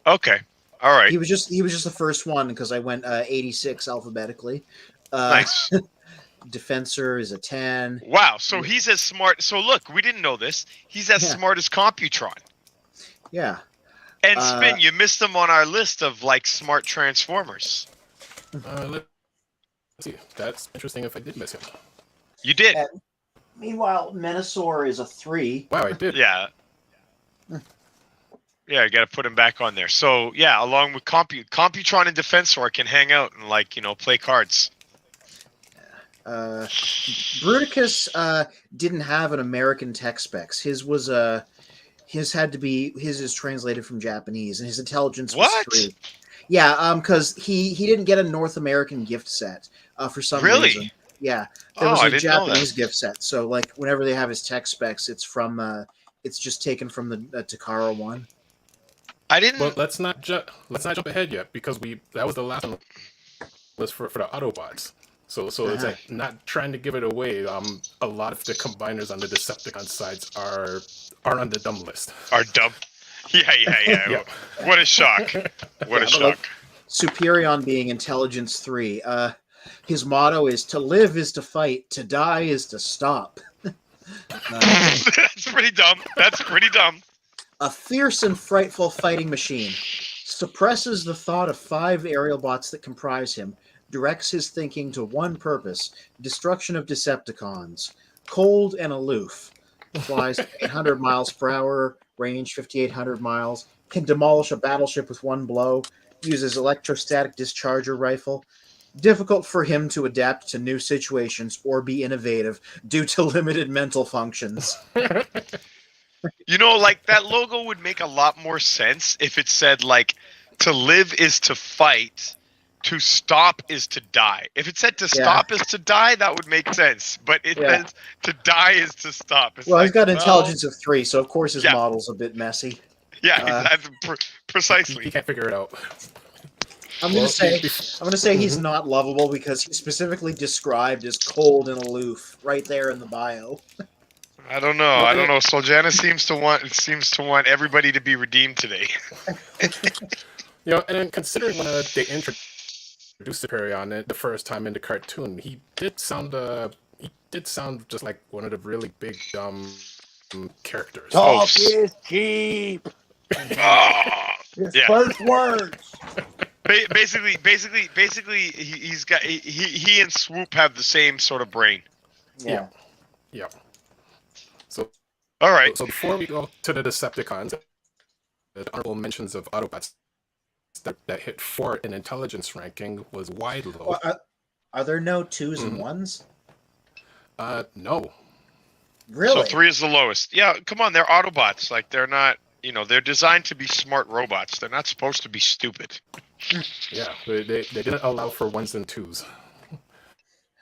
B: Okay. All right.
C: He was just the first one because I went 86 alphabetically.
B: Nice.
C: Defensor is a 10.
B: Wow, so he's as smart. So look, we didn't know this. He's as smart as Computron.
C: Yeah.
B: And Spin, you missed him on our list of like smart Transformers.
D: Let's see. That's interesting if I did miss him.
B: You did.
C: And meanwhile, Menosaur is a 3.
D: Wow, I did.
B: Yeah. Yeah, I got to put him back on there. So yeah, along with Computron and Defensor can hang out and play cards.
C: Bruticus didn't have an American tech specs. His is translated from Japanese, and his intelligence was 3. Yeah, because he didn't get a North American gift set for some
B: Really?
C: reason. Yeah, there
B: Oh,
C: was
B: I
C: a
B: didn't know
C: Japanese
B: that.
C: gift set. So like whenever they have his tech specs, it's just taken from the Takara one.
B: I
D: Well,
B: didn't.
D: let's not jump ahead yet because that was the last one was for the Autobots. So it's
C: Uh-huh.
D: like not trying to give it away. A lot of the combiners on the Decepticon sides are on the dumb list.
B: Are dumb. Yeah.
D: Yeah.
B: What a shock. What a
C: Yeah, but like
B: shock.
C: Superion being Intelligence 3, his motto is to live is to fight, to die is to stop.
B: That's pretty dumb. That's pretty dumb.
C: A fierce and frightful fighting machine. Suppresses the thought of 5 aerial bots that comprise him. Directs his thinking to one purpose: destruction of Decepticons. Cold and aloof. Flies 800 miles per hour, range 5,800 miles. Can demolish a battleship with one blow. Uses electrostatic discharger rifle. Difficult for him to adapt to new situations or be innovative due to limited mental functions.
B: You know, like that logo would make a lot more sense if it said like to live is to fight, to stop is to die. If it said to stop is to die, that would make sense. But it says to die is to stop. It's
C: Well,
B: like,
C: he's got
B: well,
C: intelligence of 3, so of course his
B: Yeah.
C: model's a bit messy.
B: yeah, that's
D: He
B: precisely.
D: can't figure it out.
C: I'm
D: Well,
C: gonna say he's not lovable because he's specifically described as cold and aloof right there in the bio.
B: I don't know. I don't know. Soljana seems to want everybody to be redeemed today.
D: And then considering when they introduced Superion the first time in the cartoon, he did sound just like one of the really big dumb characters.
A: Talk is cheap.
B: Oh,
A: His
B: Yeah.
A: first words.
B: basically, he and Swoop have the same sort of brain.
C: Yeah.
D: Yeah. So
B: All right.
D: So before we go to the Decepticons, the honorable mentions of Autobots that hit 4 in intelligence ranking was wide low.
C: Well, are there no 2s and
D: Mhm.
C: 1s?
D: No.
C: Really?
B: So 3 is the lowest. Yeah, come on, they're Autobots. Like they're not. They're designed to be smart robots. They're not supposed to be stupid.
D: Yeah, they didn't allow for 1s and 2s.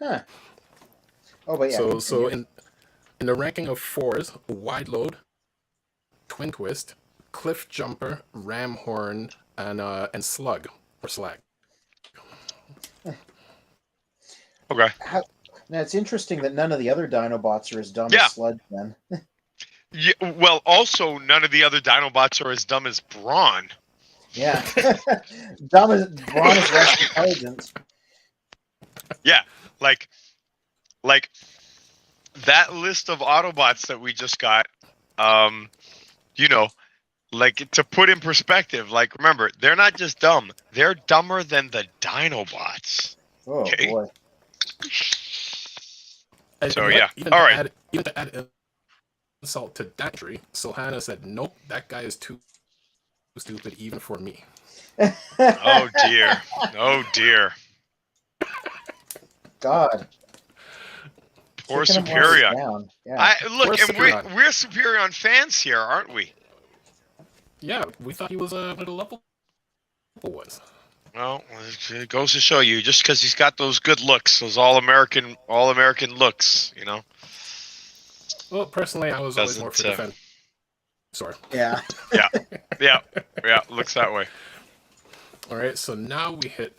C: Huh. Oh, but yeah.
D: So in the ranking of 4s, Wide Load, Twin Twist, Cliff Jumper, Ram Horn, and Slug or Slag.
B: Okay.
C: Now it's interesting that none of the other Dinobots are as dumb
B: Yeah.
C: as Sludge. Then.
B: Yeah, well, also none of the other Dinobots are as dumb as Brawn.
C: Yeah. Dumb as Brawn is less intelligent.
B: Yeah, like that list of Autobots that we just got. Like to put in perspective, like remember, they're not just dumb; they're dumber than the Dinobots.
C: Oh
B: Okay.
C: boy.
B: So yeah, all right.
D: Even to add insult to that tree, Sohana said, "Nope, that guy is too stupid even for me."
B: Oh dear. Oh dear.
C: God.
B: Poor
C: Kicking him while he's
B: Superion.
C: down. Yeah.
B: Look,
D: Poor
B: and
D: Superion.
B: we're Superion fans here, aren't we?
D: Yeah, we thought he was one of the lovable ones.
B: Well, it goes to show you, just because he's got those good looks, those all American looks,
D: Well, personally, I was always more for
B: Doesn't,
D: defense. Sorry.
C: Yeah.
B: Yeah, looks that way.
D: All right, so now we hit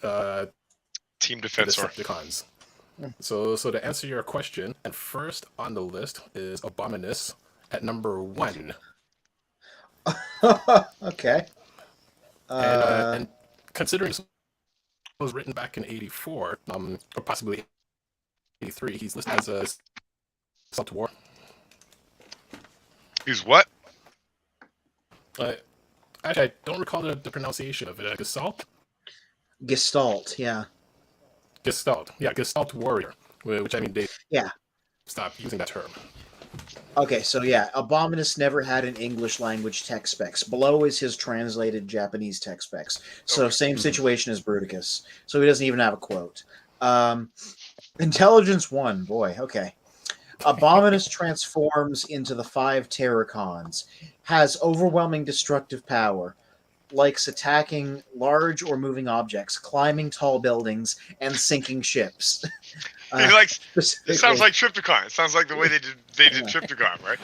B: Team
D: the
B: Defensor.
D: Decepticons. So to answer your question, and first on the list is Abominus at number 1.
C: Okay.
D: And considering this was written back in 84, or possibly 83, he's listed as a Salt War.
B: He's what?
D: Actually, I don't recall the pronunciation of it. Gestalt?
C: Gestalt. Yeah.
D: Gestalt. Yeah, Gestalt Warrior. Which, I mean, they stopped using that term.
C: Okay, so yeah, Abominus never had an English language tech specs. Below is his translated Japanese tech specs. So same situation as Bruticus. So he doesn't even have a quote. Intelligence 1, boy, okay. Abominus transforms into the 5 Terracons. Has overwhelming destructive power. likes attacking large or moving objects, climbing tall buildings, and sinking ships.
B: He likes. It
C: Specifically,
B: sounds like Trypticon. It sounds like the way they did Trypticon, right?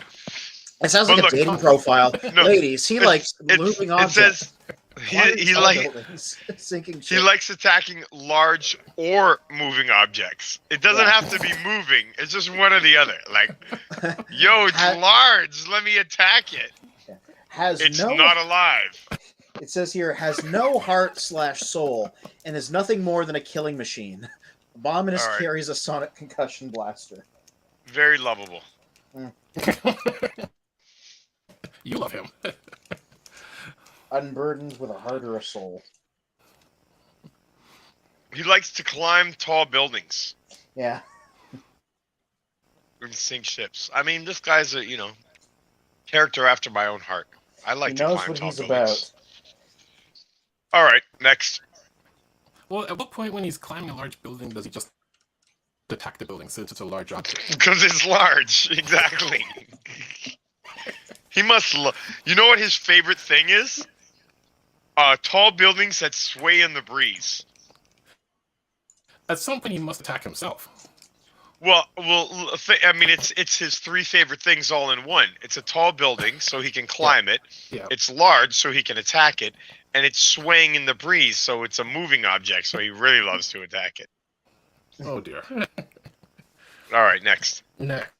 C: it sounds
B: But
C: like
B: look,
C: a dating profile.
B: no,
C: Ladies, he likes moving
B: it
C: objects,
B: says
C: climbing
B: he
C: tall
B: like
C: buildings, sinking
B: he
C: ships.
B: likes attacking large or moving objects. It doesn't
C: Yeah.
B: have to be moving. It's just one or the other. Like, yo, it's
C: Ha-
B: large. Let me attack it.
C: Has
B: It's
C: no.
B: not alive.
C: It says here has no heart/soul and is nothing more than a killing machine. Abominus
B: All right.
C: carries a sonic concussion blaster.
B: Very lovable.
D: You love him.
C: Unburdened with a heart or a soul.
B: He likes to climb tall buildings
C: Yeah.
B: and sink ships. I mean, this guy's a character after my own heart. I like
C: He
B: to
C: knows
B: climb
C: what
B: tall
C: he's
B: buildings.
C: about.
B: All right, next.
D: Well, at what point when he's climbing a large building does he just attack the building since it's a large object?
B: Because it's large. Exactly. He must. You know what his favorite thing is? Tall buildings that sway in the breeze.
D: At some point, he must attack himself.
B: Well. I mean, it's his three favorite things all in one. It's a tall building, so he can climb it.
D: Yeah.
B: It's large, so he can attack it, and it's swaying in the breeze, so it's a moving object. So he really loves to attack it.
D: Oh dear.
B: All right, next.
D: Next,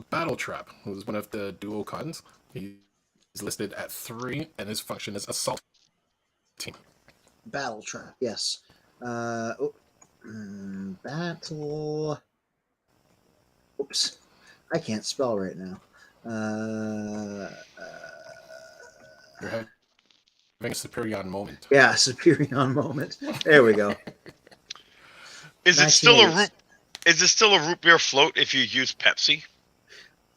D: Battle Trap, who's one of the dual cons. He's listed at 3, and his function is assault team.
C: Battle trap. Yes. Battle. Oops. I can't spell right now.
D: You're having a Superion moment.
C: Yeah, Superion moment. There we go.
B: Is it still a
C: 1980s.
B: root? Is it still a root beer float if you use Pepsi?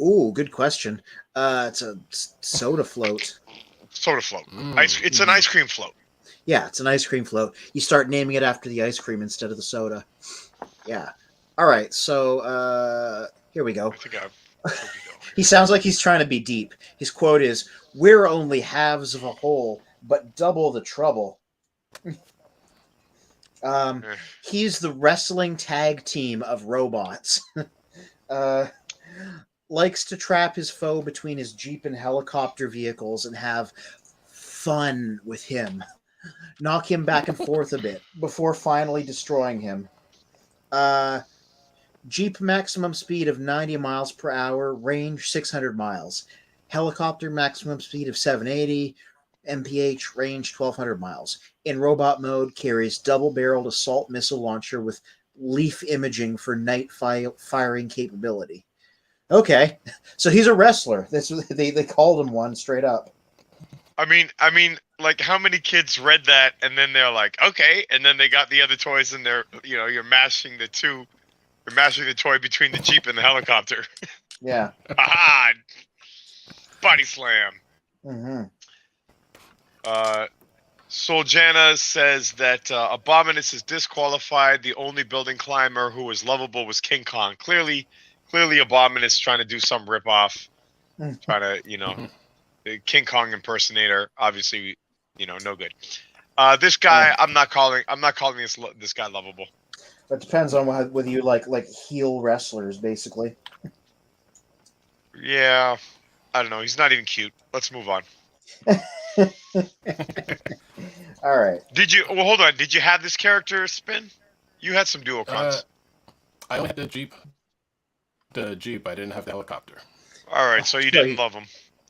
C: Ooh, good question. It's a soda float.
B: Soda float.
D: Mm.
B: It's an ice cream float.
C: Yeah, it's an ice cream float. You start naming it after the ice cream instead of the soda. Yeah. All right, so here we go.
B: I think we go.
C: He sounds like he's trying to be deep. His quote is, "We're only halves of a whole, but double the trouble." He's the wrestling tag team of robots. Likes to trap his foe between his Jeep and helicopter vehicles and have fun with him. Knock him back and forth a bit before finally destroying him. Jeep maximum speed of 90 miles per hour, range 600 miles. Helicopter maximum speed of 780, mph, range 1200 miles. In robot mode, carries double-barreled assault missile launcher with leaf imaging for night firing capability. Okay, so he's a wrestler. They called him one straight up.
B: I mean, like how many kids read that and then they're like, okay, and then they got the other toys and they're, you're mashing the two. You're mashing the toy between the Jeep and the helicopter.
C: Yeah.
B: Aha! Body slam.
C: Mm-hmm.
B: Soljana says that Abominus is disqualified. The only building climber who was lovable was King Kong. Clearly Abominus trying to do some ripoff, trying to, the King Kong impersonator. Obviously, no good. This guy, I'm not calling this guy lovable.
C: It depends on whether you like heel wrestlers, basically.
B: Yeah, I don't know. He's not even cute. Let's move on.
C: All right.
B: Hold on. Did you have this character spin? You had some dual cons.
D: I only had the Jeep. I didn't have the helicopter.
B: All right, so you didn't love him.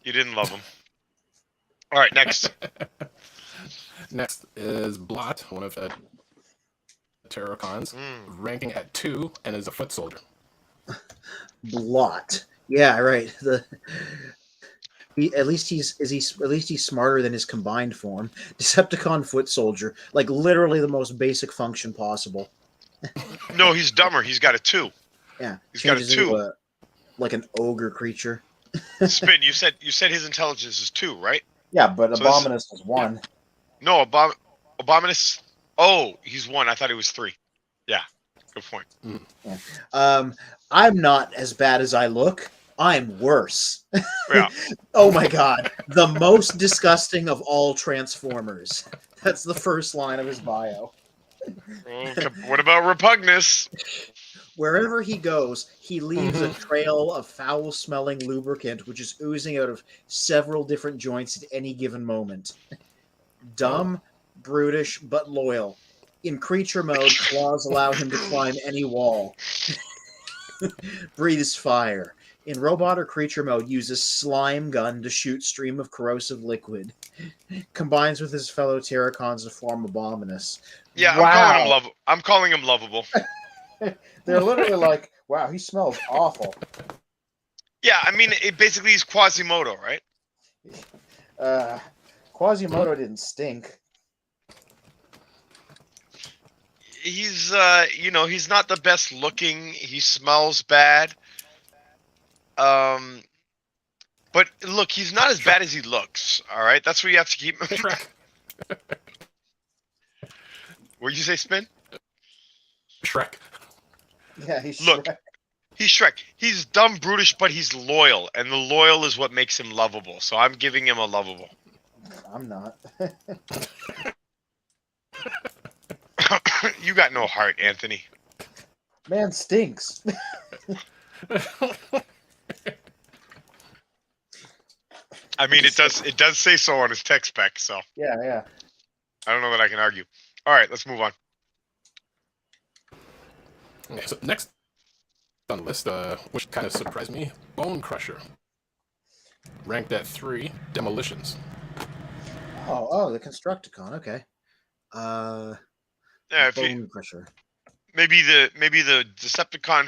B: You didn't love him. All right, next.
D: Next is Blot, one of the Terrorcons, ranking at 2 and is a foot soldier.
C: Blot. Yeah, right. At least he's smarter than his combined form. Decepticon foot soldier, like literally the most basic function possible.
B: No, he's dumber. He's got a 2.
C: Yeah,
B: he's got a
C: changes
B: 2.
C: into like an ogre creature.
B: Spin. You said his intelligence is 2, right?
C: Yeah, but
B: So
C: Abominus is 1.
B: No, Abominus. Oh, he's 1. I thought he was 3. Yeah, good point.
C: Yeah. I'm not as bad as I look. I'm worse.
B: Yeah.
C: Oh my god. The most disgusting of all Transformers. That's the first line of his bio.
B: What about Repugnus?
C: Wherever he goes, he leaves a trail of foul-smelling lubricant which is oozing out of several different joints at any given moment. Dumb, brutish, but loyal. In creature mode, claws allow him to climb any wall. Breathes fire. In robot or creature mode, uses slime gun to shoot stream of corrosive liquid. Combines with his fellow Terracons to form Abominus.
B: Yeah,
C: Wow.
B: I'm calling him lovable.
C: They're literally like, wow, he smells awful.
B: Yeah, I mean, basically he's Quasimodo, right?
C: Quasimodo didn't stink.
B: He's he's not the best looking. He smells bad. But look, he's not as bad as he looks. All right, that's what you have to keep. What'd you say, Spin?
D: Shrek.
C: Yeah, he's
B: Look,
C: Shrek.
B: he's Shrek. He's dumb, brutish, but he's loyal, and the loyal is what makes him lovable. So I'm giving him a lovable.
C: I'm not.
B: You got no heart, Anthony.
C: Man stinks.
B: I mean, it does say so on his tech spec, so
C: Yeah.
B: I don't know that I can argue. All right, let's move on.
D: Okay, so next on the list, which kind of surprised me, Bone Crusher. Ranked at 3, Demolitions.
C: Oh, the Constructicon. Okay.
B: Yeah, if
C: Bone Crusher.
B: maybe the Decepticon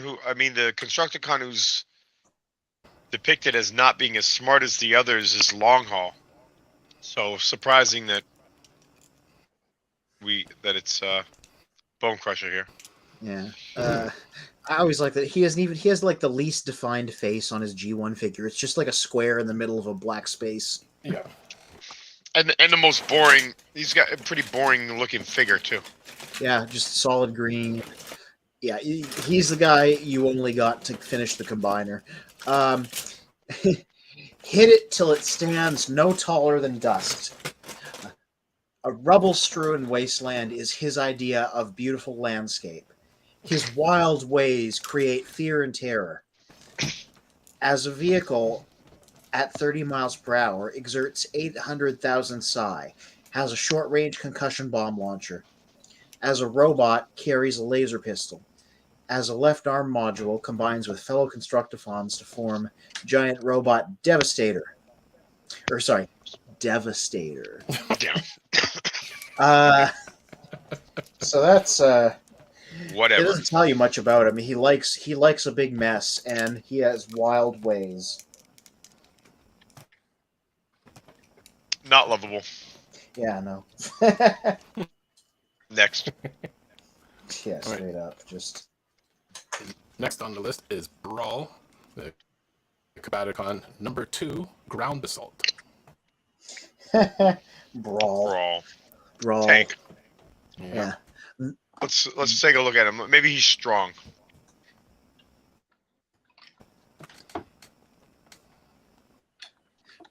B: the Constructicon who's depicted as not being as smart as the others is Long Haul. So surprising that it's Bone Crusher here.
C: Yeah. I always like that he has like the least defined face on his G1 figure. It's just like a square in the middle of a black space.
D: Yeah.
B: And the most boring. He's got a pretty boring looking figure too.
C: Yeah, just solid green. Yeah, he's the guy you only got to finish the combiner. Hit it till it stands no taller than dust. A rubble-strewn wasteland is his idea of beautiful landscape. His wild ways create fear and terror. As a vehicle, at 30 miles per hour, exerts 800,000 psi, has a short-range concussion bomb launcher. As a robot, carries a laser pistol. As a left arm module, combines with fellow Constructifons to form giant robot Devastator. Devastator.
B: Yeah.
C: So that's
B: Whatever.
C: It doesn't tell you much about him. He likes a big mess, and he has wild ways.
B: Not lovable.
C: Yeah, no.
B: Next.
C: Yeah, straight up. Just
D: Next on the list is Brawl, the Combaticon number 2, Ground Assault.
C: Brawl.
B: Tank.
C: Yeah.
B: Let's take a look at him. Maybe he's strong.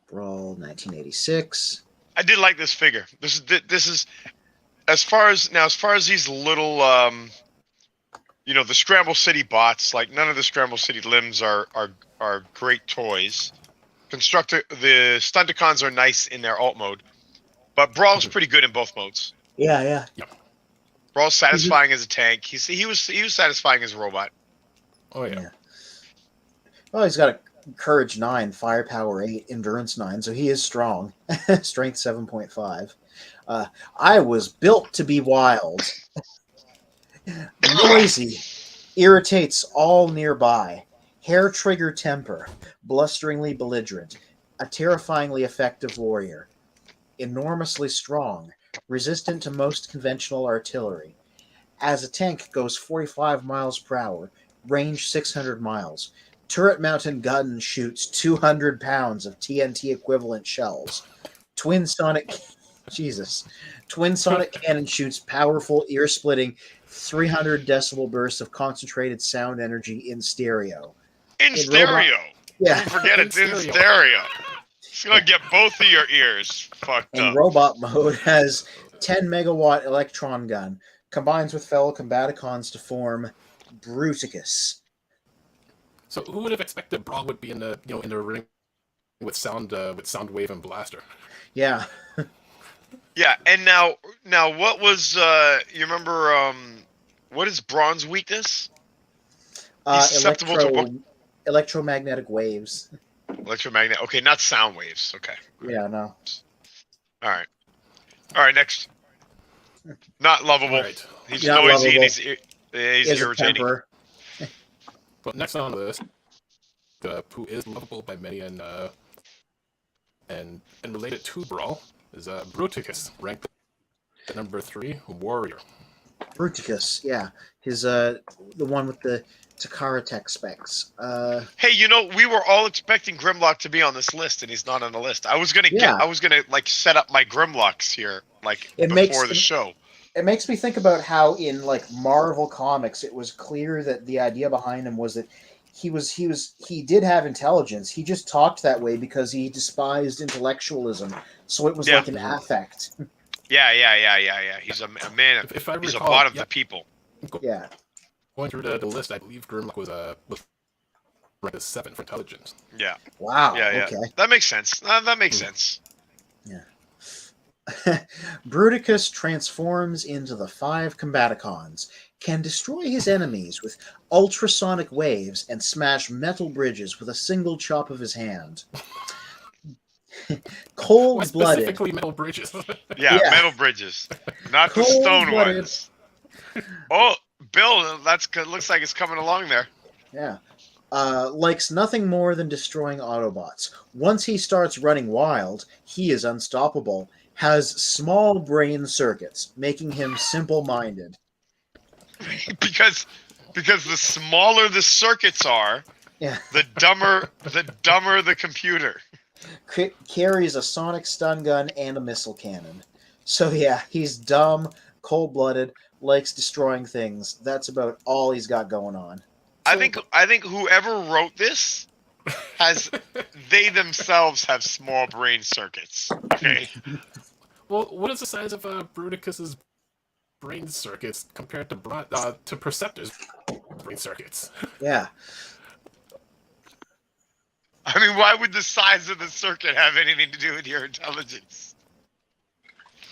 C: Brawl 1986.
B: I did like this figure. This is as far as these little the Scramble City bots, like none of the Scramble City limbs are great toys. The Stunticons are nice in their alt mode, but Brawl's pretty good in both modes.
C: Yeah.
B: Brawl's satisfying as a tank. He was satisfying as a robot.
D: Oh yeah.
C: Well, he's got a Courage 9, Firepower 8, Endurance 9, so he is strong. Strength 7.5. I was built to be wild. Noisy. Irritates all nearby. Hair trigger temper. Blusteringly belligerent. A terrifyingly effective warrior. Enormously strong. Resistant to most conventional artillery. As a tank, goes 45 miles per hour. Range 600 miles. Turret-mounted gun shoots 200 pounds of TNT equivalent shells. Twin sonic cannon shoots powerful, ear-splitting 300 decibel bursts of concentrated sound energy in stereo.
B: In stereo.
C: Yeah.
B: Don't forget it's in
D: stereo.
B: stereo. It's gonna get both of your ears fucked
C: And
B: up.
C: robot mode has 10 megawatt electron gun, combines with fellow Combaticons to form Bruticus.
D: So who would have expected Brawl would be in the in the ring with Soundwave and Blaster?
C: Yeah.
B: Yeah, and now what was you remember what is Braun's weakness? He's susceptible to what?
C: Electromagnetic waves.
B: Electromagnet. Okay, not sound waves. Okay.
C: Yeah, no.
B: All right. Next. Not lovable.
D: All right.
B: He's
C: Not
B: noisy
C: lovable.
B: and he's
C: Is a
B: irritating.
C: temper.
D: But next on the list, who is lovable by many and related to Brawl is Bruticus, ranked at number 3, warrior.
C: Bruticus, yeah. His the one with the Takara tech specs.
B: Hey, we were all expecting Grimlock to be on this list, and he's not on the list. I was gonna like set up my Grimlocks here, like before the show.
C: It makes me think about how in like Marvel Comics, it was clear that the idea behind him was that he did have intelligence. He just talked that way because he despised intellectualism. So it was like an affect.
B: Yeah. He's a man.
D: If I
B: he's
D: recall,
B: a bot of the people.
C: Yeah.
D: Going through the list, I believe Grimlock was ranked as 7 for intelligence.
B: Yeah.
C: Wow.
B: Yeah.
C: Okay.
B: That makes sense. That makes sense.
C: Yeah. Bruticus transforms into the 5 Combaticons, can destroy his enemies with ultrasonic waves, and smash metal bridges with a single chop of his hand. Cold-blooded.
D: Specifically metal bridges.
B: Yeah, metal bridges, not the stone ones. Oh, Bill, that's good. Looks like it's coming along there.
C: Yeah. Likes nothing more than destroying Autobots. Once he starts running wild, he is unstoppable. Has small brain circuits, making him simple-minded.
B: because the smaller the circuits are, the dumber the computer.
C: Carries a sonic stun gun and a missile cannon. So yeah, he's dumb, cold-blooded, likes destroying things. That's about all he's got going on.
B: I think whoever wrote this they themselves have small brain circuits. Okay.
D: Well, what is the size of Bruticus's brain circuits compared to Perceptor's brain circuits?
C: Yeah.
B: I mean, why would the size of the circuit have anything to do with your intelligence?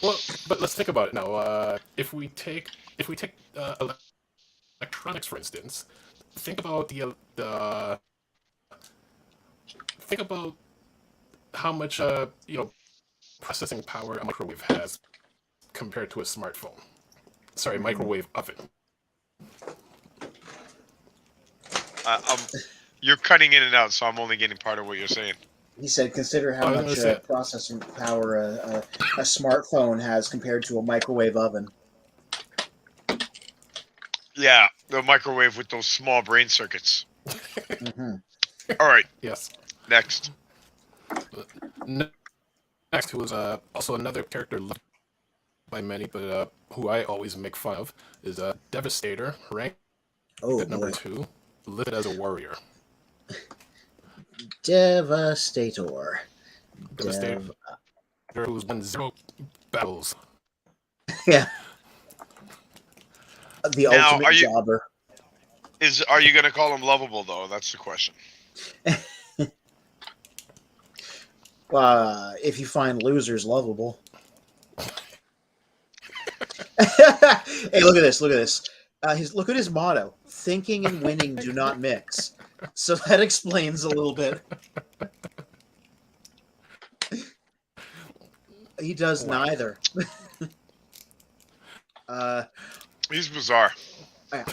D: Well, but let's think about it now. If we take electronics, for instance, think about think about how much processing power a microwave has compared to a smartphone. Sorry, microwave oven.
B: You're cutting in and out, so I'm only getting part of what you're saying.
C: He said, consider how much processing power a smartphone has compared to a microwave oven.
B: Yeah, the microwave with those small brain circuits.
C: Mm-hmm.
B: All right.
D: Yes.
B: Next.
D: Next, who is also another character loved by many, but who I always make fun of, is Devastator, ranked at number 2, listed as a warrior.
C: Devastator.
D: Who's won 0 battles.
C: Yeah. The ultimate jobber.
B: Are you going to call him lovable, though? That's the question.
C: If you find losers lovable. Hey, look at this. Look at this. Look at his motto. Thinking and winning do not mix. So that explains a little bit. He does neither.
B: He's bizarre.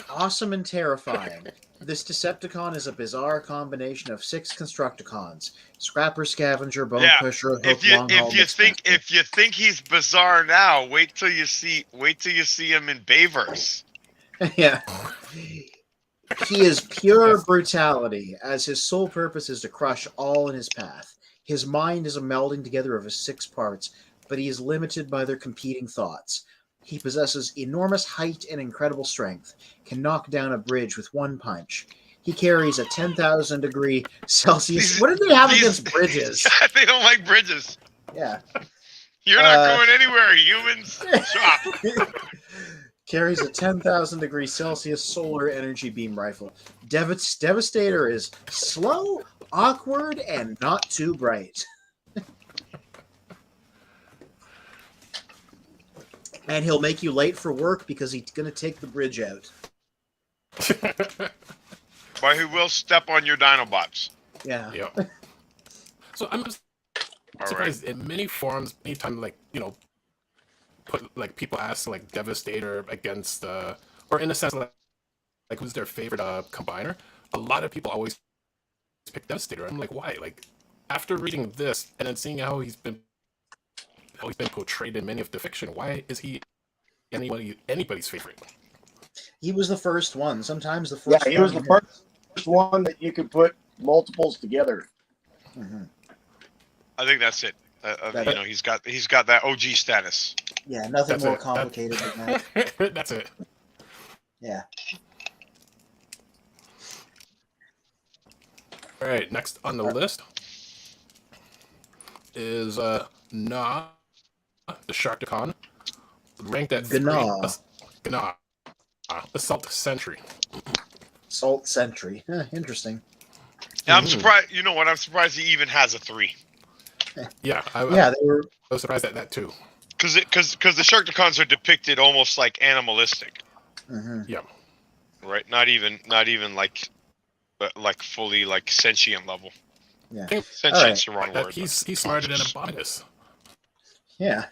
C: Awesome and terrifying. This Decepticon is a bizarre combination of 6 Constructicons: Scrapper, Scavenger, Bone Pusher, Hook,
B: if you think he's bizarre now, wait till you see him in Bayverse.
C: Yeah. He is pure brutality, as his sole purpose is to crush all in his path. His mind is a melding together of his 6 parts, but he is limited by their competing thoughts. He possesses enormous height and incredible strength, can knock down a bridge with one punch. He carries a 10,000 degree Celsius. What do they have against bridges?
B: They don't like bridges.
C: Yeah.
B: You're not going anywhere, humans. Stop.
C: Carries a 10,000 degree Celsius solar energy beam rifle. Devastator is slow, awkward, and not too bright. And he'll make you late for work because he's going to take the bridge out.
B: But he will step on your Dinobots.
C: Yeah.
D: Yep. So I'm surprised in many forums, anytime put people ask Devastator against or in a sense like who's their favorite combiner, a lot of people always pick Devastator. I'm like, why? Like after reading this and then seeing how he's been portrayed in many of the fiction, why is he anybody's favorite?
C: He was the first one. Sometimes the first.
A: Yeah, he was the first one that you could put multiples together.
C: Mm-hmm.
B: I think that's it. He's got that OG status.
C: Yeah, nothing more complicated than that.
D: That's it.
C: Yeah.
D: All right, next on the list is Gna, the Sharkticon, ranked at
C: Gna.
D: Gna, Assault Sentry.
C: Assault Sentry. Interesting.
B: Yeah, I'm surprised. You know what? I'm surprised he even has a 3.
D: Yeah,
C: they were.
D: I was surprised at that too.
B: Because the Sharkticons are depicted almost like animalistic.
C: Mm-hmm.
D: Yeah.
B: Right. Not even like fully like sentient level.
C: Yeah.
B: Sentient's the wrong word.
D: He's smarter than a Botanist.
C: Yeah.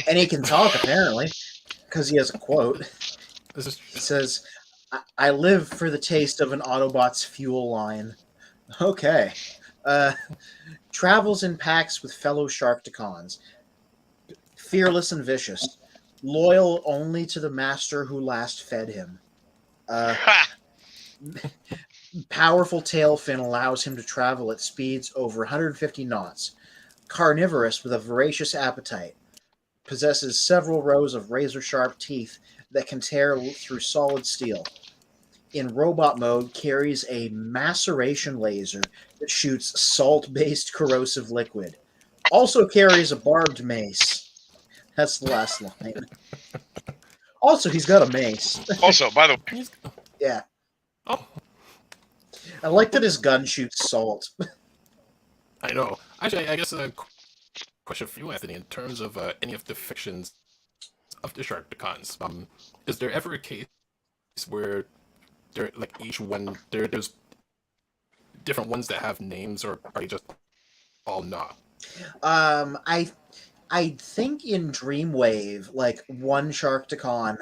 C: And he can talk apparently, because he has a quote. He says, "I live for the taste of an Autobot's fuel line." Okay. Travels in packs with fellow Sharkticons. Fearless and vicious. Loyal only to the master who last fed him. Powerful tail fin allows him to travel at speeds over 150 knots. Carnivorous with a voracious appetite. Possesses several rows of razor-sharp teeth that can tear through solid steel. In robot mode, carries a maceration laser that shoots salt-based corrosive liquid. Also carries a barbed mace. That's the last line. Also, he's got a mace.
B: Also, by the way.
C: Yeah.
D: Oh.
C: I like that his gun shoots salt.
D: I know. Actually, I guess a question for you, Anthony, in terms of any of the fictions of the Sharkticons, is there ever a case where there, each one, there's different ones that have names, or are they just all not?
C: I think in Dreamwave, one Sharkticon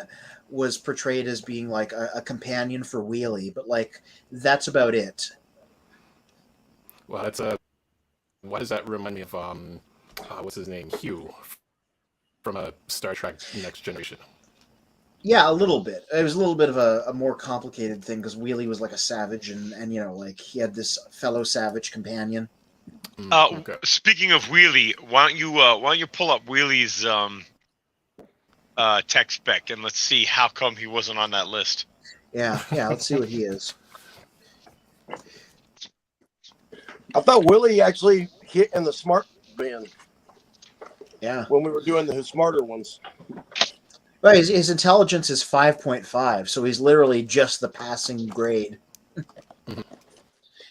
C: was portrayed as being a companion for Wheelie, but that's about it.
D: Well, that's why does that remind me of what's his name, Hugh, from Star Trek Next Generation? Yeah,
C: a little bit. It was a little bit of a more complicated thing because Wheelie was like a savage, and he had this fellow savage companion.
B: Okay. Speaking of Wheelie, why don't you pull up Wheelie's tech spec and let's see how come he wasn't on that list.
C: Yeah. Let's see what he is.
A: I thought Willie actually hit in the smart bin.
C: Yeah.
A: When we were doing the smarter ones.
C: Right, his intelligence is 5.5, so he's literally just the passing grade.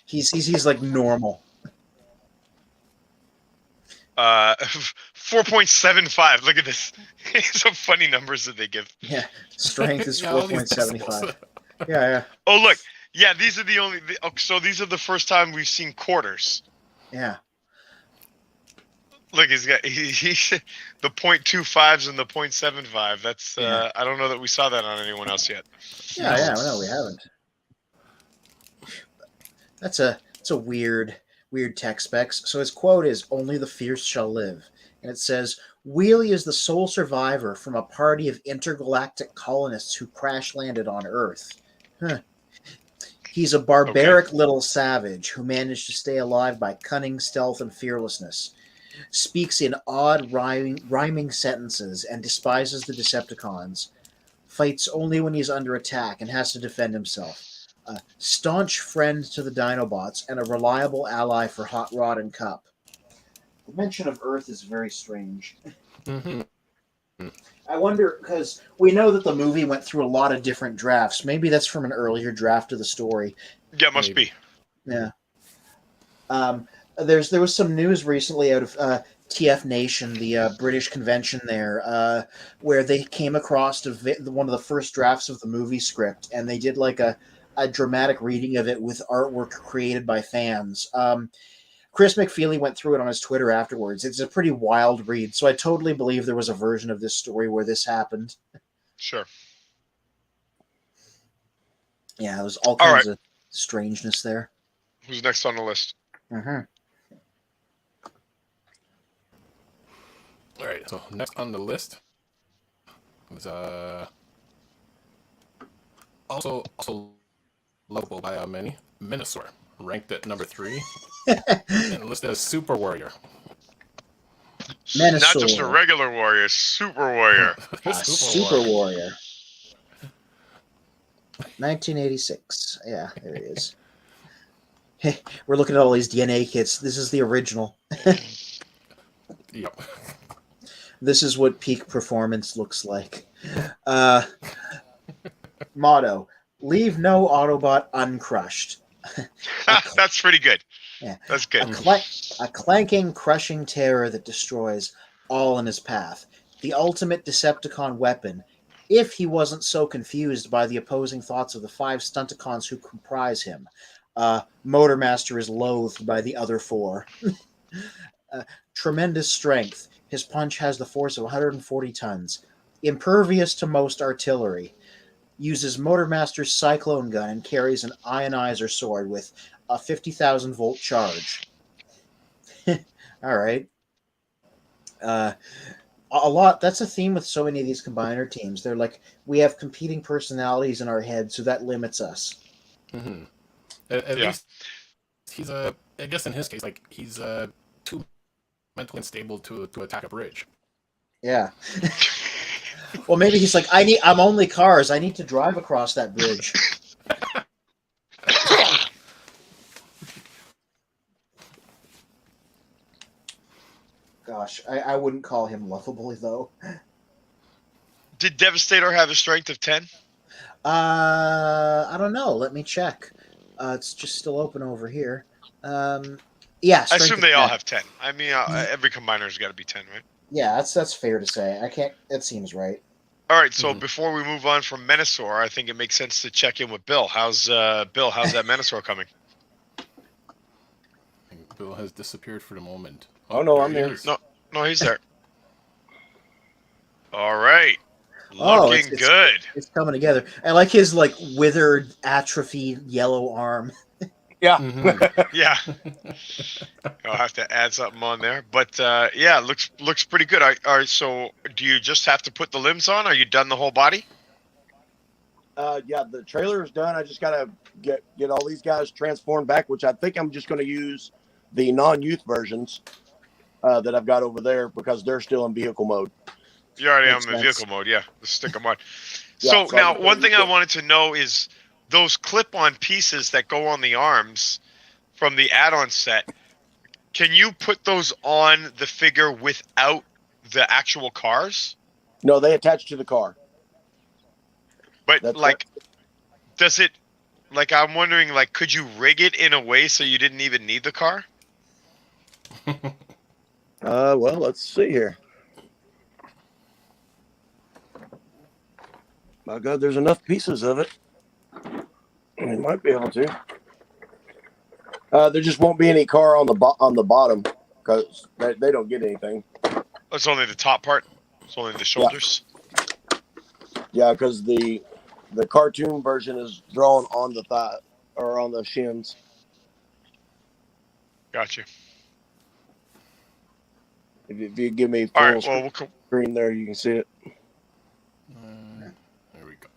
C: He's like normal.
B: 4.75. Look at this. Some funny numbers that they give.
C: Yeah, strength is 4.75. Yeah.
B: Oh look, yeah. These are so these are the first time we've seen quarters.
C: Yeah.
B: Look, he's got the 0.25s and the 0.75. That's I don't know that we saw that on anyone else yet.
C: Yeah. No, we haven't. It's a weird tech specs. So his quote is, "Only the fierce shall live," and it says, "Wheelie is the sole survivor from a party of intergalactic colonists who crash landed on Earth. He's a barbaric little savage who managed to stay alive by cunning, stealth, and fearlessness. Speaks in odd rhyming sentences and despises the Decepticons. Fights only when he's under attack and has to defend himself. A staunch friend to the Dinobots and a reliable ally for Hot Rod and Cup. The mention of Earth is very strange.
D: Mm-hmm.
C: I wonder, because we know that the movie went through a lot of different drafts. Maybe that's from an earlier draft of the story.
B: Yeah, must
D: Maybe.
B: be.
C: Yeah. There was some news recently out of TF Nation, the British convention there, where they came across one of the first drafts of the movie script, and they did like a dramatic reading of it with artwork created by fans. Chris McFeely went through it on his Twitter afterwards. It's a pretty wild read, so I totally believe there was a version of this story where this happened.
B: Sure.
C: Yeah, there was all
B: All
C: kinds
B: right.
C: of strangeness there.
B: Who's next on the list?
C: Mm-hmm.
D: All right. So next on the list was also lovable by many, Minosaur, ranked at number 3 and listed as Super Warrior.
B: Not just a
C: Menosaur.
B: regular warrior, super warrior.
C: Super Warrior. 1986. Yeah, there it is. Hey, we're looking at all these DNA kits. This is the original.
D: Yep.
C: This is what peak performance looks like. Motto: leave no Autobot uncrushed.
B: That's pretty good.
C: Yeah.
B: That's good.
C: A clanking, crushing terror that destroys all in his path. The ultimate Decepticon weapon, if he wasn't so confused by the opposing thoughts of the 5 Stunticons who comprise him. Motormaster is loathed by the other 4. Tremendous strength. His punch has the force of 140 tons. Impervious to most artillery. Uses Motormaster's Cyclone gun and carries an ionizer sword with a 50,000 volt charge. All right. A lot. That's a theme with so many of these combiner teams. They're like, we have competing personalities in our head, so that limits us.
D: Mm-hmm. At least he's I guess in his case, like he's too mentally unstable to attack a bridge.
C: Yeah. Well, maybe he's like, I'm only cars. I need to drive across that bridge. Gosh, I wouldn't call him lovable though.
B: Did Devastator have a strength of 10?
C: I don't know. Let me check. It's just still open over here. Yeah,
B: I assume they all
C: 10.
B: have 10. I mean, every combiner's got to be 10, right?
C: Yeah, that's fair to say. I can't. That seems right.
B: All right, so before we move on from Menosaur, I think it makes sense to check in with Bill. How's that Menosaur coming?
D: Bill has disappeared for the moment.
A: Oh, no,
D: there
A: I'm
D: he
A: here.
D: is.
B: No, he's there. All right. Looking good.
C: It's coming together. I like his withered, atrophied yellow arm.
A: Yeah.
D: Mm-hmm.
B: Yeah. I'll have to add something on there. But yeah, looks pretty good. All right, so do you just have to put the limbs on? Are you done the whole body?
A: Yeah, the trailer is done. I just gotta get all these guys transformed back, which I think I'm just gonna use the non-youth versions that I've got over there because they're still in vehicle mode.
B: You're already
C: Makes
B: on the
C: sense.
B: vehicle mode, yeah. Just stick them on.
A: Yeah,
B: So now, one thing I wanted to know is those clip-on pieces that go on the arms from the add-on set. Can you put those on the figure without the actual cars?
A: No, they attach to the car.
B: But
A: That's
B: does it? I'm wondering, could you rig it in a way so you didn't even need the car?
A: Well, let's see here. My God, there's enough pieces of it. We might be able to. There just won't be any car on the bottom because they don't get anything.
B: It's only the top part. It's only the shoulders.
A: Yeah, because the cartoon version is drawn on the thigh or on the shins.
B: Gotcha.
A: If you give me
B: All
A: full
B: right. Well,
A: screen there, you can see it.
D: There we go.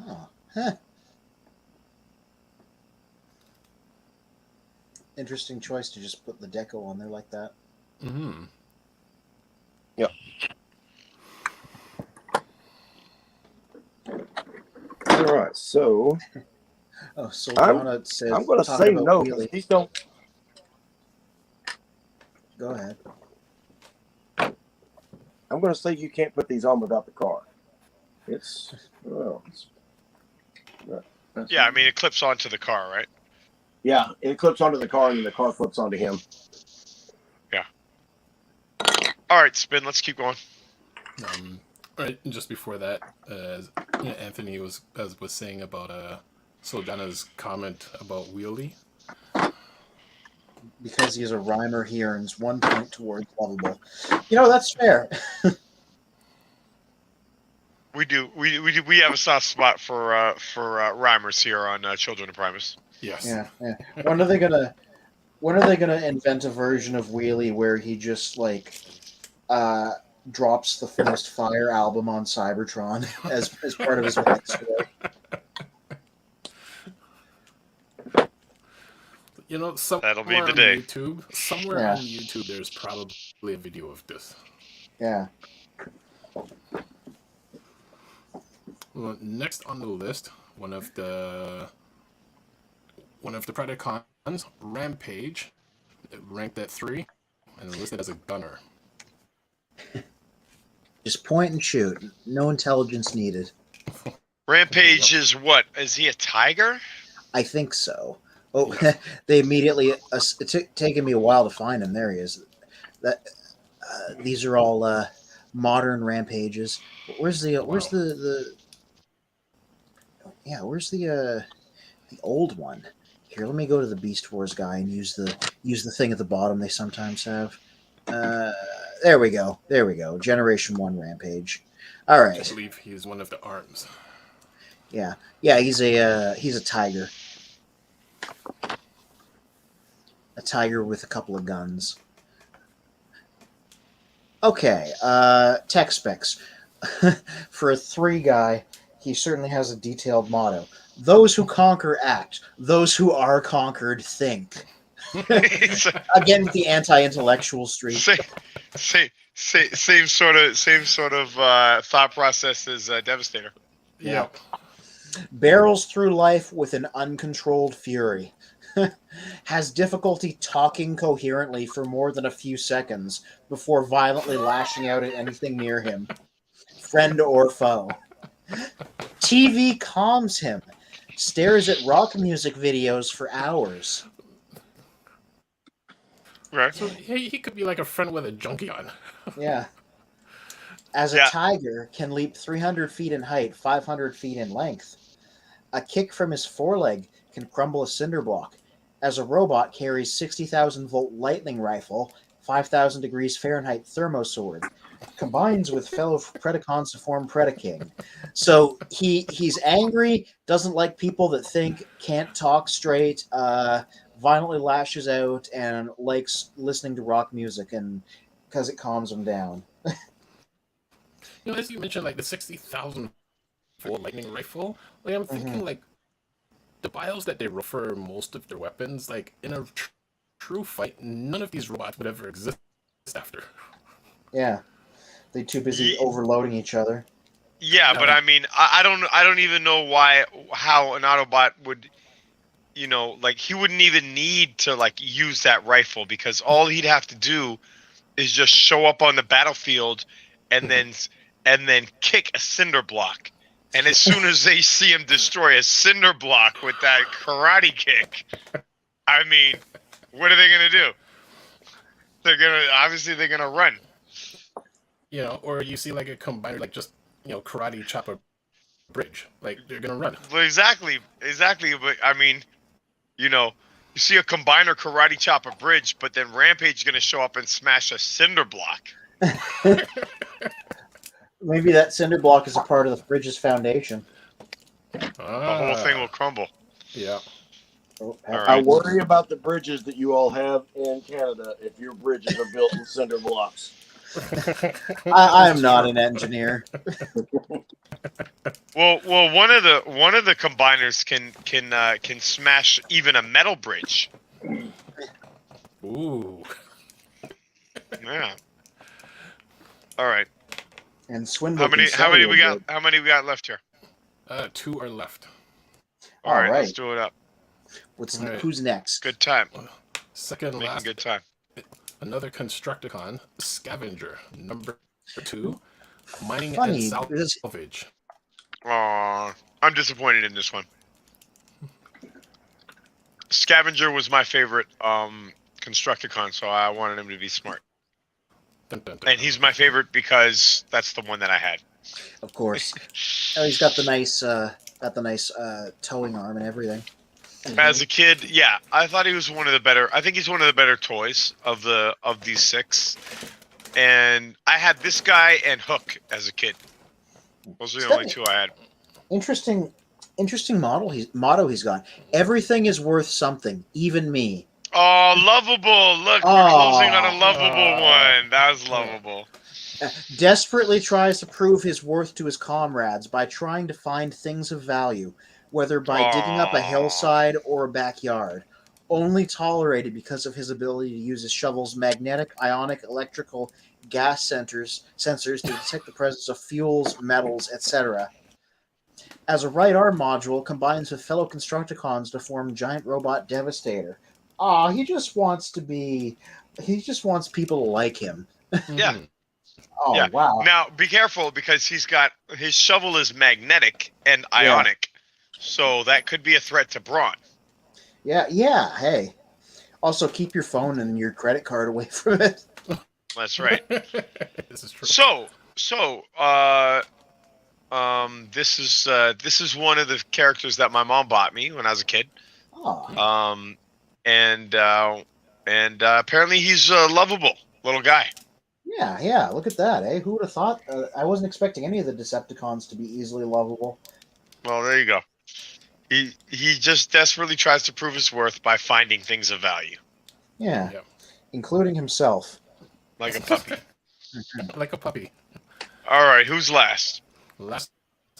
C: Oh, huh. Interesting choice to just put the deco on there like that.
D: Mm-hmm.
A: Yep. All right, so
C: Oh, Soldana says.
A: I'm going to
C: talking
A: say
C: about
A: no because
C: Wheelie.
A: these don't.
C: Go ahead.
A: I'm going to say you can't put these on without the car. It's well.
B: Yeah, I mean it clips onto the car, right?
A: Yeah, it clips onto the car and then the car flips onto him.
B: Yeah. All right, Spin. Let's keep going.
D: Right, just before that, as Anthony was saying about Soldana's comment about Wheelie.
C: Because he's a rhymer, he earns 1 point towards lovable. That's fair.
B: We do. We have a soft spot for rhymers here on Children of Primus.
D: Yes.
C: Yeah. When are they gonna invent a version of Wheelie where he just drops the Forest Fire album on Cybertron as part of his backstory?
B: That'll be
D: Somewhere
B: the
D: on
B: day.
D: YouTube, there's probably a video of this.
C: Yeah.
D: Well, next on the list, one of the Predacons, Rampage, ranked at 3, and listed as a gunner.
C: Just point and shoot. No intelligence needed.
B: Rampage is what? Is he a tiger?
C: I think so. Oh, they immediately. It's taken me a while to find him. There he is. These are all modern rampages. Where's the old one? Here, let me go to the Beast Wars guy and use the thing at the bottom they sometimes have. There we go. Generation 1 Rampage. All right.
D: I believe he's one of the arms.
C: Yeah. He's a tiger. A tiger with a couple of guns. Okay. Tech specs. For a 3 guy, he certainly has a detailed motto. Those who conquer act. Those who are conquered think. Again with the anti-intellectual streak.
B: Same sort of thought process as Devastator.
C: Yeah. Barrels through life with an uncontrolled fury. Has difficulty talking coherently for more than a few seconds before violently lashing out at anything near him, friend or foe. TV calms him. Stares at rock music videos for hours.
B: Right.
D: So he could be like a friend with a junkie on.
C: Yeah. As a tiger, can leap 300 feet in height, 500 feet in length. A kick from his foreleg can crumble a cinder block. As a robot, carries 60,000 volt lightning rifle, 5,000 degrees Fahrenheit thermosword. Combines with fellow Predacons to form Predaking. So he's angry, doesn't like people that think, can't talk straight, violently lashes out, and likes listening to rock music, and because it calms him down.
D: As you mentioned, like the 60,000 volt lightning rifle, I'm thinking like the bios that they roll for most of their weapons, like in a true fight, none of these robots would ever exist after.
C: Yeah, they're too busy overloading each other.
B: Yeah, but I mean, I don't even know how an Autobot would, he wouldn't even need to use that rifle, because all he'd have to do is just show up on the battlefield and then kick a cinder block. And as soon as they see him destroy a cinder block with that karate kick, I mean, what are they going to do? They're going to run.
C: Or
D: you see like a combiner, just, karate chop a bridge. Like, they're going to run.
B: Well, exactly. But, I mean, you see a combiner karate chop a bridge, but then Rampage is going to show up and smash a cinder block.
C: Maybe that cinder block is a part of the bridge's foundation.
B: The whole thing will crumble.
D: Yeah.
A: I worry about the bridges that you all have in Canada if your bridges are built in cinder blocks.
C: I am not an engineer.
B: Well, one of the combiners can smash even a metal bridge.
D: Ooh.
B: Yeah. All right.
C: And Swindle.
B: How many we got left here?
D: 2 are left.
B: All right, let's
C: right.
B: do it up.
C: What's
D: All right.
C: who's next?
B: Good time.
D: Second
B: Making
D: last,
B: good time.
D: another Constructicon, Scavenger, number 2, mining
C: Funny,
D: and
C: this-
D: salvage.
B: Aw, I'm disappointed in this one. Scavenger was my favorite Constructicon, so I wanted him to be smart.
D: Dun, dun, dun.
B: And he's my favorite because that's the one that I had.
C: Of course. Oh, he's got the nice towing arm and everything.
B: As a kid, yeah, I thought he was one of the better. I think he's one of the better toys of these 6. And I had this guy and Hook as a kid. Those are the only 2 I had.
C: Interesting motto he's got. Everything is worth something, even me.
B: Oh, lovable! Look, we're closing on a lovable one. That was lovable.
C: Desperately tries to prove his worth to his comrades by trying to find things of value, whether by digging up a hillside or a backyard. Only tolerated because of his ability to use his shovel's magnetic, ionic, electrical, gas sensors to detect the presence of fuels, metals, etc. As a right arm module, combines with fellow Constructicons to form Giant Robot Devastator. He just wants people to like him.
B: Yeah.
C: Oh,
B: Yeah.
C: wow.
B: Now, be careful because his shovel is magnetic and ionic, so that could be a threat to Brawn.
C: Yeah, hey. Also, keep your phone and your credit card away from it.
B: That's right.
D: This is true.
B: This is one of the characters that my mom bought me when I was a kid.
C: Oh.
B: And apparently he's a lovable little guy.
C: Yeah, look at that, eh? Who would have thought? I wasn't expecting any of the Decepticons to be easily lovable.
B: Well, there you go. He just desperately tries to prove his worth by finding things of value.
C: Yeah,
D: Yep.
C: including himself.
B: Like a puppy.
D: Like a puppy.
B: All right, who's last?
D: Last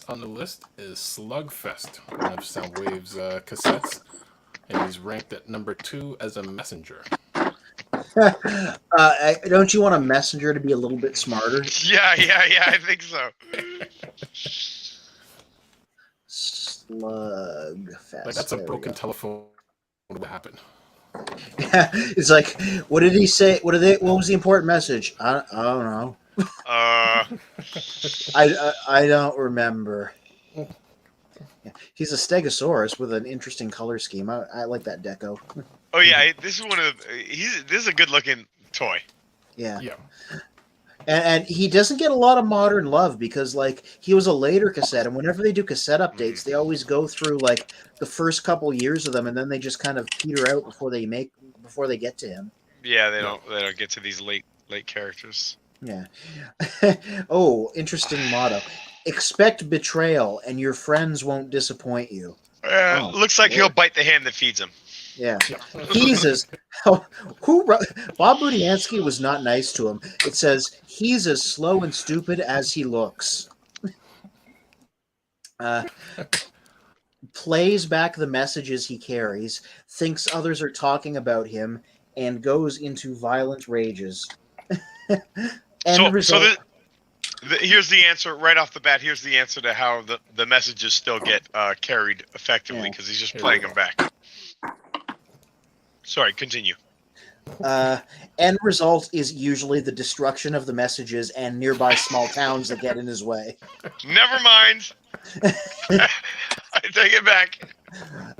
D: on the list is Slugfest, one of Soundwave's cassettes, and he's ranked at number 2 as a messenger.
C: Don't you want a messenger to be a little bit smarter?
B: Yeah, I think so.
C: Slugfest.
D: Like, that's a
C: there we
D: broken
C: go.
D: telephone. What would happen?
C: It's like, what did he say? What was the important message? I don't know. I don't remember. Yeah. He's a Stegosaurus with an interesting color scheme. I like that deco.
B: Oh yeah, this is this is a good looking toy.
C: Yeah.
D: Yeah.
C: And he doesn't get a lot of modern love because, like, he was a later cassette, and whenever they do cassette updates, they always go through like the first couple years of them, and then they just kind of peter out before they get to him.
B: Yeah, they don't get to these late characters.
C: Yeah. Oh, interesting motto. Expect betrayal, and your friends won't disappoint you.
B: Looks like
C: boy.
B: he'll bite the hand that feeds him.
C: Yeah. He's as Bob Budiansky was not nice to him. It says he's as slow and stupid as he looks. Plays back the messages he carries, thinks others are talking about him, and goes into violent rages.
B: Here's the answer right off the bat. Here's the answer to how the messages still get carried effectively because he's just playing them back. Sorry, continue.
C: End result is usually the destruction of the messages and nearby small towns that get in his way.
B: Never mind. I take it back.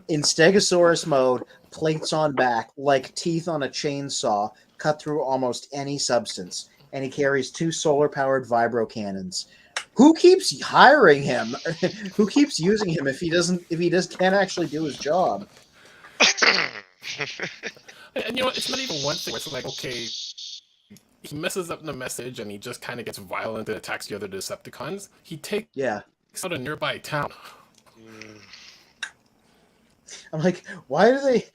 C: In Stegosaurus mode, plates on back, like teeth on a chainsaw, cut through almost any substance, and he carries 2 solar-powered vibro cannons. Who keeps hiring him? Who keeps using him if he can't actually do his job?
D: And you know, it's not even one thing. It's like, okay, he messes up the message and he just kind of gets violent and attacks the other Decepticons. He takes out a nearby town.
C: I'm like, why do they?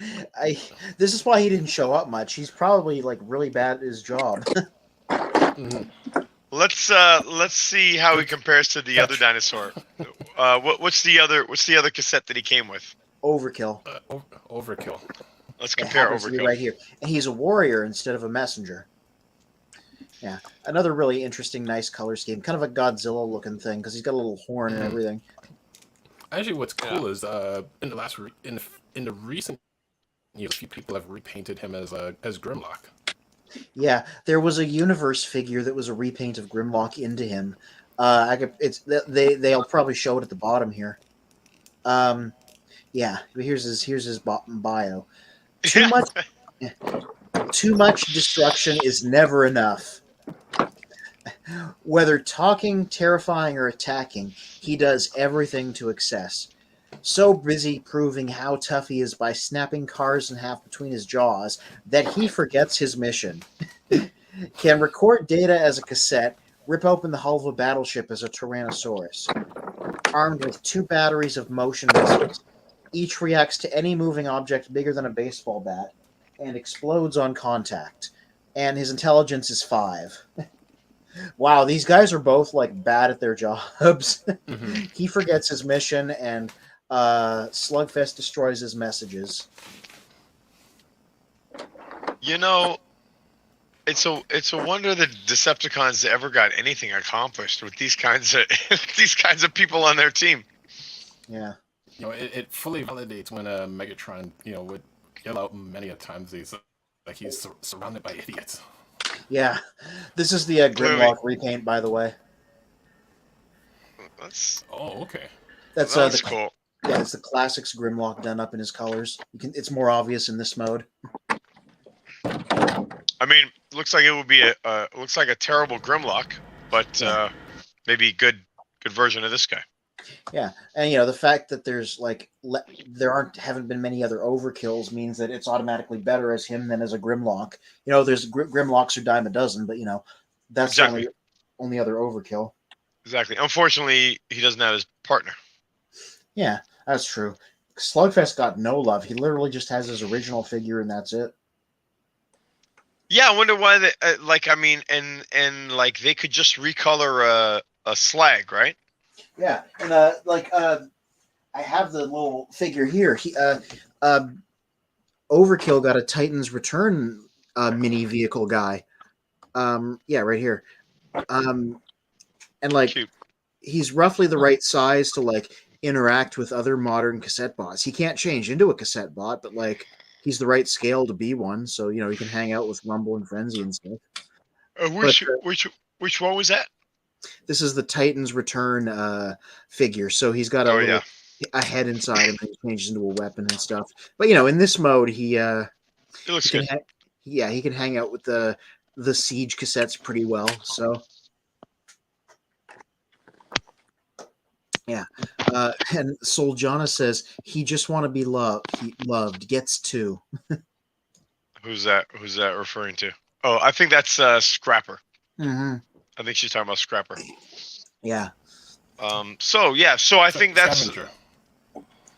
C: This is why he didn't show up much. He's probably like really bad at his job.
B: Let's see how he compares to the other dinosaur. What's the other cassette that he came with?
C: Overkill.
D: Overkill.
B: Let's compare Overkill
C: right here. And he's a warrior instead of a messenger. Yeah, another really interesting, nice color scheme. Kind of a Godzilla-looking thing because he's got a little horn and everything.
D: Actually, what's cool is in the recent years, a few people have repainted him as Grimlock.
C: Yeah, there was a universe figure that was a repaint of Grimlock into him. They'll probably show it at the bottom here. Yeah, here's his bio. Too
B: Yeah.
C: much too much destruction is never enough. Whether talking, terrifying, or attacking, he does everything to excess. So busy proving how tough he is by snapping cars in half between his jaws that he forgets his mission. Can record data as a cassette, rip open the hull of a battleship as a Tyrannosaurus. Armed with 2 batteries of motion missiles, each reacts to any moving object bigger than a baseball bat and explodes on contact. And his intelligence is 5. Wow, these guys are both like bad at their jobs.
D: Mm-hmm.
C: He forgets his mission, and Slugfest destroys his messages.
B: You know, it's a wonder that Decepticons ever got anything accomplished with these kinds of these kinds of people on their team.
C: Yeah.
D: You know, it fully validates when Megatron, would yell out many a times he's surrounded by idiots.
C: Yeah. This is the Grimlock repaint, by the way.
B: That's
D: okay.
C: That's
B: cool.
C: Yeah, it's the classics Grimlock done up in his colors. It's more obvious in this mode.
B: I mean, looks like it would be looks like a terrible Grimlock, but maybe good version of this guy.
C: Yeah, and the fact that there's haven't been many other overkills means that it's automatically better as him than as a Grimlock. There's Grimlocks are dime a dozen, but that's
B: exactly.
C: the only other overkill.
B: Exactly. Unfortunately, he doesn't have his partner.
C: Yeah, that's true. Slugfest got no love. He literally just has his original figure, and that's it.
B: Yeah, I wonder why they and they could just recolor a slag, right?
C: Yeah, and I have the little figure here. He Overkill got a Titan's Return mini vehicle guy. Yeah, right here. And
B: Cute.
C: he's roughly the right size to interact with other modern cassette bots. He can't change into a cassette bot, but he's the right scale to be one. So he can hang out with Rumble and Frenzy and stuff.
B: Which one was that?
C: This is the Titan's Return figure. So he's got a head inside him and he changes into a weapon and stuff. But in this mode, he
B: it looks good.
C: He can hang out with the Siege cassettes pretty well. So yeah. And Soljana says he just want to be loved. He loved gets 2.
B: Who's that referring to? Oh, I think that's Scrapper.
C: Mm-hmm.
B: I think she's talking about Scrapper.
C: Yeah.
B: So I think that's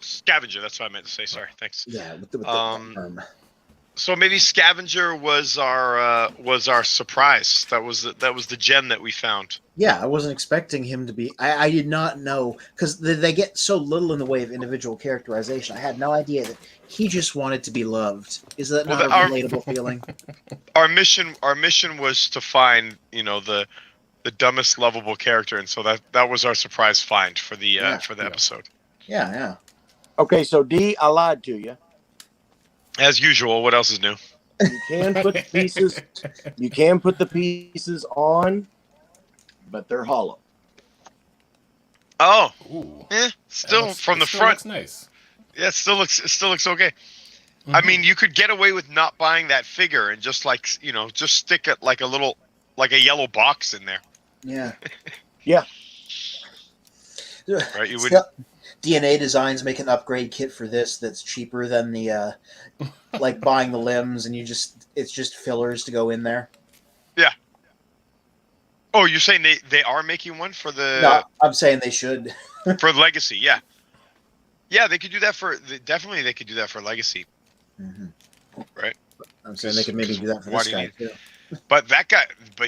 D: Scavenger.
B: That's what I meant to say. Sorry. Thanks.
C: Yeah. With the
B: So maybe Scavenger was our surprise. That was the gem that we found.
C: Yeah, I wasn't expecting him to be. I did not know because they get so little in the way of individual characterization. I had no idea that he just wanted to be loved. Is that not a relatable feeling?
B: Our mission was to find the dumbest lovable character, and so that was our surprise find for the episode.
C: Yeah.
A: Okay, so D, I lied to you.
B: As usual, what else is new?
A: You can put the pieces. You can put the pieces on, but they're hollow.
B: Oh,
D: ooh.
B: Still from the front.
D: Looks nice.
B: Yeah, it still looks okay.
D: Mm-hmm.
B: I mean, you could get away with not buying that figure and just just stick it like a yellow box in there.
C: Yeah.
A: Yeah.
B: Right. You would.
C: DNA Designs make an upgrade kit for this that's cheaper than the buying the limbs, and it's just fillers to go in there.
B: Yeah. Oh, you're saying they are making one for the?
C: No, I'm saying they should.
B: For Legacy, yeah. Yeah, they could do that definitely they could do that for Legacy.
C: Mm-hmm.
B: Right.
C: I'm saying they could maybe do that for this guy too.
B: But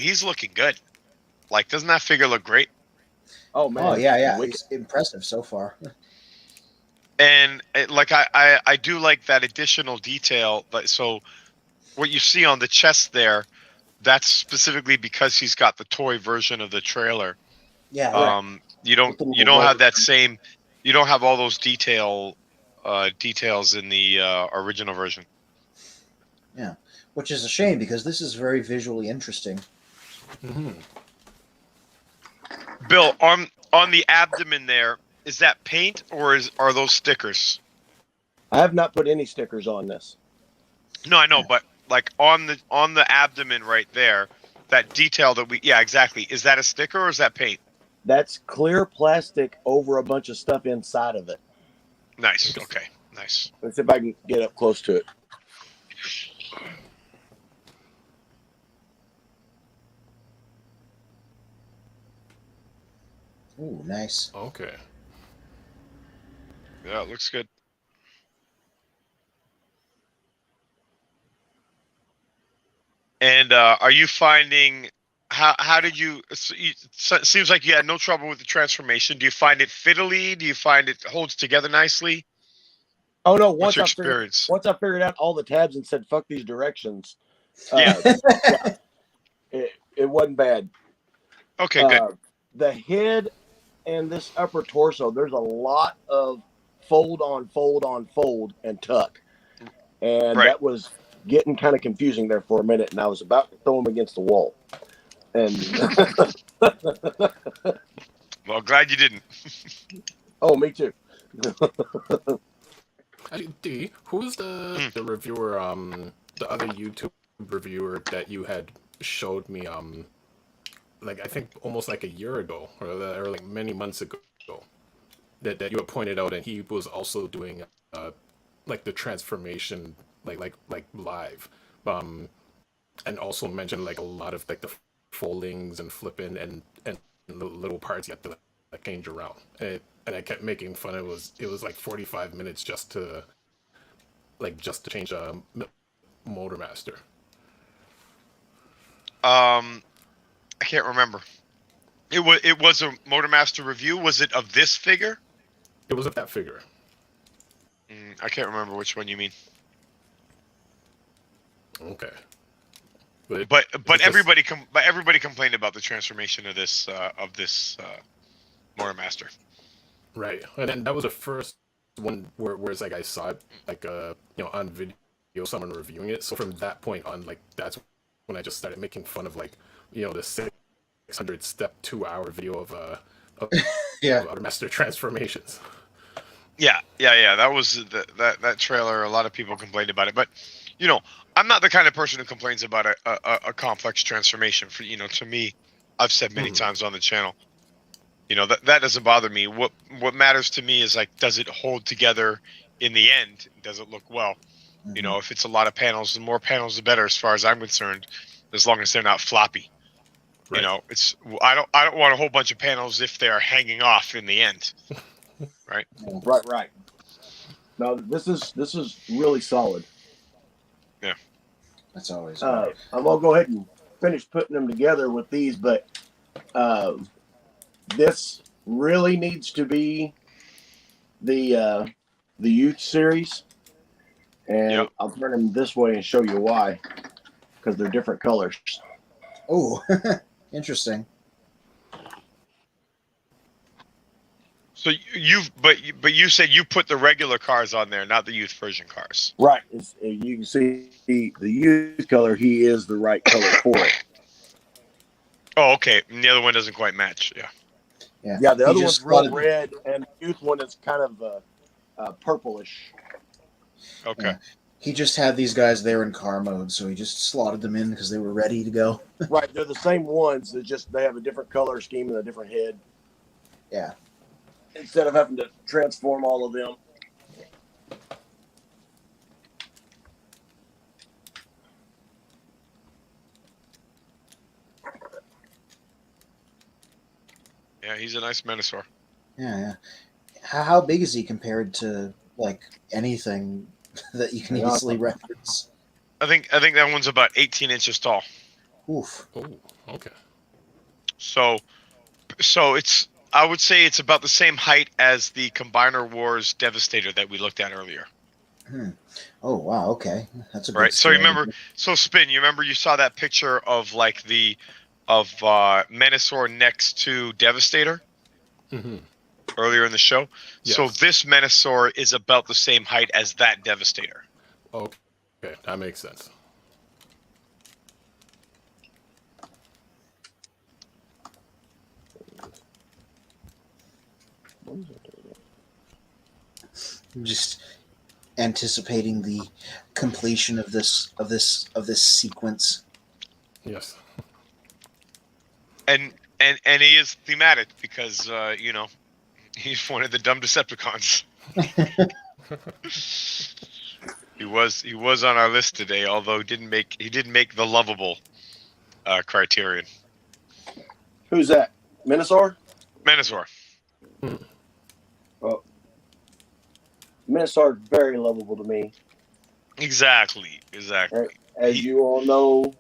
B: he's looking good. Doesn't that figure look great?
A: Oh man.
C: Oh yeah. He's impressive so far.
B: And I do like that additional detail. So what you see on the chest there, that's specifically because he's got the toy version of the trailer.
C: Yeah.
B: You don't have that same You don't have all those details in the original version.
C: Yeah, which is a shame because this is very visually interesting.
D: Mm-hmm.
B: Bill, on the abdomen there, is that paint or are those stickers?
A: I have not put any stickers on this.
B: No, I know, but like on the abdomen right there, that detail that yeah, exactly. Is that a sticker or is that paint?
A: That's clear plastic over a bunch of stuff inside of it.
B: Nice. Okay. Nice.
A: Let's see if I can get up close to it.
C: Ooh, nice.
D: Okay.
B: Yeah, it looks good. And are you finding how did you? It seems like you had no trouble with the transformation. Do you find it fiddly? Do you find it holds together nicely?
A: Oh no!
B: What's your experience?
A: Once I figured out all the tabs and said "fuck these directions,"
B: Yeah.
A: yeah, it wasn't bad.
B: Okay, good.
A: The head and this upper torso, there's a lot of fold on fold on fold and tuck, and
B: Right.
A: that was getting kind of confusing there for a minute, and I was about to throw him against the wall. And
B: Well, glad you didn't.
A: oh, me too.
D: D, who's the reviewer? The other YouTube reviewer that you had showed me. Like I think almost like a year ago, or like many months ago, that you had pointed out, and he was also doing like the transformation, like live, and also mentioned like a lot of like the foldings and flipping and the little parts you have to like change around. And I kept making fun. It was like 45 minutes just to change a Motor Master.
B: I can't remember. It was a Motor Master review. Was it of this figure?
D: It was of that figure.
B: I can't remember which one you mean.
D: Okay.
B: But everybody complained about the transformation of this Motor Master.
D: Right, and then that was the first one where it's like I saw it like on video, someone reviewing it. So from that point on, like that's when I just started making fun of like the 600 step 2 hour video of
C: Yeah.
D: Motor Master transformations.
B: Yeah. That was that trailer. A lot of people complained about it, but I'm not the kind of person who complains about a complex transformation. For to me, I've said many times on the channel, that doesn't bother me. What matters to me is like, does it hold together in the end? Does it look well? If it's a lot of panels, the more panels, the better, as far as I'm concerned. As long as they're not floppy. Right. I don't want a whole bunch of panels if they're hanging off in the end. Right.
A: Right. No, this is really solid.
B: Yeah.
C: That's always.
A: I'm gonna go ahead and finish putting them together with these, but this really needs to be the youth series, and
B: Yep.
A: I'll turn them this way and show you why, because they're different colors.
C: Oh, interesting.
B: So you said you put the regular cars on there, not the youth version cars.
A: Right. You can see the youth color. He is the right color for it.
B: Oh, okay. And the other one doesn't quite match. Yeah.
A: Yeah. The
C: He
A: other
C: just
A: one's real
C: slotted-
A: red, and the youth one is kind of purplish.
B: Okay.
C: Yeah. He just had these guys there in car mode, so he just slotted them in because they were ready to go.
A: Right. They're the same ones. They have a different color scheme and a different head.
C: Yeah.
A: Instead of having to transform all of them.
B: Yeah, he's a nice Menosaur.
C: Yeah. How big is he compared to like anything that you can easily reference?
B: I think that one's about 18 inches tall.
C: Oof.
D: Oh, okay.
B: So I would say it's about the same height as the Combiner Wars Devastator that we looked at earlier.
C: Oh wow. Okay, that's a good
B: Right. So
C: scale.
B: remember, Spin. You remember you saw that picture of like of Menosaur next to Devastator.
D: Mm-hmm.
B: earlier in the show.
D: Yes.
B: So this Menasor is about the same height as that Devastator.
D: Okay, that makes sense.
C: I'm just anticipating the completion of this sequence.
D: Yes.
B: And he is thematic because he's one of the dumb Decepticons. He was on our list today, although he didn't make the lovable criterion.
A: Who's that? Menasor?
B: Menasor.
A: Well, Menasor is very lovable to me.
B: Exactly.
A: As you all know,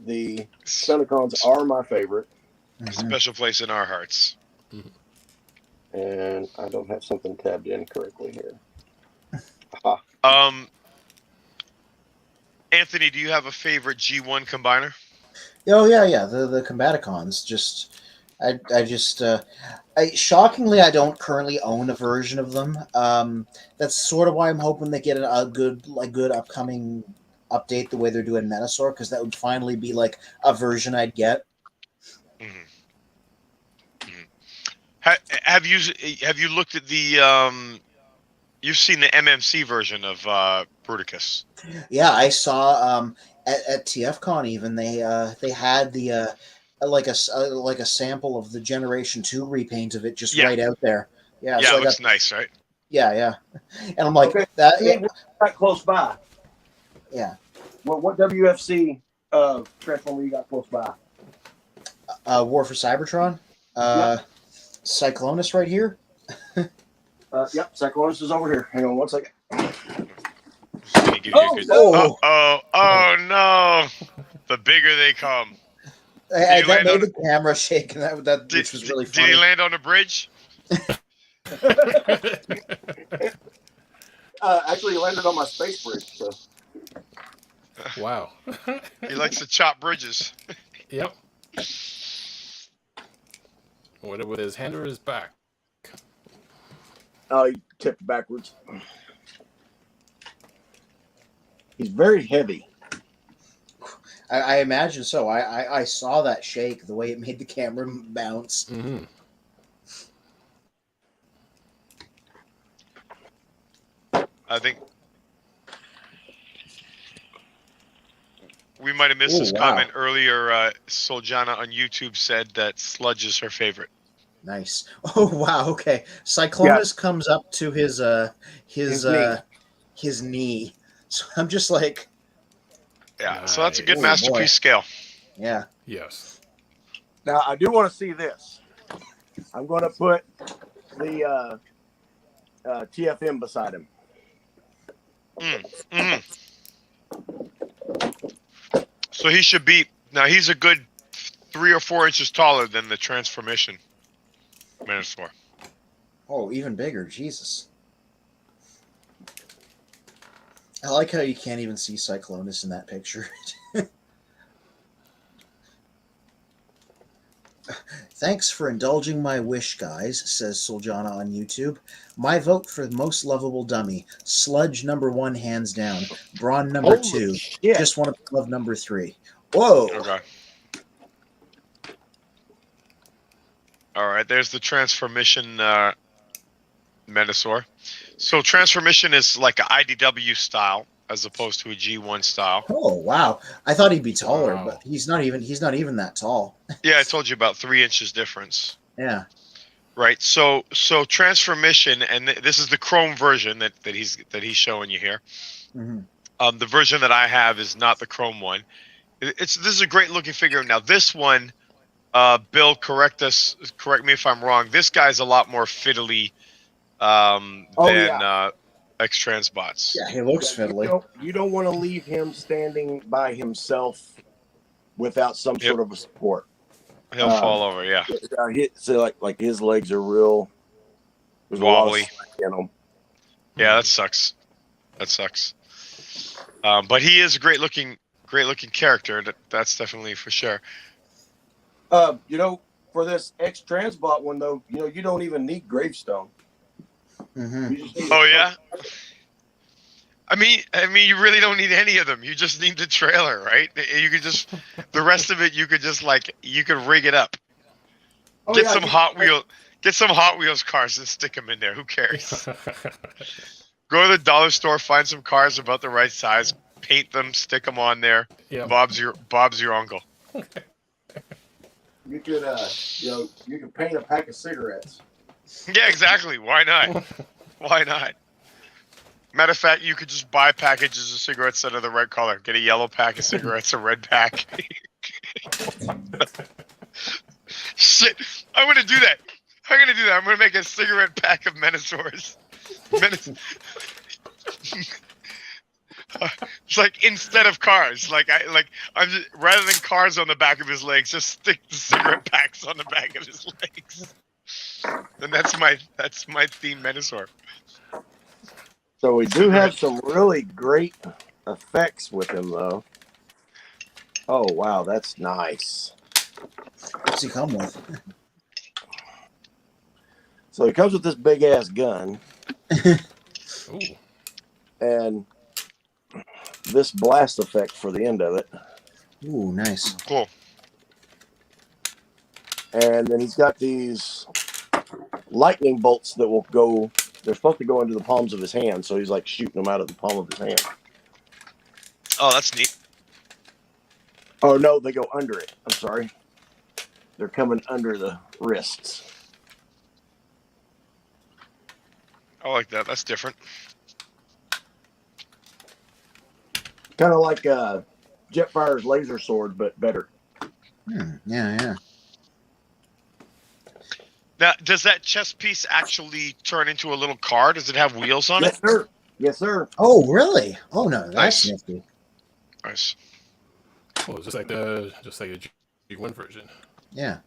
A: the Decepticons are my favorite.
B: Special place in our hearts.
A: And I don't have something tabbed in correctly here.
B: Anthony, do you have a favorite G1 combiner?
C: Oh yeah. The Combaticons. Shockingly, I don't currently own a version of them. That's sort of why I'm hoping they get a good upcoming update the way they're doing Menasor, because that would finally be like a version I'd get.
B: Have you looked at the you've seen the MMC version of Bruticus?
C: Yeah, I saw at TFCon even they had the like a sample of the Generation 2 repaint of it just right out there. Yeah,
B: yeah,
C: so
B: it looks nice, right?
C: Yeah. And I'm like,
A: okay,
C: that
A: we're not close by.
C: Yeah.
A: What WFC transformer you got close by?
C: War for Cybertron.
A: Yep.
C: Cyclonus right here.
A: Yep, Cyclonus is over here. Hang on one second.
B: Oh no! The bigger they come.
C: That made the camera shake, which was really funny.
B: Did he land on the bridge?
A: Actually, he landed on my space bridge. So.
D: Wow.
B: He likes to chop bridges.
D: Yep. With his hand or his back?
A: Oh, he tipped backwards. He's very heavy.
C: I imagine so. I saw that shake, the way it made the camera bounce.
D: Mm-hmm.
B: I think we might have missed this comment earlier. Soljana on YouTube said that Sludge is her favorite.
C: Nice. Oh wow. Okay. Cyclonus comes up to his knee. So I'm just like.
B: Yeah. Nice. So that's a good masterpiece scale.
C: Yeah.
D: Yes.
A: Now I do want to see this. I'm going to put the TFM beside him.
B: So he should be now. He's a good 3 or 4 inches taller than the Transformation Menasor.
C: Oh, even bigger. Jesus. I like how you can't even see Cyclonus in that picture. Thanks for indulging my wish, guys, says Soljana on YouTube. My vote for the most lovable dummy. Sludge #1, hands down. Brawn #2. Just want to love #3. Whoa.
B: Okay. All right, there's the Transformation Menasor. So Transformation is like an IDW style as opposed to a G1 style.
C: Oh wow! I thought he'd be taller, but he's not even that tall.
B: Yeah, I told you about 3 inches difference.
C: Yeah.
B: Right. So Transformation, and this is the Chrome version that he's showing you here.
C: Mm-hmm.
B: The version that I have is not the Chrome one. This is a great looking figure. Now this one, Bill, correct me if I'm wrong. This guy's a lot more fiddly than X-Transbots.
C: Yeah, he looks fiddly.
A: You don't want to leave him standing by himself without some sort of a support.
B: He'll fall over, yeah.
A: So like his legs are real
B: wobbly.
A: In them.
B: Yeah, that sucks. But he is a great looking character. That's definitely for sure.
A: for this X Transbot one though, you don't even need gravestone.
C: Mm-hmm.
A: You just need
B: Oh yeah. I mean, you really don't need any of them. You just need the trailer, right? You could just the rest of it. You could just you could rig it up.
A: Oh,
B: Get
A: yeah,
B: some
A: you-
B: Hot Wheels cars and stick them in there. Who cares? Go to the dollar store, find some cars about the right size, paint them, stick them on there.
D: Yep.
B: Bob's your uncle.
A: You could you could paint a pack of cigarettes.
B: Yeah, exactly. Why not? Why not? Matter of fact, you could just buy packages of cigarettes that are the right color. Get a yellow pack of cigarettes, a red pack. Shit, I'm gonna do that. I'm gonna make a cigarette pack of Menosaurs. It's like instead of cars, I'm just, rather than cars on the back of his legs, just stick the cigarette packs on the back of his legs. And that's my theme Menosaur.
A: So we do have some really great effects with him, though. Oh wow, that's nice.
C: What's he come with?
A: So he comes with this big ass gun
D: Ooh.
A: and this blast effect for the end of it.
C: Ooh, nice.
B: Cool.
A: And then he's got these lightning bolts that will go. They're supposed to go into the palms of his hand, so he's like shooting them out of the palm of his hand.
B: Oh, that's neat.
A: Oh no, they go under it. I'm sorry. They're coming under the wrists.
B: I like that. That's different.
A: Kind of like Jetfire's laser sword, but better.
C: Yeah.
B: Now, does that chest piece actually turn into a little car? Does it have wheels on
A: Yes,
B: it?
A: sir. Yes, sir.
C: Oh, really? Oh no, that's
B: Nice.
C: nifty.
B: Nice.
D: Oh, just like a G1 version.
C: Yeah.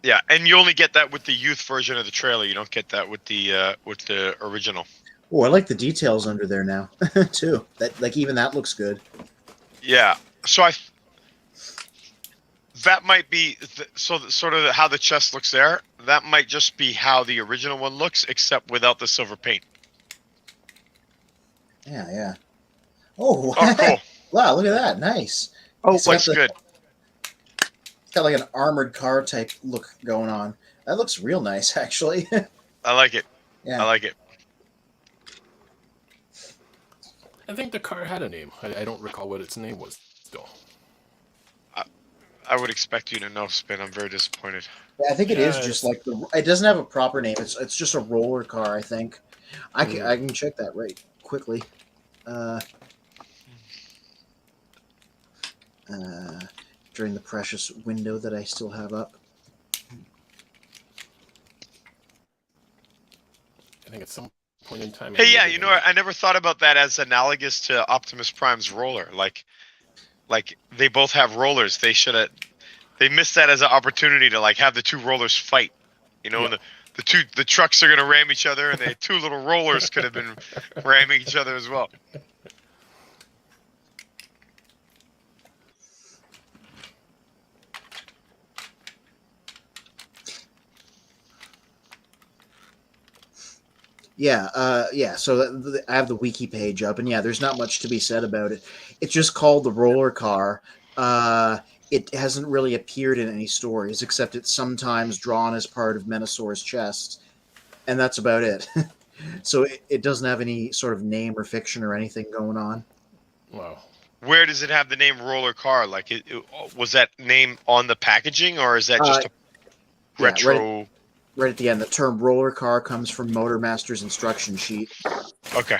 B: Yeah, and you only get that with the youth version of the trailer. You don't get that with the original.
C: Oh, I like the details under there now too. That even that looks good.
B: Yeah. So that might be sort of how the chest looks there. That might just be how the original one looks, except without the silver paint.
C: Yeah. Oh,
B: Oh, cool.
C: wow! Look at that. Nice.
A: Oh,
C: It's got
B: Looks good.
C: It's got like an armored car type look going on. That looks real nice, actually.
B: I like it.
C: Yeah.
B: I like it.
D: I think the car had a name. I don't recall what its name was still.
B: I would expect you to know, Spin. I'm very disappointed.
C: I think it
D: Yeah,
C: is just like it doesn't have a proper name. It's just a roller car, I think. I can check that right quickly. During the precious window that I still have up.
D: I think at some point in time.
B: Hey, yeah, you know, I never thought about that as analogous to Optimus Prime's roller. Like they both have rollers. They missed that as an opportunity to have the two rollers fight. You know, and the trucks are gonna ram each other, and the two little rollers could have been ramming each other as well.
C: Yeah. So I have the wiki page up, and yeah, there's not much to be said about it. It's just called the roller car. It hasn't really appeared in any stories, except it's sometimes drawn as part of Menosaur's chest, and that's about it. So it doesn't have any sort of name or fiction or anything going on.
D: Wow.
B: Where does it have the name roller car? Like, was that name on the packaging, or is that just a
C: Yeah,
B: retro?
C: Right at the end, the term roller car comes from Motormaster's instruction sheet.
B: Okay.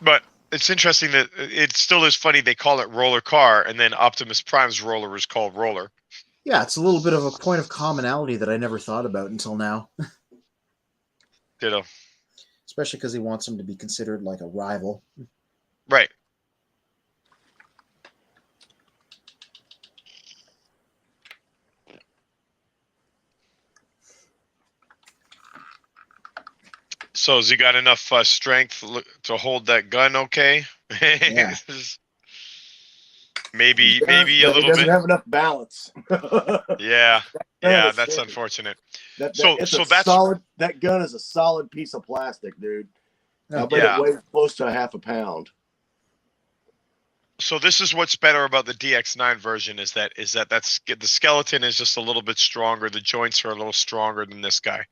B: But it's interesting that it still is funny they call it roller car, and then Optimus Prime's roller is called roller.
C: Yeah, it's a little bit of a point of commonality that I never thought about until now.
B: Ditto.
C: Especially because he wants him to be considered like a rival.
B: Right. So has he got enough strength to hold that gun? Okay.
C: Yeah.
B: maybe
A: He
B: a
A: he
B: little
A: doesn't
B: bit.
A: have enough balance.
B: Yeah,
A: Kinda
B: that's
A: shitty.
B: unfortunate.
A: It's
B: So
A: a
B: that's
A: solid. That gun is a solid piece of plastic, dude. I bet
B: Yeah.
A: it weighs close to a half a pound.
B: so this is what's better about the DX9 version is that the skeleton is just a little bit stronger. The joints are a little stronger than this guy.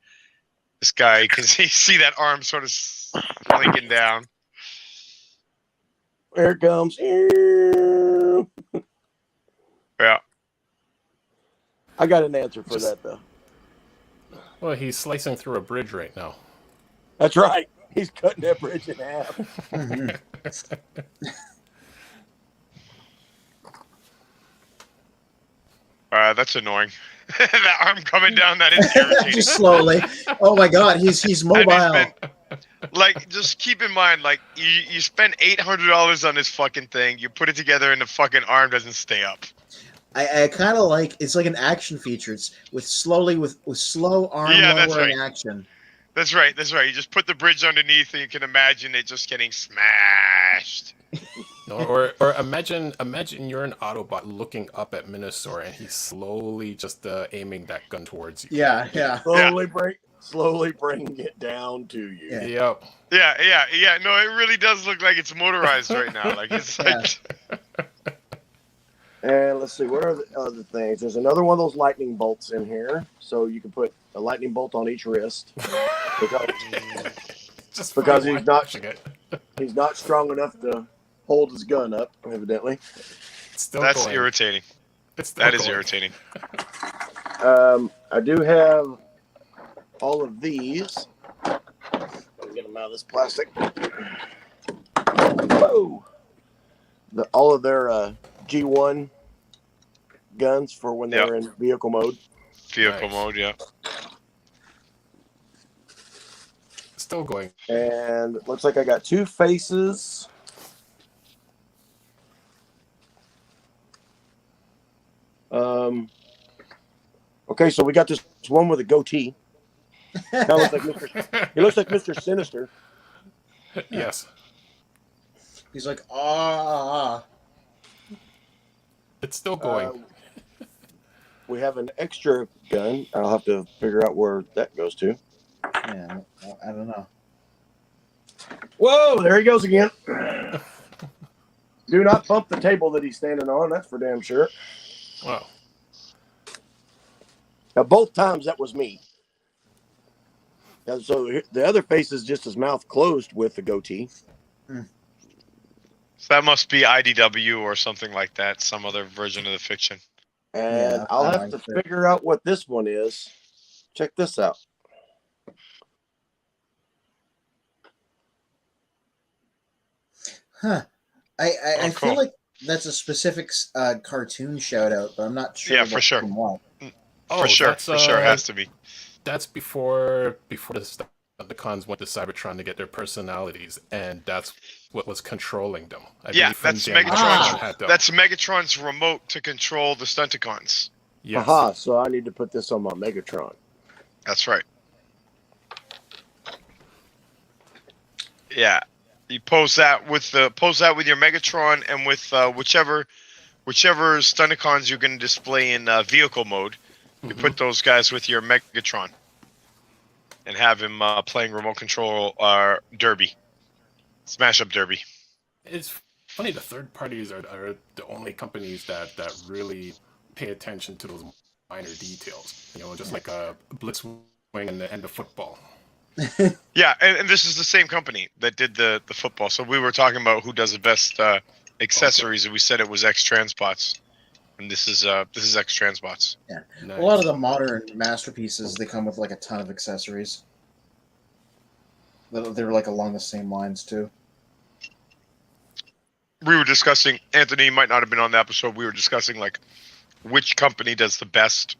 B: This guy, you can see that arm sort of slinking down.
A: Here it comes.
B: Yeah.
A: I got an answer for that though.
D: Well, he's slicing through a bridge right now.
A: That's right. He's cutting that bridge in half.
C: Mhm.
B: That's annoying. That arm coming down, that is irritating.
C: Just slowly. Oh my God, he's
B: And
C: mobile.
B: like, just keep in mind, like, you spend $800 on this fucking thing, you put it together, and the fucking arm doesn't stay up.
C: I kind of like it's like an action feature. It's with slow arm
B: Yeah, that's
C: lowering
B: right.
C: action.
B: That's right. You just put the bridge underneath, and you can imagine it just getting smashed.
D: Or imagine you're an Autobot looking up at Minosaur and he's slowly just aiming that gun towards you.
C: Yeah.
A: Slowly bringing it down to you.
C: Yeah.
D: Yep.
B: Yeah. No, it really does look like it's motorized right now. Like it's like.
A: And let's see, what are the other things? There's another one of those lightning bolts in here, so you can put a lightning bolt on each wrist.
D: Just
A: Because
D: fine
A: he's not-
D: watching it.
A: He's not strong enough to hold his gun up, evidently.
D: It's still
B: That's
D: going.
B: irritating.
D: It's still
B: That is
D: going.
B: irritating.
A: I do have all of these. Let me get them out of this plastic. Whoa! All of their G1 guns for when they're in vehicle mode.
B: Vehicle
D: Nice.
B: mode, yeah.
D: Still going.
A: And it looks like I got 2 faces. Okay, so we got this one with a goatee. He looks like Mr. Sinister.
D: Yes.
C: He's like, ah.
D: It's still going.
A: We have an extra gun. I'll have to figure out where that goes to.
C: Yeah, I don't know.
A: Whoa, there he goes again. Do not bump the table that he's standing on. That's for damn sure.
D: Wow.
A: Now, both times that was me. And so the other face is just his mouth closed with the goatee.
B: So that must be IDW or something like that. Some other version of the fiction.
A: And
C: Yeah,
A: I'll
C: I
A: have
C: like
A: to
C: it.
A: figure out what this one is. Check this out.
C: Huh. I
B: cool.
C: feel like that's a specific cartoon shout out, but I'm not sure.
B: Yeah, for sure.
C: from what.
B: For sure.
D: That's,
B: For sure. It has to be.
D: That's before the cons went to Cybertron to get their personalities, and that's what was controlling them. I
B: Yeah,
D: believe
B: that's
D: Fin Jam
B: Megatron's.
D: had them.
B: That's Megatron's remote to control the Stunticons.
D: Yes.
A: Aha, so I need to put this on my Megatron.
B: That's right. Yeah, you pose that with your Megatron and with whichever Stunticons you're going to display in vehicle mode. You put those guys with your Megatron and have him playing remote control Derby, Smash Up Derby.
D: It's funny, the third parties are the only companies that really pay attention to those minor details. You know, just like a blitz wing and the football.
B: Yeah, and this is the same company that did the football. So we were talking about who does the best accessories, and we said it was X Transbots, and this is X Transbots.
C: Yeah,
D: Nice.
C: a lot of the modern masterpieces they come with like a ton of accessories. They're like along the same lines too.
B: We were discussing, Anthony might not have been on the episode. We were discussing like which company does the best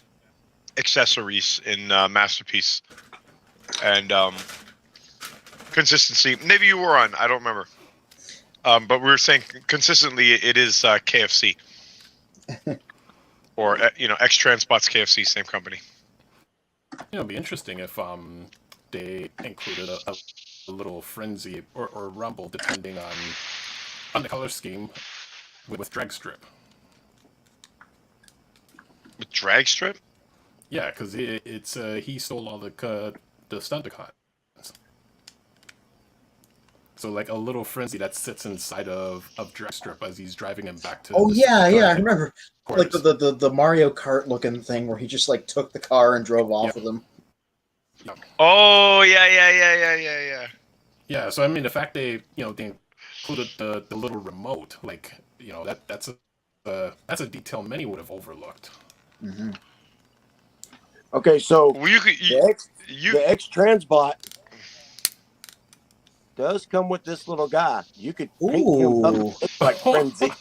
B: accessories in Masterpiece and consistency. Maybe you were on. I don't remember. But we were saying consistently it is KFC or X Transbots KFC, same company.
D: It'd be interesting if they included a little frenzy or rumble depending on the color scheme with drag strip.
B: With drag strip?
D: Yeah, because it's he stole all the Stunticons. So like a little frenzy that sits inside of Dragstrip as he's driving him back to.
C: Oh
D: the
C: yeah,
D: Stunticon
C: I remember. Like
D: headquarters.
C: the Mario Kart looking thing where he just like took the car and drove off with him.
D: Yeah.
B: Oh yeah.
D: Yeah, so I mean the fact they they included the little remote, like that's a detail many would have overlooked.
C: Mm-hmm.
A: Okay, so
B: Well, you could
A: the X Transbot does come with this little guy. You could paint him up to
C: Ooh.
A: look like Frenzy.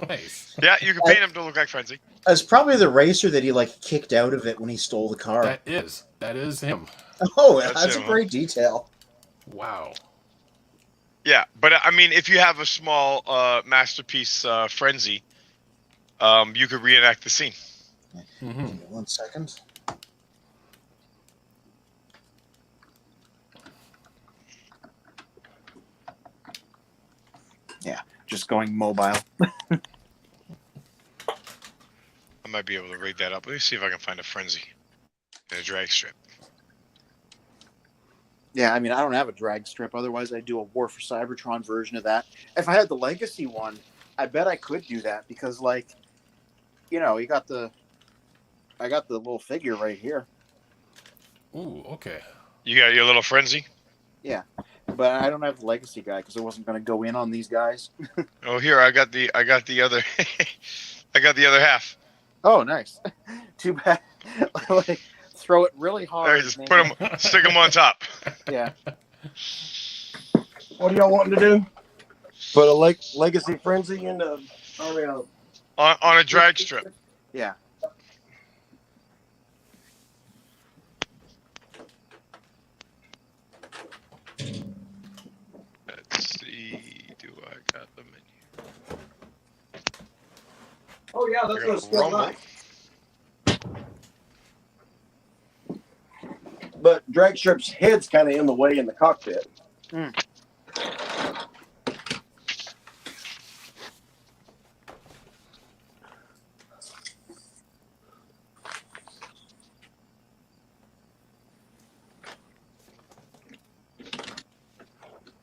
D: Nice.
B: Yeah, you can paint him to look like Frenzy.
C: It's probably the racer that he like kicked out of it when he stole the car.
D: That is him.
C: Oh,
B: That's
C: that's
B: him,
C: a
B: huh?
C: great detail.
D: Wow.
B: Yeah, but I mean, if you have a small masterpiece Frenzy, you could reenact the scene.
D: Mm-hmm.
C: Give me 1 second. Yeah, just going mobile.
B: I might be able to rig that up. Let me see if I can find a Frenzy in a drag strip.
C: Yeah, I mean, I don't have a drag strip. Otherwise, I'd do a War for Cybertron version of that. If I had the Legacy one, I bet I could do that because, like, I got the little figure right here.
D: Ooh, okay.
B: You got your little Frenzy?
C: Yeah, but I don't have the Legacy guy because I wasn't going to go in on these guys.
B: Oh, here I got the other I got the other half.
C: Oh, nice. Too bad. Like, throw it really
B: There,
C: hard.
B: just stick them on top.
C: Yeah.
A: What are y'all wanting to do? Put a Legacy Frenzy into
B: On a drag strip.
C: Yeah.
B: Let's see. Do I got the menu?
A: Oh yeah, that's
B: You're
A: a
B: gonna rumble.
A: But drag strip's head's kind of in the way in the cockpit.
C: Mm.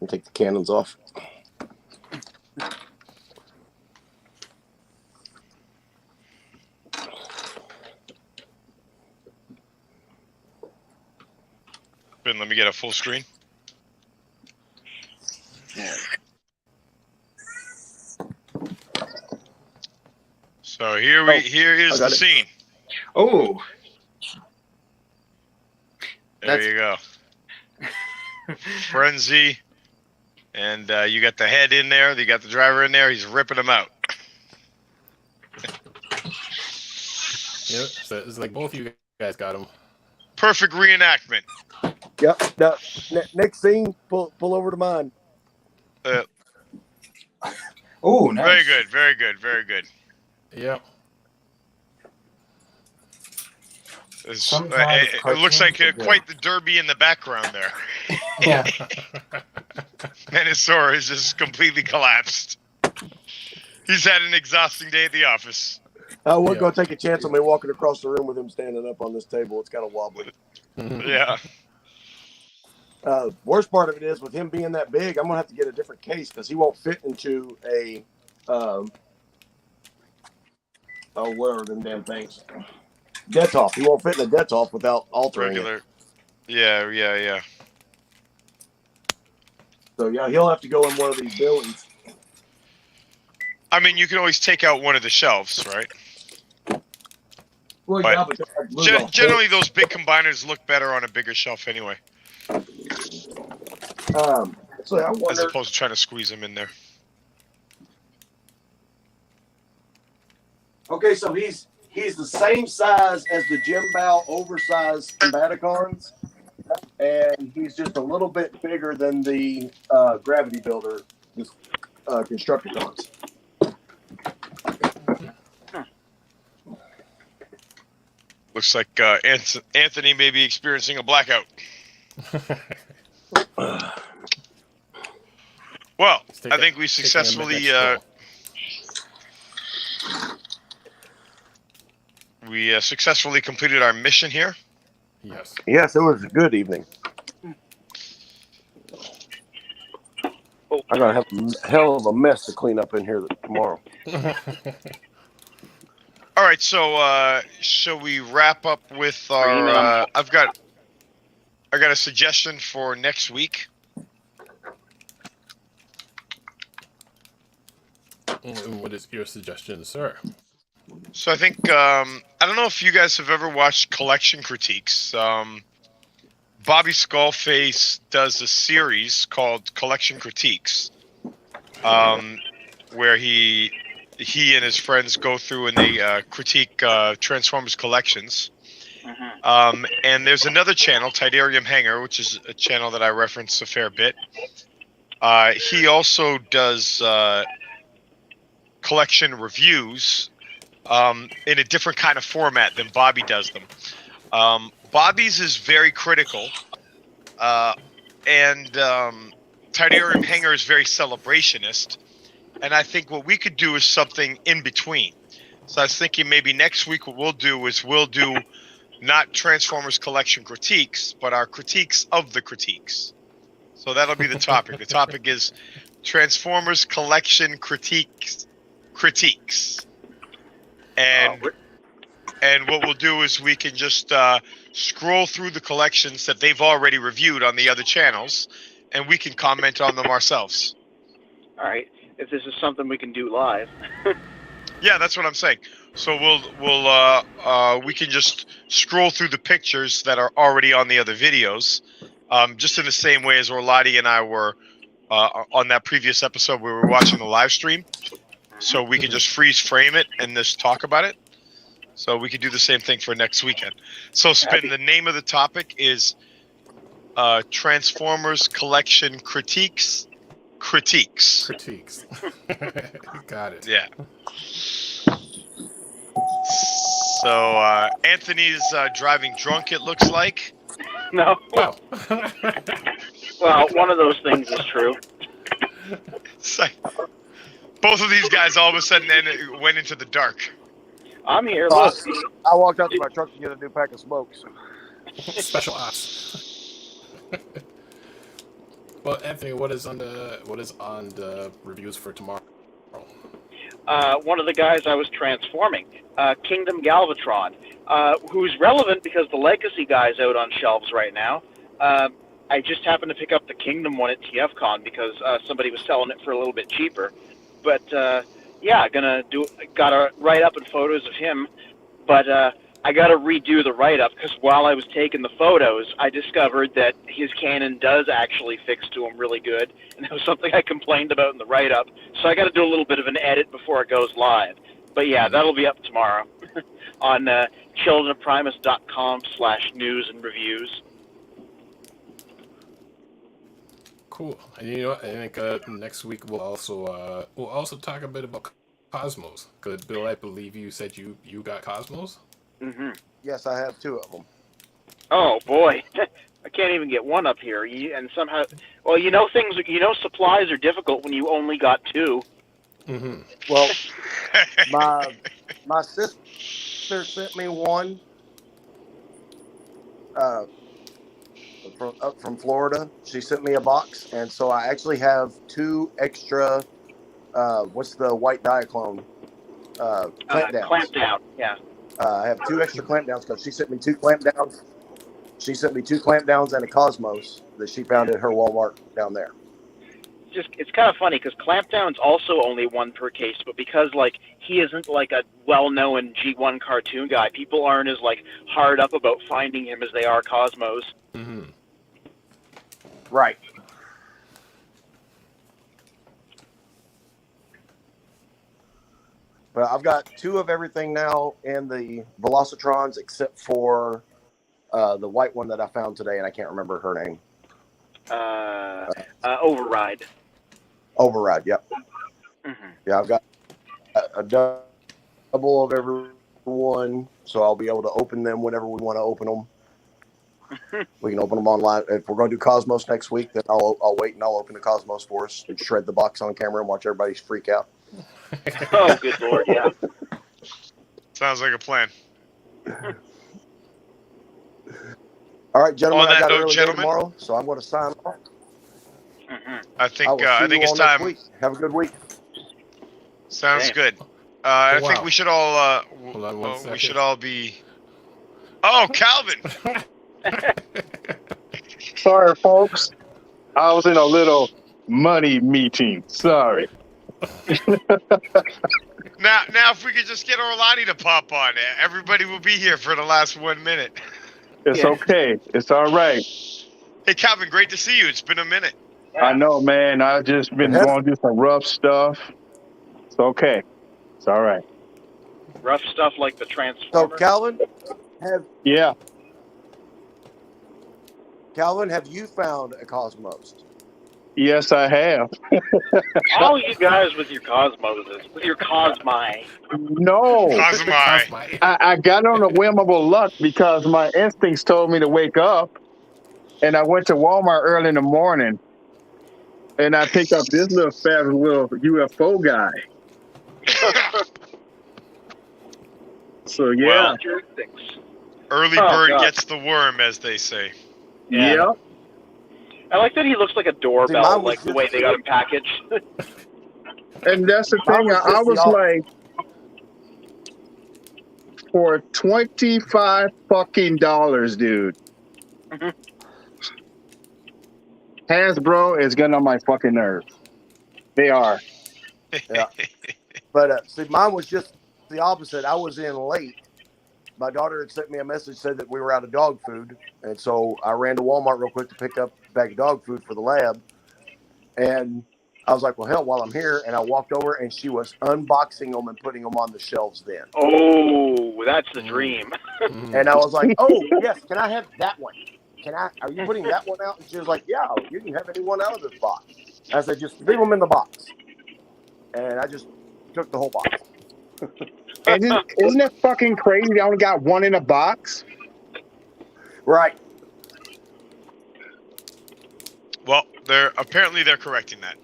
A: We'll take the cannons off.
B: Ben, let me get a full screen. So here is the scene.
C: Oh.
B: There you go. Frenzy. And you got the head in there. You got the driver in there. He's ripping them out.
D: Yeah, so it's like both of you guys got him.
B: Perfect reenactment.
A: Yep. No, next scene, pull over to mine.
C: Oh, nice.
B: Very good. Very good. Very good.
D: Yeah.
B: It looks like quite the derby in the background there.
C: Yeah.
B: Manosaur is just completely collapsed. He's had an exhausting day at the office.
A: I would go take a chance on me walking across the room with him standing up on this table. It's kind of wobbly.
B: Yeah.
A: Worst part of it is with him being that big, I'm gonna have to get a different case because he won't fit into a what are them damn things? Detolf. He won't fit in a Detolf without altering
B: Regular.
A: it.
B: Yeah.
A: So yeah, he'll have to go in one of these buildings.
B: I mean, you can always take out one of the shelves, right?
A: Well,
B: But
A: yeah, but
B: generally, those big combiners look better on a bigger shelf anyway,
A: so I
B: as
A: wonder.
B: opposed to trying to squeeze them in there.
A: Okay, so he's the same size as the Jim Bow oversized Combaticons, and he's just a little bit bigger than the Gravity Builder Constructicons.
B: Looks like Anthony may be experiencing a blackout. Well, I think we successfully we successfully completed our mission here.
D: Yes.
A: Yes, it was a good evening. I'm gonna have a hell of a mess to clean up in here tomorrow.
B: All right, so shall we wrap up with our? I got a suggestion for next week.
D: And what is your suggestion, sir?
B: So I think I don't know if you guys have ever watched Collection Critiques. Bobby Skullface does a series called Collection Critiques, where he and his friends go through and they critique Transformers collections. And there's another channel, Tidarium Hanger, which is a channel that I reference a fair bit. He also does collection reviews in a different kind of format than Bobby does them. Bobby's is very critical, and Tidarium Hanger is very celebrationist. And I think what we could do is something in between. So I was thinking maybe next week what we'll do not Transformers collection critiques, but our critiques of the critiques. So that'll be the topic. The topic is Transformers collection critiques. And what we'll do is we can just scroll through the collections that they've already reviewed on the other channels, and we can comment on them ourselves.
E: All right. If this is something we can do live.
B: Yeah, that's what I'm saying. So we can just scroll through the pictures that are already on the other videos, just in the same way as Orlati and I were on that previous episode where we were watching the live stream. So we can just freeze frame it and just talk about it. So we could do the same thing for next weekend. So Spin, the name of the topic is Transformers Collection Critiques.
D: Got it.
B: Yeah. So Anthony's driving drunk, it looks like.
E: No.
D: Well,
E: Well, one of those things is true.
B: It's like, both of these guys all of a sudden went into the dark.
E: I'm here. Look.
A: I walked out to my truck to get a new pack of smokes.
D: special ops. Well, Anthony, what is on the reviews for tomorrow?
E: One of the guys I was transforming, Kingdom Galvatron, who's relevant because the Legacy guy's out on shelves right now. I just happened to pick up the Kingdom one at TFCon because somebody was selling it for a little bit cheaper. But yeah, got a write-up and photos of him. But I got to redo the write-up because while I was taking the photos, I discovered that his cannon does actually fix to him really good, and that was something I complained about in the write-up. So I got to do a little bit of an edit before it goes live. But yeah, that'll be up tomorrow on childrenofprimus.com/news and reviews.
D: Cool. And you know what? I think next week we'll also talk a bit about Cosmos. Because Bill, I believe you said you got Cosmos.
E: Mm-hmm.
A: Yes, I have 2 of them.
E: Oh boy, I can't even get one up here. And somehow, well, supplies are difficult when you only got 2.
D: Mm-hmm.
A: Well, my sister sent me one from Florida. She sent me a box, and so I actually have 2 extra. What's the white Diaclone? Clamp downs.
E: Clamp down, yeah.
A: I have 2 extra clamp downs because she sent me 2 clamp downs. She sent me 2 clamp downs and a Cosmos that she found at her Walmart down there.
E: It's kind of funny because Clampdown's also only 1 per case, but because he isn't like a well-known G1 cartoon guy, people aren't as hard up about finding him as they are Cosmos.
D: Mm-hmm.
A: Right. But I've got 2 of everything now in the Velocitrons except for the white one that I found today, and I can't remember her name.
E: Override.
A: Override, yep.
E: Mm-hmm.
A: Yeah, I've got a double of every one, so I'll be able to open them whenever we want to open them. We can open them online. If we're going to do Cosmos next week, then I'll wait and I'll open the Cosmos for us and shred the box on camera and watch everybody freak out.
E: Oh, good Lord, yeah.
B: Sounds like a plan.
A: All right, gentlemen.
B: On
A: I
B: that
A: got an
B: note,
A: early day
B: gentlemen,
A: tomorrow, so I'm going to sign off.
B: I
A: I
B: think
A: will see you
B: it's
A: all next
B: time.
A: week. Have a good week.
B: Sounds
E: Same.
B: good.
D: Oh,
B: I think
D: wow.
B: we should all
D: Hold on one
B: we
D: second.
B: should all be. Oh, Calvin.
F: Sorry, folks. I was in a little money meeting. Sorry.
B: Now, if we could just get Orlani to pop on, everybody will be here for the last 1 minute.
F: It's
E: Yeah.
F: okay. It's all right.
B: Hey, Calvin, great to see you. It's been a minute.
F: I know, man. I've just been
A: Have-
F: going through some rough stuff. It's okay. It's all right.
E: Rough stuff like the
A: So,
E: Transformer.
A: Calvin,
F: Yeah.
A: have you found a Cosmos?
F: Yes, I have.
E: All you guys with your Cosmoses, with your Cosmi.
F: No.
B: Cosmai.
D: My.
F: I got on a whim of a luck because my instincts told me to wake up. And I went to Walmart early in the morning. And I picked up this little fabulous little UFO guy. So, yeah.
B: Well,
E: Your instincts.
B: early
E: Oh,
B: bird
E: God.
B: gets the worm, as they say.
E: Yeah.
F: Yeah.
E: I like that he looks like a doorbell,
A: mine was
E: like the
A: just-
E: way they got him packaged.
F: And that's the
A: Mine
F: thing.
A: was
F: I
A: just the
F: was
A: op-
F: like, for 25 fucking dollars, dude.
E: Mhm.
F: Hasbro is getting on my fucking nerves. They are.
A: Yeah. But see, mine was just the opposite. I was in late. My daughter had sent me a message, said that we were out of dog food. And so I ran to Walmart real quick to pick up a bag of dog food for the lab. And I was like, well, hell, while I'm here. And I walked over and she was unboxing them and putting them on the shelves then.
E: Oh, that's the dream.
A: And I was like, oh, yes, can I have that one? Are you putting that one out? And she was like, yeah, you can have any one out of this box. I said, just leave them in the box. And I just took the whole box.
F: Isn't it fucking crazy? They only got one in a box.
A: Right.
B: Well, they're correcting that.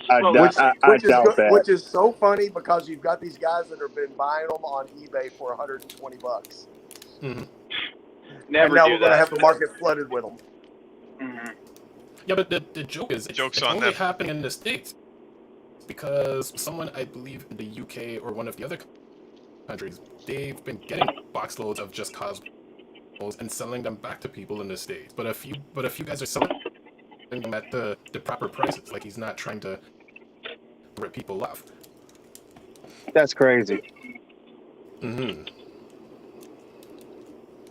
F: I
E: Well,
F: doubt that.
A: Which is so funny because you've got these guys that have been buying them on eBay for $120.
D: Mhm.
E: Never
A: And now
E: do
A: we're going to
E: that.
A: have the market flooded with them.
E: Mhm.
D: Yeah, but the joke is,
B: Joke's
D: it's
B: on
D: only
B: them.
D: happening in the States because someone, I believe, in the UK or one of the other countries, they've been getting box loads of just Cosmos and selling them back to people in the States. But a few guys are selling them at the proper prices. Like, he's not trying to rip people off.
F: That's crazy.
D: Mm-hmm.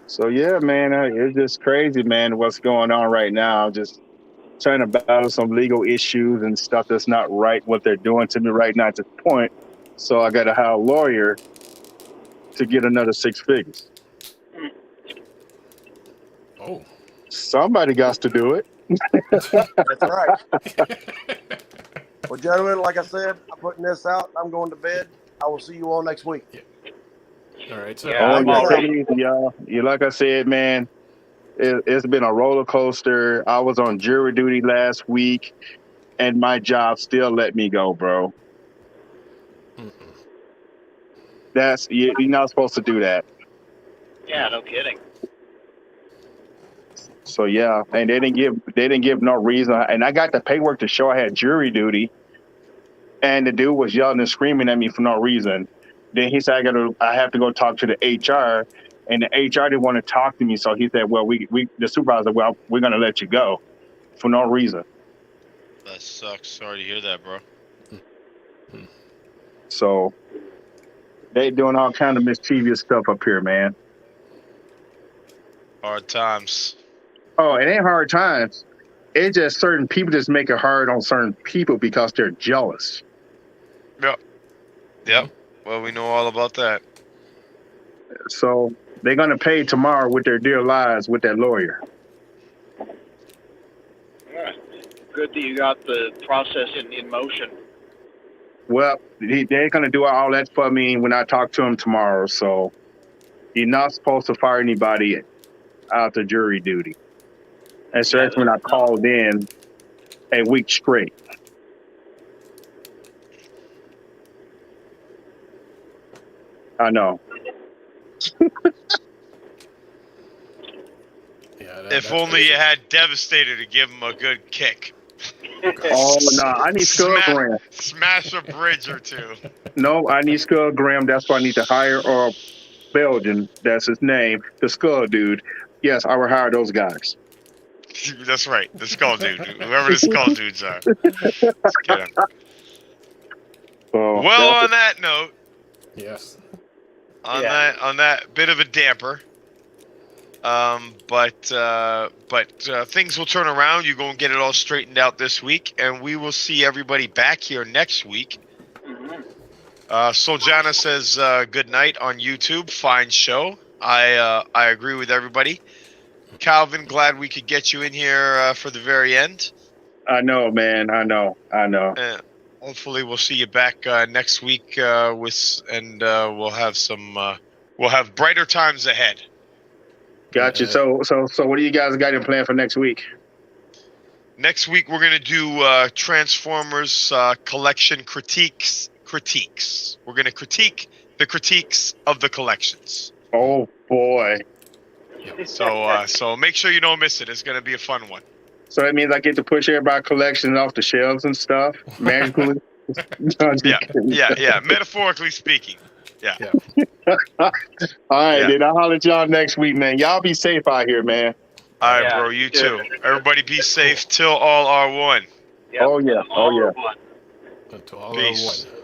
F: So yeah, man, it's just crazy, man. What's going on right now? Just trying to battle some legal issues and stuff that's not right. What they're doing to me right now at this point. So I got to hire a lawyer to get another 6 figures.
D: Oh.
F: Somebody got to do it.
A: That's right. Well, gentlemen, like I said, I'm putting this out. I'm going to bed. I will see you all next week.
D: All right, so
E: Yeah, I'm
F: yeah,
E: all right.
F: take it easy, y'all. Yeah, like I said, man, it's been a roller coaster. I was on jury duty last week, and my job still let me go, bro. You're not supposed to do that.
E: Yeah, no kidding.
F: So yeah, and they didn't give no reason, and I got the paperwork to show I had jury duty, and the dude was yelling and screaming at me for no reason. Then he said I have to go talk to the HR, and the HR didn't want to talk to me, so he said, well, the supervisor, well, we're gonna let you go for no reason.
B: That sucks. Sorry to hear that, bro.
F: So they doing all kind of mischievous stuff up here, man.
B: Hard times.
F: Oh, it ain't hard times. It's just certain people just make it hard on certain people because they're jealous.
B: Yep. Well, we know all about that.
F: So they're gonna pay tomorrow with their dear lives with that lawyer.
E: Yeah. Good that you got the process in motion.
F: Well, they're gonna do all that for me when I talk to them tomorrow. So you're not supposed to fire anybody out of jury duty. And so that's when I called in a week straight. I know.
D: Yeah,
B: If
D: that's
B: only you
D: basic.
B: had Devastator to give him a good kick.
F: Oh no, I need Skull Graham.
B: Smash a bridge or two.
F: No, I need Skull Graham. That's why I need to hire Belgian. That's his name, the Skull Dude. Yes, I will hire those guys.
B: That's right, the Skull Dude. Whoever the Skull Dudes are. Let's get him.
F: So
B: Well, on that note,
D: Yes.
B: on that bit of a damper, but things will turn around. You're going to get it all straightened out this week, and we will see everybody back here next week. Soljana says good night on YouTube. Fine show. I agree with everybody. Calvin, glad we could get you in here for the very end.
F: I know, man. I know.
B: Hopefully, we'll see you back next week we'll have brighter times ahead.
F: Gotcha. So what do you guys got in plan for next week?
B: Next week, we're going to do Transformers collection critiques. We're going to critique the critiques of the collections.
F: Oh boy.
B: So make sure you don't miss it. It's going to be a fun one.
F: So that means I get to push everybody's collection off the shelves and stuff magically.
B: Yeah. Metaphorically speaking. Yeah.
F: All right, then I'll holler at y'all next week, man. Y'all be safe out here, man.
B: All right, bro. You too. Everybody be safe till all are one.
E: Yep.
F: Oh yeah.
E: All are one.
D: Until all
B: Peace.
D: are one.